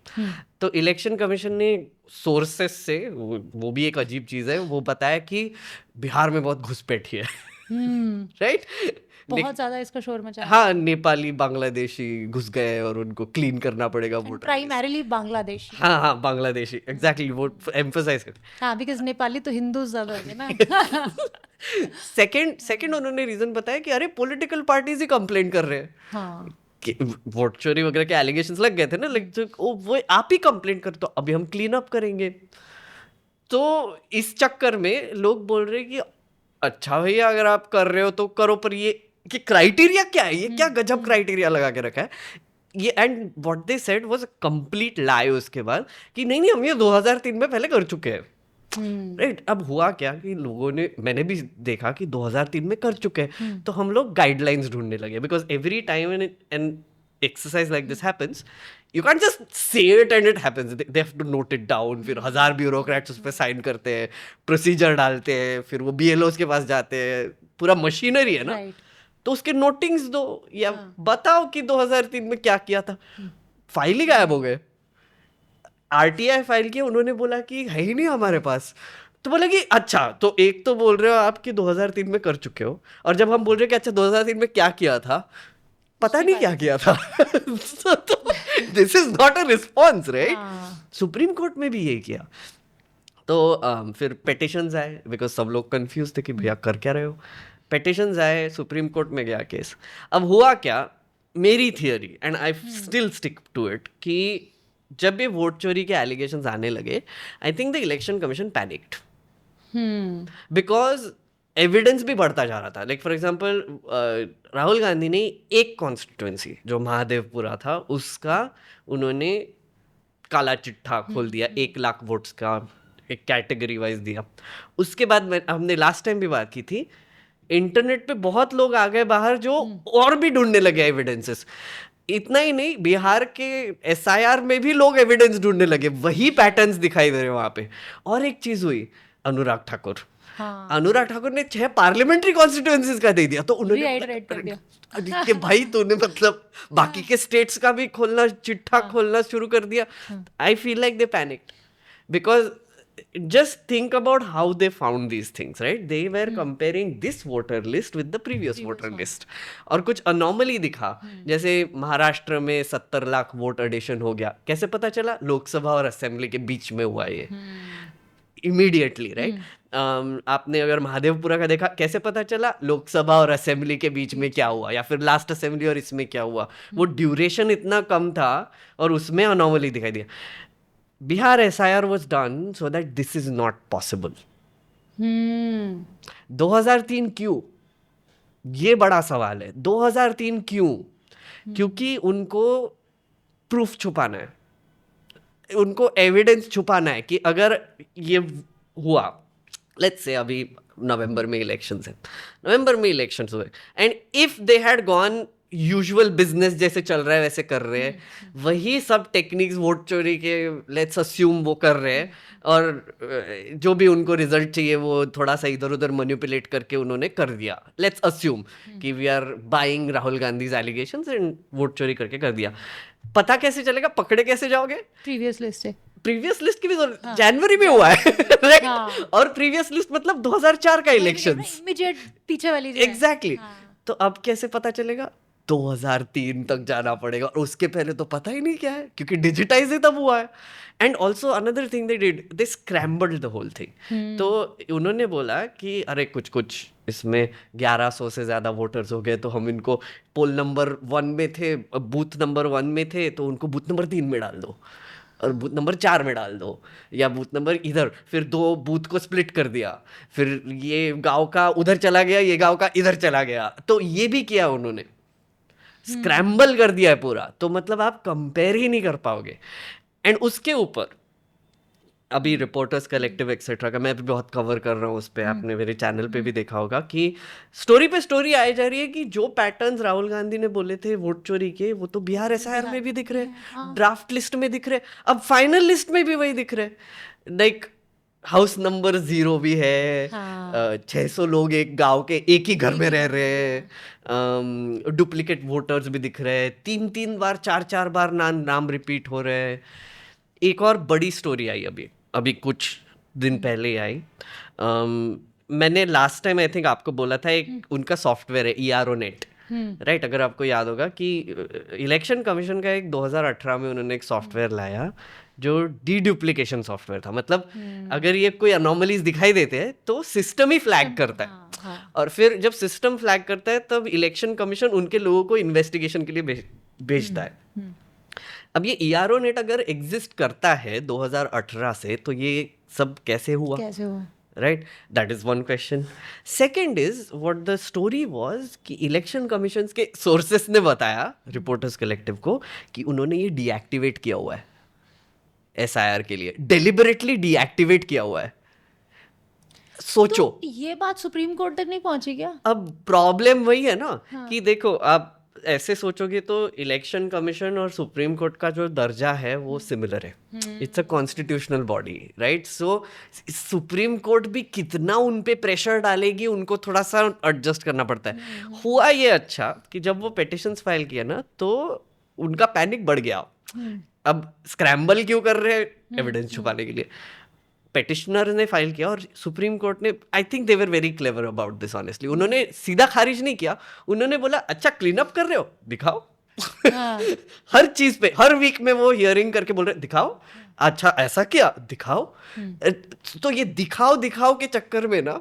तो इलेक्शन कमीशन ने सोर्सेस से, वो भी एक अजीब चीज है, वो बताया कि बिहार में बहुत घुसपैठी है, राइट, बहुत ज्यादा इसका शोर मचा है। हाँ, नेपाली बांग्लादेशी घुस गए और उनको क्लीन करना पड़ेगा वोटर। प्राइमरीली बांग्लादेशी। हाँ, बांग्लादेशी, एग्जैक्टली, वो एम्फसाइज कर। हाँ, बिकॉज नेपाली तो हिंदू ज्यादा है ना। सेकंड उन्होंने रीजन बताया कि अरे पॉलिटिकल पार्टीज ही कंप्लेन कर रहे हैं। हाँ, कि वोट चोरी वगैरह के एलिगेशंस लग गए थे ना, लाइक वो आप ही कंप्लेंट कर, तो अभी हम क्लीन अप करेंगे। तो इस चक्कर में लोग बोल रहे हैं कि अच्छा भैया अगर आप कर रहे हो तो करो, पर ये कि क्राइटेरिया क्या है, ये क्या गजब क्राइटेरिया लगा के रखा है ये। And what they said was a complete lie उसके बाद कि नहीं हम ये 2003 में पहले कर चुके हैं, राइट। अब हुआ क्या कि लोगों ने, मैंने भी देखा कि 2003 में कर चुके हैं, तो हम लोग गाइडलाइंस ढूंढने लगे, because every time an exercise like this happens, you can just say it and it happens, they have to note it down, फिर 1000 ब्यूरोक्रेट्स उस पर साइन करते हैं, प्रोसीजर डालते हैं, फिर वो BLOs के पास जाते हैं, पूरा मशीनरी है ना। तो उसके नोटिंग्स दो या बताओ कि 2003 में क्या किया था। फाइल ही गायब हो गए। RTI फाइल की, उन्होंने बोला कि है ही नहीं हमारे पास। तो बोला कि अच्छा, तो एक तो बोल रहे हो आप कि 2003 में कर चुके हो, और जब हम बोल रहे हैं कि अच्छा 2003 में क्या किया था, पता नहीं क्या किया था। This is not a response, right. Supreme court में भी यही किया। तो फिर पिटिशंस आए, बिकॉज सब लोग कंफ्यूज थे कि भैया कर क्या रहे हो। पिटिशंस आए, सुप्रीम कोर्ट में गया केस। अब हुआ क्या, मेरी theory, and I still stick to it, कि जब ये वोट चोरी के एलिगेशंस आने लगे, I think the election commission panicked, because evidence भी बढ़ता जा रहा था। Like for example, Rahul Gandhi ने एक कॉन्स्टिट्यूएंसी जो महादेवपुरा था, उसका उन्होंने काला चिट्ठा खोल दिया, 1 लाख वोट्स का एक कैटेगरी वाइज दिया। उसके बाद हमने लास्ट टाइम भी बात की थी, इंटरनेट पे बहुत लोग आ गए बाहर जो और भी ढूंढने लगे एविडेंसेस। इतना ही नहीं, बिहार के SIR में भी लोग एविडेंस ढूंढने लगे, वही पैटर्न्स दिखाई दे रहे वहां पे। और एक चीज हुई, अनुराग ठाकुर, अनुराग ठाकुर ने 6 पार्लियामेंट्री कॉन्स्टिट्यूएंसीज का दे दिया। तो उन्होंने कि भाई तूने मतलब बाकी के स्टेट्स का भी खोलना, चिट्ठा खोलना शुरू कर दिया। I feel like they panicked, because just think about how they found these things, right? They were comparing this voter list with the previous voter list, और कुछ anomaly दिखा, जैसे महाराष्ट्र में 70 लाख वोट एडिशन हो गया। कैसे पता चला? लोकसभा और असेंबली के बीच में हुआ ये, इमीडिएटली, राइट। आपने अगर महादेवपुरा का देखा, कैसे पता चला? लोकसभा और असेंबली के बीच में क्या हुआ, या फिर लास्ट असेंबली और इसमें क्या हुआ। वो ड्यूरेशन इतना कम था और उसमें अनोमली दिखाई दिया। Bihar SIR was done so that this is not possible. 2003 क्यों? ये बड़ा सवाल है। 2003 क्यों? क्योंकि उनको प्रूफ छुपाना है, उनको एविडेंस छुपाना है कि अगर ये हुआ, लेट्स से अभी नवंबर में इलेक्शंस हुए and if they had gone usual business जैसे चल रहा है वैसे कर रहे हैं, वही सब टेक्निक्स वोट चोरी के लेट्स अस्यूम वो कर रहे हैं, और जो भी उनको रिजल्ट चाहिए वो थोड़ा सा इधर उधर मैनिपुलेट करके उन्होंने कर दिया, लेट्स अस्यूम कि we are buying Rahul Gandhi's allegations and vote चोरी करके कर दिया, पता कैसे चलेगा, पकड़े कैसे जाओगे? प्रीवियस लिस्ट से, प्रीवियस लिस्ट की भी जनवरी में हुआ है राइट, और प्रीवियस लिस्ट मतलब 2004 का इलेक्शंस, इमीडिएट पीछे वाली जो है। एग्जैक्टली। तो अब कैसे पता चलेगा? 2003 तक जाना पड़ेगा, और उसके पहले तो पता ही नहीं क्या है, क्योंकि डिजिटाइज ही तब हुआ है। And also another thing they did, they scrambled the whole thing. तो उन्होंने बोला कि अरे कुछ इसमें 1100 से ज़्यादा वोटर्स हो गए, तो हम इनको पोल नंबर 1 में थे, बूथ नंबर 1 में थे, तो उनको बूथ नंबर 3 में डाल दो, और बूथ नंबर 4 में डाल दो, या बूथ नंबर इधर, फिर 2 बूथ को स्प्लिट कर दिया, फिर ये गांव का उधर चला गया, ये गांव का इधर चला गया, तो ये भी किया उन्होंने, स्क्रैम्बल कर दिया है पूरा। तो मतलब आप कंपेयर ही नहीं कर पाओगे। एंड उसके ऊपर अभी रिपोर्टर्स कलेक्टिव एक्सेट्रा का मैं भी बहुत कवर कर रहा हूँ उस पर, आपने मेरे चैनल पे भी देखा होगा कि स्टोरी पे स्टोरी आई जा रही है कि जो पैटर्न्स राहुल गांधी ने बोले थे वोट चोरी के, वो तो बिहार एसआईआर में भी दिख रहे हैं, ड्राफ्ट लिस्ट में दिख रहे, अब फाइनल लिस्ट में भी वही दिख रहे, लाइक हाउस नंबर 0 भी है, 600 लोग एक गांव के एक ही घर में रह रहे हैं, डुप्लीकेट वोटर्स भी दिख रहे हैं, 3 बार 4 बार नाम रिपीट हो रहे हैं। एक और बड़ी स्टोरी आई अभी कुछ दिन पहले ही आई, मैंने लास्ट टाइम आई थिंक आपको बोला था, एक उनका सॉफ्टवेयर है ERO नेट, राइट? अगर आपको याद होगा कि इलेक्शन कमीशन का एक 2018 में उन्होंने एक सॉफ्टवेयर लाया जो डीडुप्लीकेशन सॉफ्टवेयर था। मतलब अगर ये कोई अनोमलीज दिखाई देते हैं तो सिस्टम ही फ्लैग करता है, और फिर जब सिस्टम फ्लैग करता है तब इलेक्शन कमीशन उनके लोगों को इन्वेस्टिगेशन के लिए भेजता है। अब ये ERO नेट अगर एग्जिस्ट करता है 2018 से, तो ये सब कैसे हुआ? Right, that is one question. Second is what the story was कि इलेक्शन कमीशन के सोर्सेस ने बताया रिपोर्टर्स कलेक्टिव को कि उन्होंने ये डीएक्टिवेट किया हुआ है, SIR के लिए डेलिबरेटली डीएक्टिवेट किया हुआ है। सोचो, तो ये बात सुप्रीम कोर्ट तक नहीं पहुंची क्या? अब प्रॉब्लम वही है ना, कि देखो आप ऐसे सोचोगे तो इलेक्शन कमीशन और सुप्रीम कोर्ट का जो दर्जा है वो सिमिलर है, it's a constitutional body, right? So supreme court भी कितना उन पे प्रेशर डालेगी, उनको थोड़ा सा एडजस्ट करना पड़ता है। हुआ ये अच्छा कि जब वो पिटिशंस फाइल किया ना, तो उनका पैनिक बढ़ गया। अब स्क्रैम्बल क्यों कर रहे हैं? एविडेंस छुपाने के लिए। पेटिशनर ने फाइल किया और सुप्रीम कोर्ट ने, I think they were very clever about this honestly, उन्होंने सीधा खारिज नहीं किया, उन्होंने बोला अच्छा क्लीन अप कर रहे हो, दिखाओ। हर चीज पे हर वीक में वो हियरिंग करके बोल रहे दिखाओ, अच्छा ऐसा किया, दिखाओ। तो ये दिखाओ के चक्कर में ना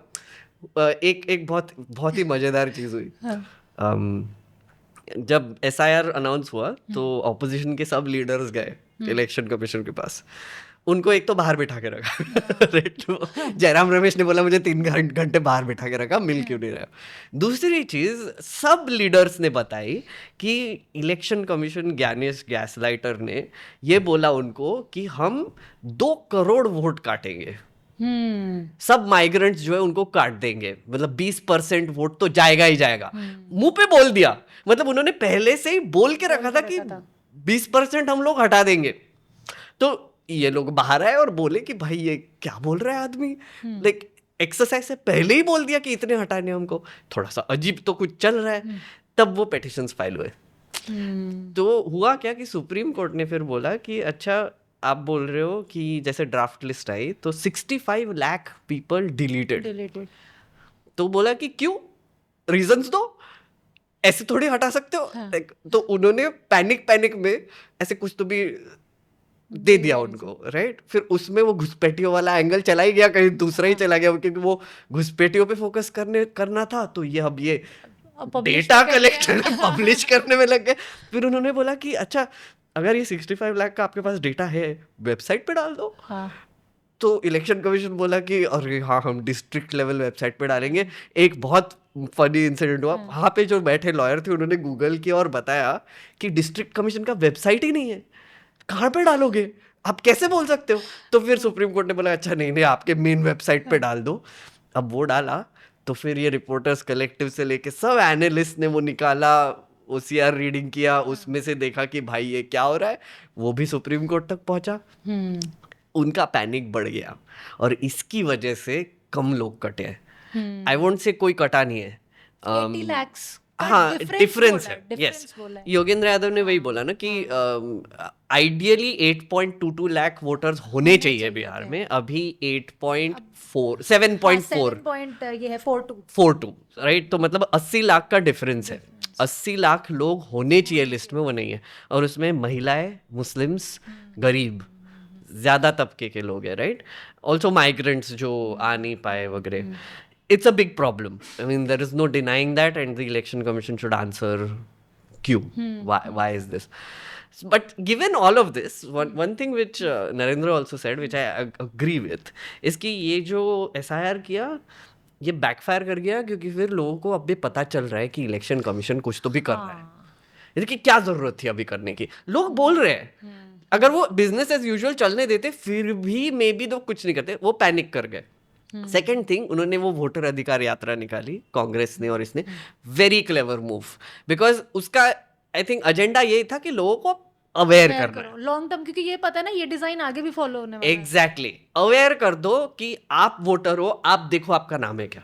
एक बहुत ही मजेदार चीज हुई। जब SIR अनाउंस हुआ तो ऑपोजिशन के सब लीडर्स गए इलेक्शन कमीशन के पास, उनको एक तो बाहर बिठा के रखा जयराम रमेश ने बोला मुझे 3 घंटे बाहर बिठा के रखा, मिल क्यों नहीं रहा। दूसरी चीज सब लीडर्स ने बताई कि इलेक्शन कमीशन ज्ञानेश गैसलाइटर ने ये बोला उनको कि हम 2 करोड़ वोट काटेंगे, सब माइग्रेंट्स जो है उनको काट देंगे, मतलब 20% वोट तो जाएगा ही जाएगा। मुंह पे बोल दिया, मतलब उन्होंने पहले से ही बोल के रखा था कि 20% हम लोग हटा देंगे। तो ये लोग बाहर आए और बोले कि भाई ये क्या बोल रहा है आदमी, लाइक एक्सरसाइज से पहले ही बोल दिया कि इतने हटाने हमको, थोड़ा सा अजीब तो कुछ चल रहा है। तब वो पिटिशंस फाइल हुए। तो हुआ क्या कि सुप्रीम कोर्ट ने फिर बोला कि अच्छा आप बोल रहे हो कि जैसे ड्राफ्ट लिस्ट आई तो 65 लाख पीपल डिलीटेड, तो बोला कि क्यों, रीजंस दो, ऐसे थोड़ी हटा सकते हो। हाँ। तो उन्होंने पैनिक में ऐसे कुछ तो भी दे दिया उनको, राइट? फिर उसमें वो घुसपैठियों वाला एंगल चला ही गया, कहीं दूसरा ही चला गया, क्योंकि वो घुसपैठियों पे फोकस करना था। तो ये अब ये डेटा कलेक्शन पब्लिश करने में लग गए। फिर उन्होंने बोला कि अच्छा अगर ये 65 लाख का आपके पास डेटा है, वेबसाइट पे डाल दो। हाँ। तो इलेक्शन कमीशन बोला कि अरे हाँ हम डिस्ट्रिक्ट लेवल वेबसाइट पे डालेंगे। एक बहुत फनी इंसिडेंट हुआ, वहाँ पे जो बैठे लॉयर थे उन्होंने गूगल किया और बताया कि डिस्ट्रिक्ट कमीशन का वेबसाइट ही नहीं है, कहाँ पे डालोगे, आप कैसे बोल सकते हो। तो फिर सुप्रीम कोर्ट ने बोला अच्छा नहीं नहीं आपके मेन वेबसाइट पे डाल दो। अब वो डाला तो फिर ये रिपोर्टर्स कलेक्टिव से लेके सब एनालिस्ट ने वो निकाला, ओसीआर रीडिंग किया, उसमें से देखा कि भाई ये क्या हो रहा है, वो भी सुप्रीम कोर्ट तक पहुंचा। उनका पैनिक बढ़ गया और इसकी वजह से कम लोग कटे हैं। आई वोंट से कोई कटा नहीं है, 80 lakhs का हाँ डिफरेंस है। difference यस, बोला है। योगेंद्र यादव ने वही बोला ना कि आइडियली 8.22 लाख वोटर्स होने चाहिए बिहार में, अभी 7.4 7 point ये है 42 42 राइट। तो मतलब 80 लाख का डिफरेंस है, 80 लाख लोग होने चाहिए लिस्ट में, वो नहीं है। और उसमें महिलाएं, मुस्लिम्स, गरीब, ज्यादा तबके के लोग हैं राइट, ऑल्सो माइग्रेंट्स जो आ नहीं पाए वगैरह। It's a big problem. I mean, there is no denying that, and the Election Commission should answer Q. Why is this? But given all of this, one thing which Narendra also said, which I agree with, is कि ये जो SIR किया ये backfire कर गया, क्योंकि फिर लोगों को अब भी पता चल रहा है कि इलेक्शन कमीशन कुछ तो भी कर रहा है। इसकी क्या जरूरत थी अभी करने की, लोग बोल रहे हैं। अगर वो बिजनेस एज यूजुअल चलने देते फिर भी मे बी तो कुछ नहीं करते, वो पैनिक कर गए। सेकेंड थिंग, उन्होंने वो वोटर अधिकार यात्रा निकाली कांग्रेस ने, और इसने वेरी क्लेवर मूव, बिकॉज उसका आई थिंक एजेंडा यही था कि लोगों को अवेयर करना है लॉन्ग टर्म, क्योंकि ये पता है ना ये डिजाइन आगे भी फॉलो होने वाला है। एग्जैक्टली, अवेयर कर दो कि आप वोटर हो, आप देखो आपका नाम है क्या।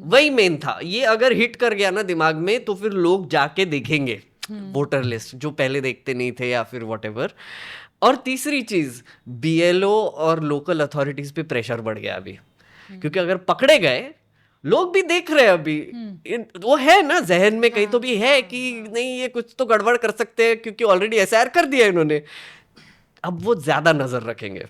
वही मेन था। ये अगर हिट कर गया ना दिमाग में तो फिर लोग जाके देखेंगे वोटर लिस्ट, जो पहले देखते नहीं थे या फिर व्हाटएवर। और तीसरी चीज, बीएलओ और लोकल अथॉरिटीज पे प्रेशर बढ़ गया अभी, क्योंकि अगर पकड़े गए, लोग भी देख रहे हैं अभी, वो है ना जहन में कहीं तो भी है कि नहीं ये कुछ तो गड़बड़ कर सकते हैं, क्योंकि ऑलरेडी एसआईआर कर दिया इन्होंने। अब वो ज्यादा नजर रखेंगे,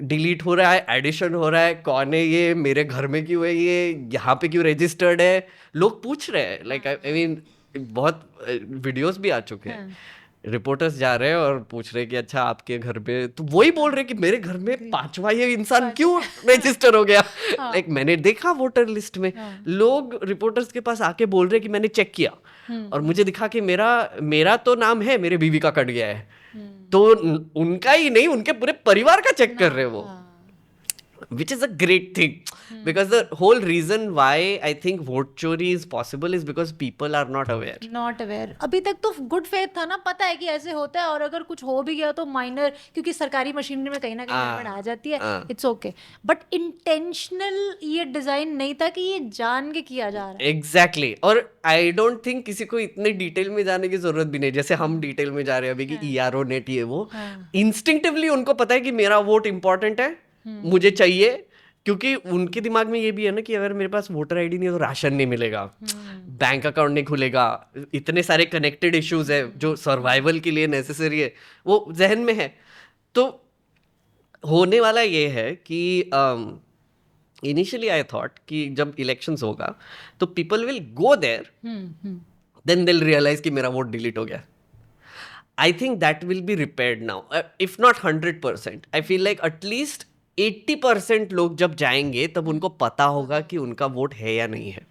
डिलीट हो रहा है, एडिशन हो रहा है, कौन है ये, मेरे घर में क्यों है ये, यहाँ पे क्यों रजिस्टर्ड है, लोग पूछ रहे हैं। लाइक आई मीन बहुत वीडियोस भी आ चुके हैं, रिपोर्टर्स जा रहे हैं और पूछ रहे हैं कि अच्छा आपके घर में, तो वही बोल रहे हैं कि मेरे घर में 5वां ये इंसान क्यों रजिस्टर हो गया। लाइक मैंने देखा वोटर लिस्ट में, लोग रिपोर्टर्स के पास आके बोल रहे हैं कि मैंने चेक किया और मुझे दिखा कि मेरा तो नाम है, मेरे बीवी का कट गया है। तो उनका ही नहीं, उनके पूरे परिवार का चेक कर रहे हैं वो, which is a great thing, because the whole reason why I think vote chori is possible is because people are not aware. अभी तक तो गुड फेथ था ना, पता है कि ऐसे होता है, और अगर कुछ हो भी गया तो माइनर, क्योंकि सरकारी मशीनरी में कहीं ना कहीं गड़बड़ आ जाती है, इट्स ओके। बट इंटेंशनल ये डिजाइन नहीं था कि ये जान के किया जा रहा है। एग्जैक्टली और आई डोंट थिंक किसी को इतने डिटेल में जाने की जरूरत भी नहीं, जैसे हम डिटेल में जा रहे हैं अभी कि ERO नेट ये वो, इंस्टिंक्टिवली उनको पता है कि मेरा वोट इंपॉर्टेंट है, मुझे चाहिए, क्योंकि उनके दिमाग में ये भी है ना कि अगर मेरे पास वोटर आईडी नहीं है तो राशन नहीं मिलेगा, बैंक अकाउंट नहीं खुलेगा, इतने सारे कनेक्टेड इश्यूज है जो सर्वाइवल के लिए नेसेसरी है, वो जहन में है। तो होने वाला ये है कि इनिशियली आई थॉट कि जब इलेक्शंस होगा तो people will go there, then they will realise कि मेरा वोट डिलीट हो गया। I think that will be repaired now, if not 100%. I feel like at least 80% लोग जब जाएंगे तब उनको पता होगा कि उनका वोट है या नहीं है।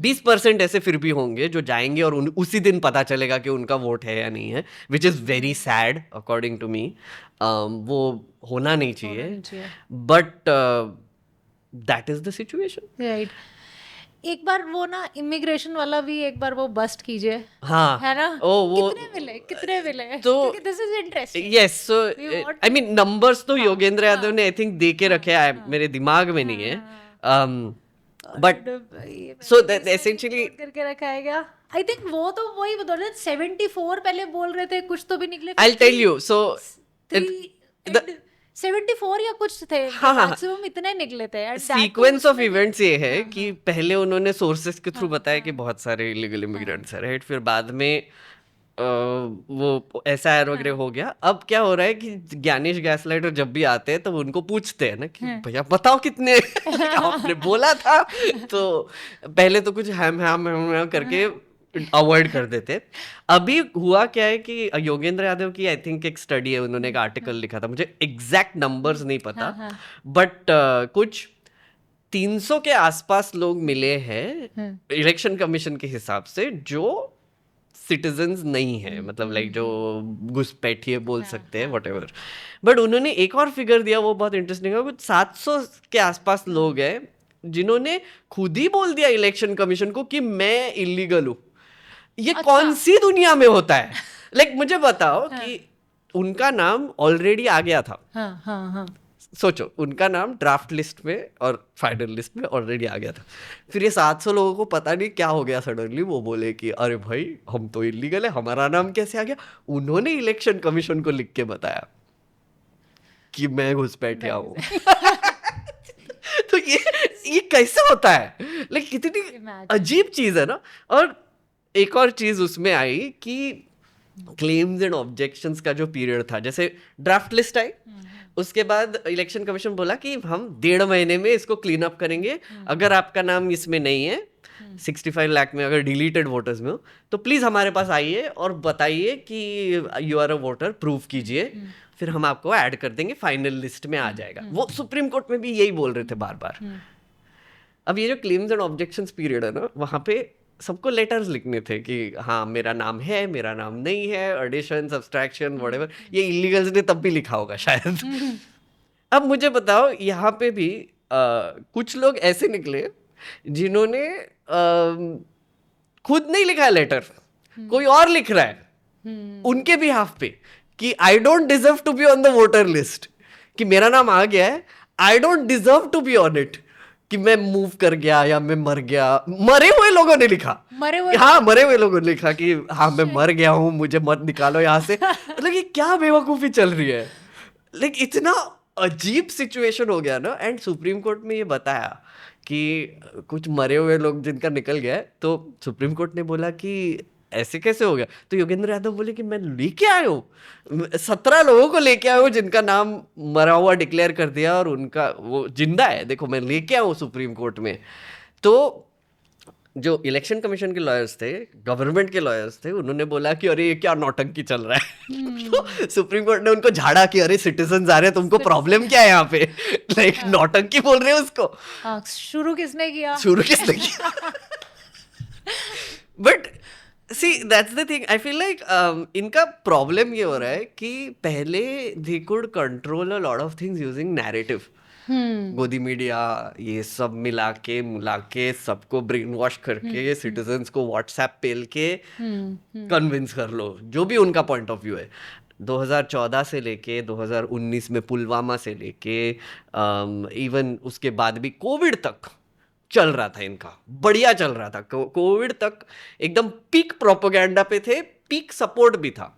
20% ऐसे फिर भी होंगे जो जाएंगे और उसी दिन पता चलेगा कि उनका वोट है या नहीं है, which is very sad according to me. वो होना नहीं चाहिए, but that is the situation. Right. एक बार वो ना इमिग्रेशन वाला भी एक बार वो बस्ट कीजिए, हाँ है ना, वो कितने मिले तो this is interesting. Yes, so I mean numbers तो योगेंद्र यादव ने आई थिंक दे के रखे हैं, मेरे दिमाग में नहीं है, बट सो दैट एसेंशियली करके रखा है क्या। आई थिंक वो तो वही बता रहे 74 पहले बोल रहे थे, कुछ तो भी निकले। आई विल टेल यू, सो 74 या कुछ थे, मैक्सिमम इतने निकले थे। सीक्वेंस ऑफ इवेंट्स ये है कि पहले उन्होंने सोर्सेस के थ्रू बताया कि बहुत सारे इलीगल इमिग्रेंट्स हैं, राइट, फिर बाद में वो SIR वगैरह हो गया। अब क्या हो रहा है कि ज्ञानेश गैसलाइटर जब भी आते हैं तो उनको पूछते हैं ना कि भैया बताओ कितने आपने बोला था। तो पहले तो कुछ हम करके अवॉइड कर देते। अभी हुआ क्या है कि योगेंद्र यादव की आई थिंक एक स्टडी है, उन्होंने एक आर्टिकल लिखा था, मुझे एग्जैक्ट नंबर्स नहीं पता, बट कुछ 300 के आसपास लोग मिले हैं इलेक्शन कमीशन के हिसाब से जो सिटीजन्स नहीं है, मतलब लाइक जो घुसपैठिए बोल सकते हैं व्हाटएवर। बट उन्होंने एक और फिगर दिया, वो बहुत इंटरेस्टिंग है, कुछ 700 के आसपास लोग हैं जिन्होंने खुद ही बोल दिया इलेक्शन कमीशन को कि मैं इलीगल हूँ। ये कौन सी दुनिया में होता है? लाइक मुझे बताओ कि उनका नाम ऑलरेडी आ गया था। सोचो, उनका नाम ड्राफ्ट लिस्ट में और फाइनल लिस्ट में ऑलरेडी आ गया था। फिर ये 700 लोगों को पता नहीं क्या हो गया, सडनली वो बोले कि अरे भाई हम तो इलीगल है, हमारा नाम कैसे आ गया? उन्होंने इलेक्शन कमीशन को लिख के बताया कि मैं घुसपैठिया हूँ। तो ये कैसे होता है? लाइक कितनी अजीब चीज है ना। और एक और चीज उसमें आई कि क्लेम्स एंड ऑब्जेक्शंस का जो पीरियड था, जैसे ड्राफ्ट लिस्ट आई, उसके बाद इलेक्शन कमीशन बोला कि हम 1.5 महीने में इसको क्लीन अप करेंगे, अगर आपका नाम इसमें नहीं है 65 लाख में, अगर डिलीटेड वोटर्स में हो, तो प्लीज हमारे पास आइए और बताइए कि you are a voter, prove कीजिए, फिर हम आपको ऐड कर देंगे, फाइनल लिस्ट में आ जाएगा। वो सुप्रीम कोर्ट में भी यही बोल रहे थे बार बार। अब ये जो क्लेम्स एंड ऑब्जेक्शंस पीरियड है ना, वहां पे सबको लेटर्स लिखने थे कि हाँ मेरा नाम है, मेरा नाम नहीं है, एडिशन, सब्सट्रैक्शन, व्हाटएवर। ये इलीगल्स ने तब भी लिखा होगा शायद। अब मुझे बताओ, यहाँ पे भी कुछ लोग ऐसे निकले जिन्होंने खुद नहीं लिखा है लेटर, कोई और लिख रहा है उनके भी हाफ पे कि I don't deserve to be on the voter list, कि मेरा नाम आ गया है, I don't deserve to be on it, कि मैं मूव कर गया या मैं मर गया। मरे हुए लोगों ने लिखा, मरे हुए लोगों ने लिखा कि हाँ मैं मर गया हूँ, मुझे मत निकालो यहाँ से। मतलब ये क्या बेवकूफ़ी चल रही है? लाइक इतना अजीब सिचुएशन हो गया ना। एंड सुप्रीम कोर्ट में ये बताया कि कुछ मरे हुए लोग जिनका निकल गया है, तो सुप्रीम कोर्ट ने बोला कि ऐसे कैसे हो गया? तो योगेंद्र यादव बोले कि मैं लेके आया हूँ 17 लोगों को लेके आया हूँ जिनका नाम मरा हुआ डिक्लेयर कर दिया और उनका वो जिंदा है, देखो मैं लेके आया हूँ सुप्रीम कोर्ट में। तो जो इलेक्शन कमीशन के लॉयर्स थे, गवर्नमेंट के लॉयर्स थे, उन्होंने बोला कि अरे ये क्या नौटंकी चल रहा है। तो सुप्रीम कोर्ट ने उनको झाड़ा कि अरे सिटीजन आ रहे हैं, तुमको प्रॉब्लम क्या है यहाँ पे? लाइक नौटंकी बोल रहे हैं उसको। शुरू किसने किया? But see that's the thing, I feel like इनका प्रॉब्लम ये हो रहा है कि पहले they could control a lot of things using narrative, गोदी मीडिया, ये सब मिला के सबको ब्रेन वॉश करके सिटीजन्स को व्हाट्सएप पेल के कन्विंस कर लो, जो भी उनका पॉइंट ऑफ व्यू है। 2014 से लेके 2019 में पुलवामा से लेके इवन उसके बाद भी कोविड तक चल रहा था इनका, बढ़िया चल रहा था। कोविड तक एकदम पीक प्रोपेगेंडा पे थे, पीक सपोर्ट भी था।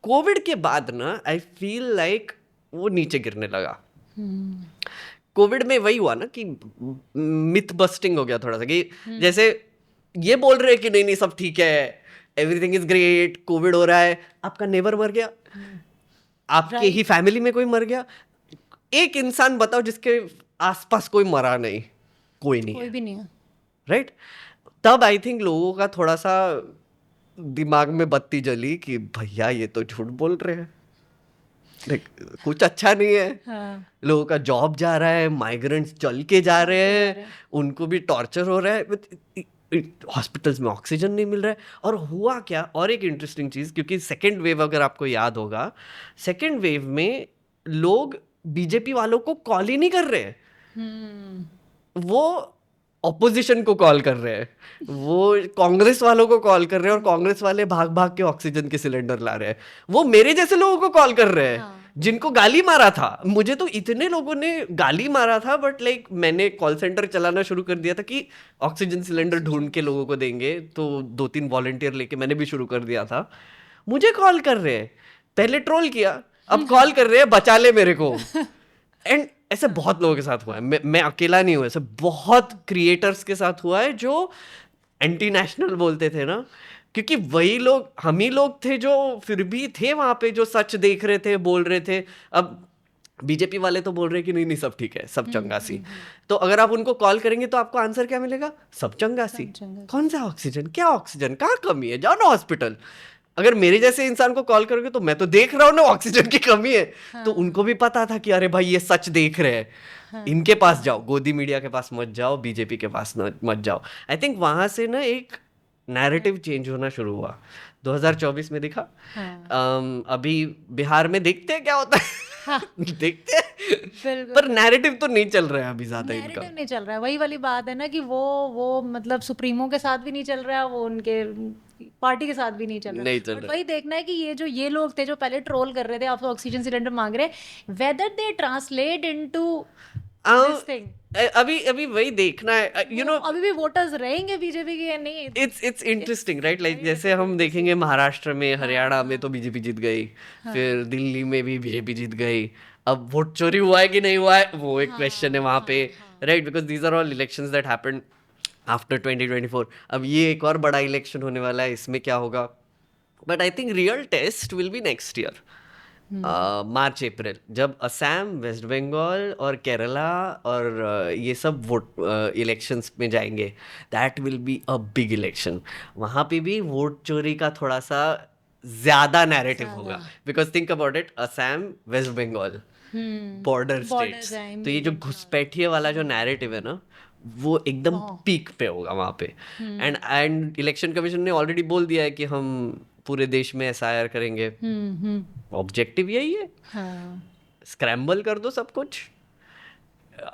कोविड के बाद ना आई फील लाइक वो नीचे गिरने लगा। कोविड में वही हुआ ना कि मिथ बस्टिंग हो गया थोड़ा सा, कि जैसे ये बोल रहे हैं कि नहीं नहीं सब ठीक है, एवरीथिंग इज ग्रेट, कोविड हो रहा है, आपका नेबर मर गया, आपके ही फैमिली में कोई मर गया, एक इंसान बताओ जिसके आसपास कोई मरा नहीं, कोई भी नहीं है, राइट? तब आई थिंक लोगों का थोड़ा सा दिमाग में बत्ती जली कि भैया ये तो झूठ बोल रहे हैं, कुछ अच्छा नहीं है। हाँ। लोगों का जॉब जा रहा है, माइग्रेंट्स चल के जा रहे हैं, उनको भी टॉर्चर हो रहा है, हॉस्पिटल्स में ऑक्सीजन नहीं मिल रहा है। और हुआ क्या, और एक इंटरेस्टिंग चीज़, क्योंकि सेकेंड वेव अगर आपको याद होगा, सेकेंड वेव में लोग बीजेपी वालों को कॉल ही नहीं कर रहे हैं, वो ऑपोजिशन को कॉल कर रहे हैं, वो कांग्रेस वालों को कॉल कर रहे हैं, और कांग्रेस वाले भाग भाग के ऑक्सीजन के सिलेंडर ला रहे हैं। वो मेरे जैसे लोगों को कॉल कर रहे हैं। हाँ। जिनको गाली मारा था, मुझे तो इतने लोगों ने गाली मारा था, बट लाइक मैंने कॉल सेंटर चलाना शुरू कर दिया था कि ऑक्सीजन सिलेंडर ढूंढ के लोगों को देंगे, तो 2-3 वॉलंटियर लेके मैंने भी शुरू कर दिया था। मुझे कॉल कर रहे हैं, पहले ट्रोल किया, अब कॉल कर रहे हैं बचा ले मेरे को। एंड ऐसे बहुत लोगों के साथ हुआ है, मैं अकेला नहीं हूँ, ऐसे बहुत क्रिएटर्स के साथ हुआ है जो एंटी नेशनल बोलते थे ना, क्योंकि वही लोग, हम ही लोग थे जो फिर भी थे वहाँ पे, जो सच देख रहे थे, बोल रहे थे। अब बीजेपी वाले तो बोल रहे हैं कि नहीं नहीं सब ठीक है, सब चंगासी। तो अगर आप उनको कॉल करेंगे तो आपको आंसर क्या मिलेगा? सब चंगासी। कौन सा ऑक्सीजन, क्या ऑक्सीजन, कहाँ कमी है, जाओ ना हॉस्पिटल। अगर मेरे जैसे इंसान को कॉल करोगे तो मैं तो देख रहा हूँ ना ऑक्सीजन की कमी है। तो उनको भी पता था कि अरे भाई ये सच देख रहे हैं, इनके पास जाओ, गोदी मीडिया के पास मत जाओ, बीजेपी के पास मत जाओ। आई थिंक वहां से ना एक नैरेटिव चेंज होना शुरू हुआ 2024 में दिखा। अभी बिहार में देखते हैं क्या होता है। देखते हैं, पर नैरेटिव तो नहीं चल रहा है अभी ज्यादा इनका। नैरेटिव नहीं चल रहा है, वही वाली बात है ना कि वो मतलब सुप्रीमो के साथ भी नहीं चल रहा है, वो उनके पार्टी के साथ भी नहीं चल रहा। नहीं चल बट रहा। वही देखना है कि ये लोग थे जो पहले ट्रोल कर रहे थे, आपसे ऑक्सीजन सिलेंडर मांग रहे, whether they translate into this thing. अभी वही देखना है, यू नो। अभी भी वोटर्स रहेंगे बीजेपी के या नहीं? इट्स इंटरेस्टिंग राइट, लाइक जैसे हम देखेंगे महाराष्ट्र में, हरियाणा में तो बीजेपी जीत गई, फिर दिल्ली में भी बीजेपी जीत गई। अब वोट चोरी हुआ है कि नहीं हुआ है वो एक क्वेश्चन है वहां पे, right, because these are all elections that happened after 2024। अब ये एक और बड़ा इलेक्शन होने वाला है, इसमें क्या होगा? But I think real test will be next year, March April, जब असम, वेस्ट बंगाल और केरला और ये सब वोट इलेक्शंस में जाएंगे। That will be a big election. वहाँ पे भी वोट चोरी का थोड़ा सा ज्यादा नैरेटिव होगा, because think about it, Assam, West Bengal, border states, तो ये जो घुसपैठिए वाला जो नैरेटिव है ना, वो एकदम पीक पे होगा वहाँ पे। एंड इलेक्शन कमीशन ने ऑलरेडी बोल दिया है कि हम पूरे देश में SIR करेंगे। ऑब्जेक्टिव यही है, स्क्रैम्बल कर दो सब कुछ,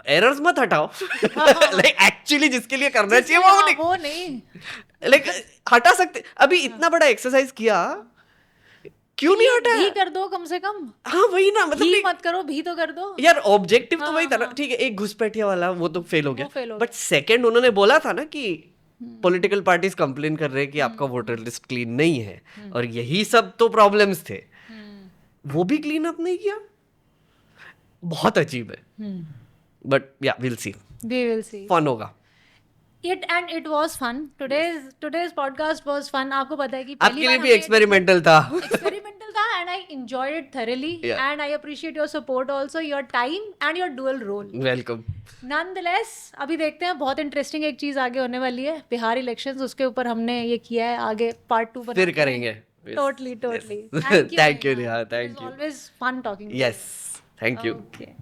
एरर्स मत हटाओ। लाइक एक्चुअली जिसके लिए करना चाहिए वो नहीं, लाइक हटा सकते। अभी इतना बड़ा एक्सरसाइज किया, क्यों नहीं हटा? भी कर दो कम से कम। हाँ वही ना, मतलब भी मत करो, भी तो कर दो यार। ऑब्जेक्टिव तो वही था ना, ठीक है, एक घुसपैठिया वाला वो तो फेल हो गया, बट सेकंड उन्होंने बोला था ना कि पॉलिटिकल पार्टीज कंप्लेन कर रहे हैं कि आपका वोटर लिस्ट क्लीन नहीं है, और यही सब तो प्रॉब्लम्स थे, वो भी क्लीन अप नहीं किया। बहुत अजीब है, but yeah will see, we will see fun होगा। it was fun. Today's podcast was fun. आपको पता है कि आपके लिए भी एक्सपेरिमेंटल था। एक्सपेरिमेंटल था, and I enjoyed it thoroughly, and I appreciate your support also, your time and your dual role. Welcome. Nonetheless, अभी देखते हैं, बहुत इंटरेस्टिंग एक चीज आगे होने वाली है, बिहार इलेक्शंस, उसके ऊपर हमने ये किया है, आगे पार्ट 2 फिर करेंगे। Totally. Thank you, Neha. Thank you. It's always fun talking to you. Yes, thank you. Okay.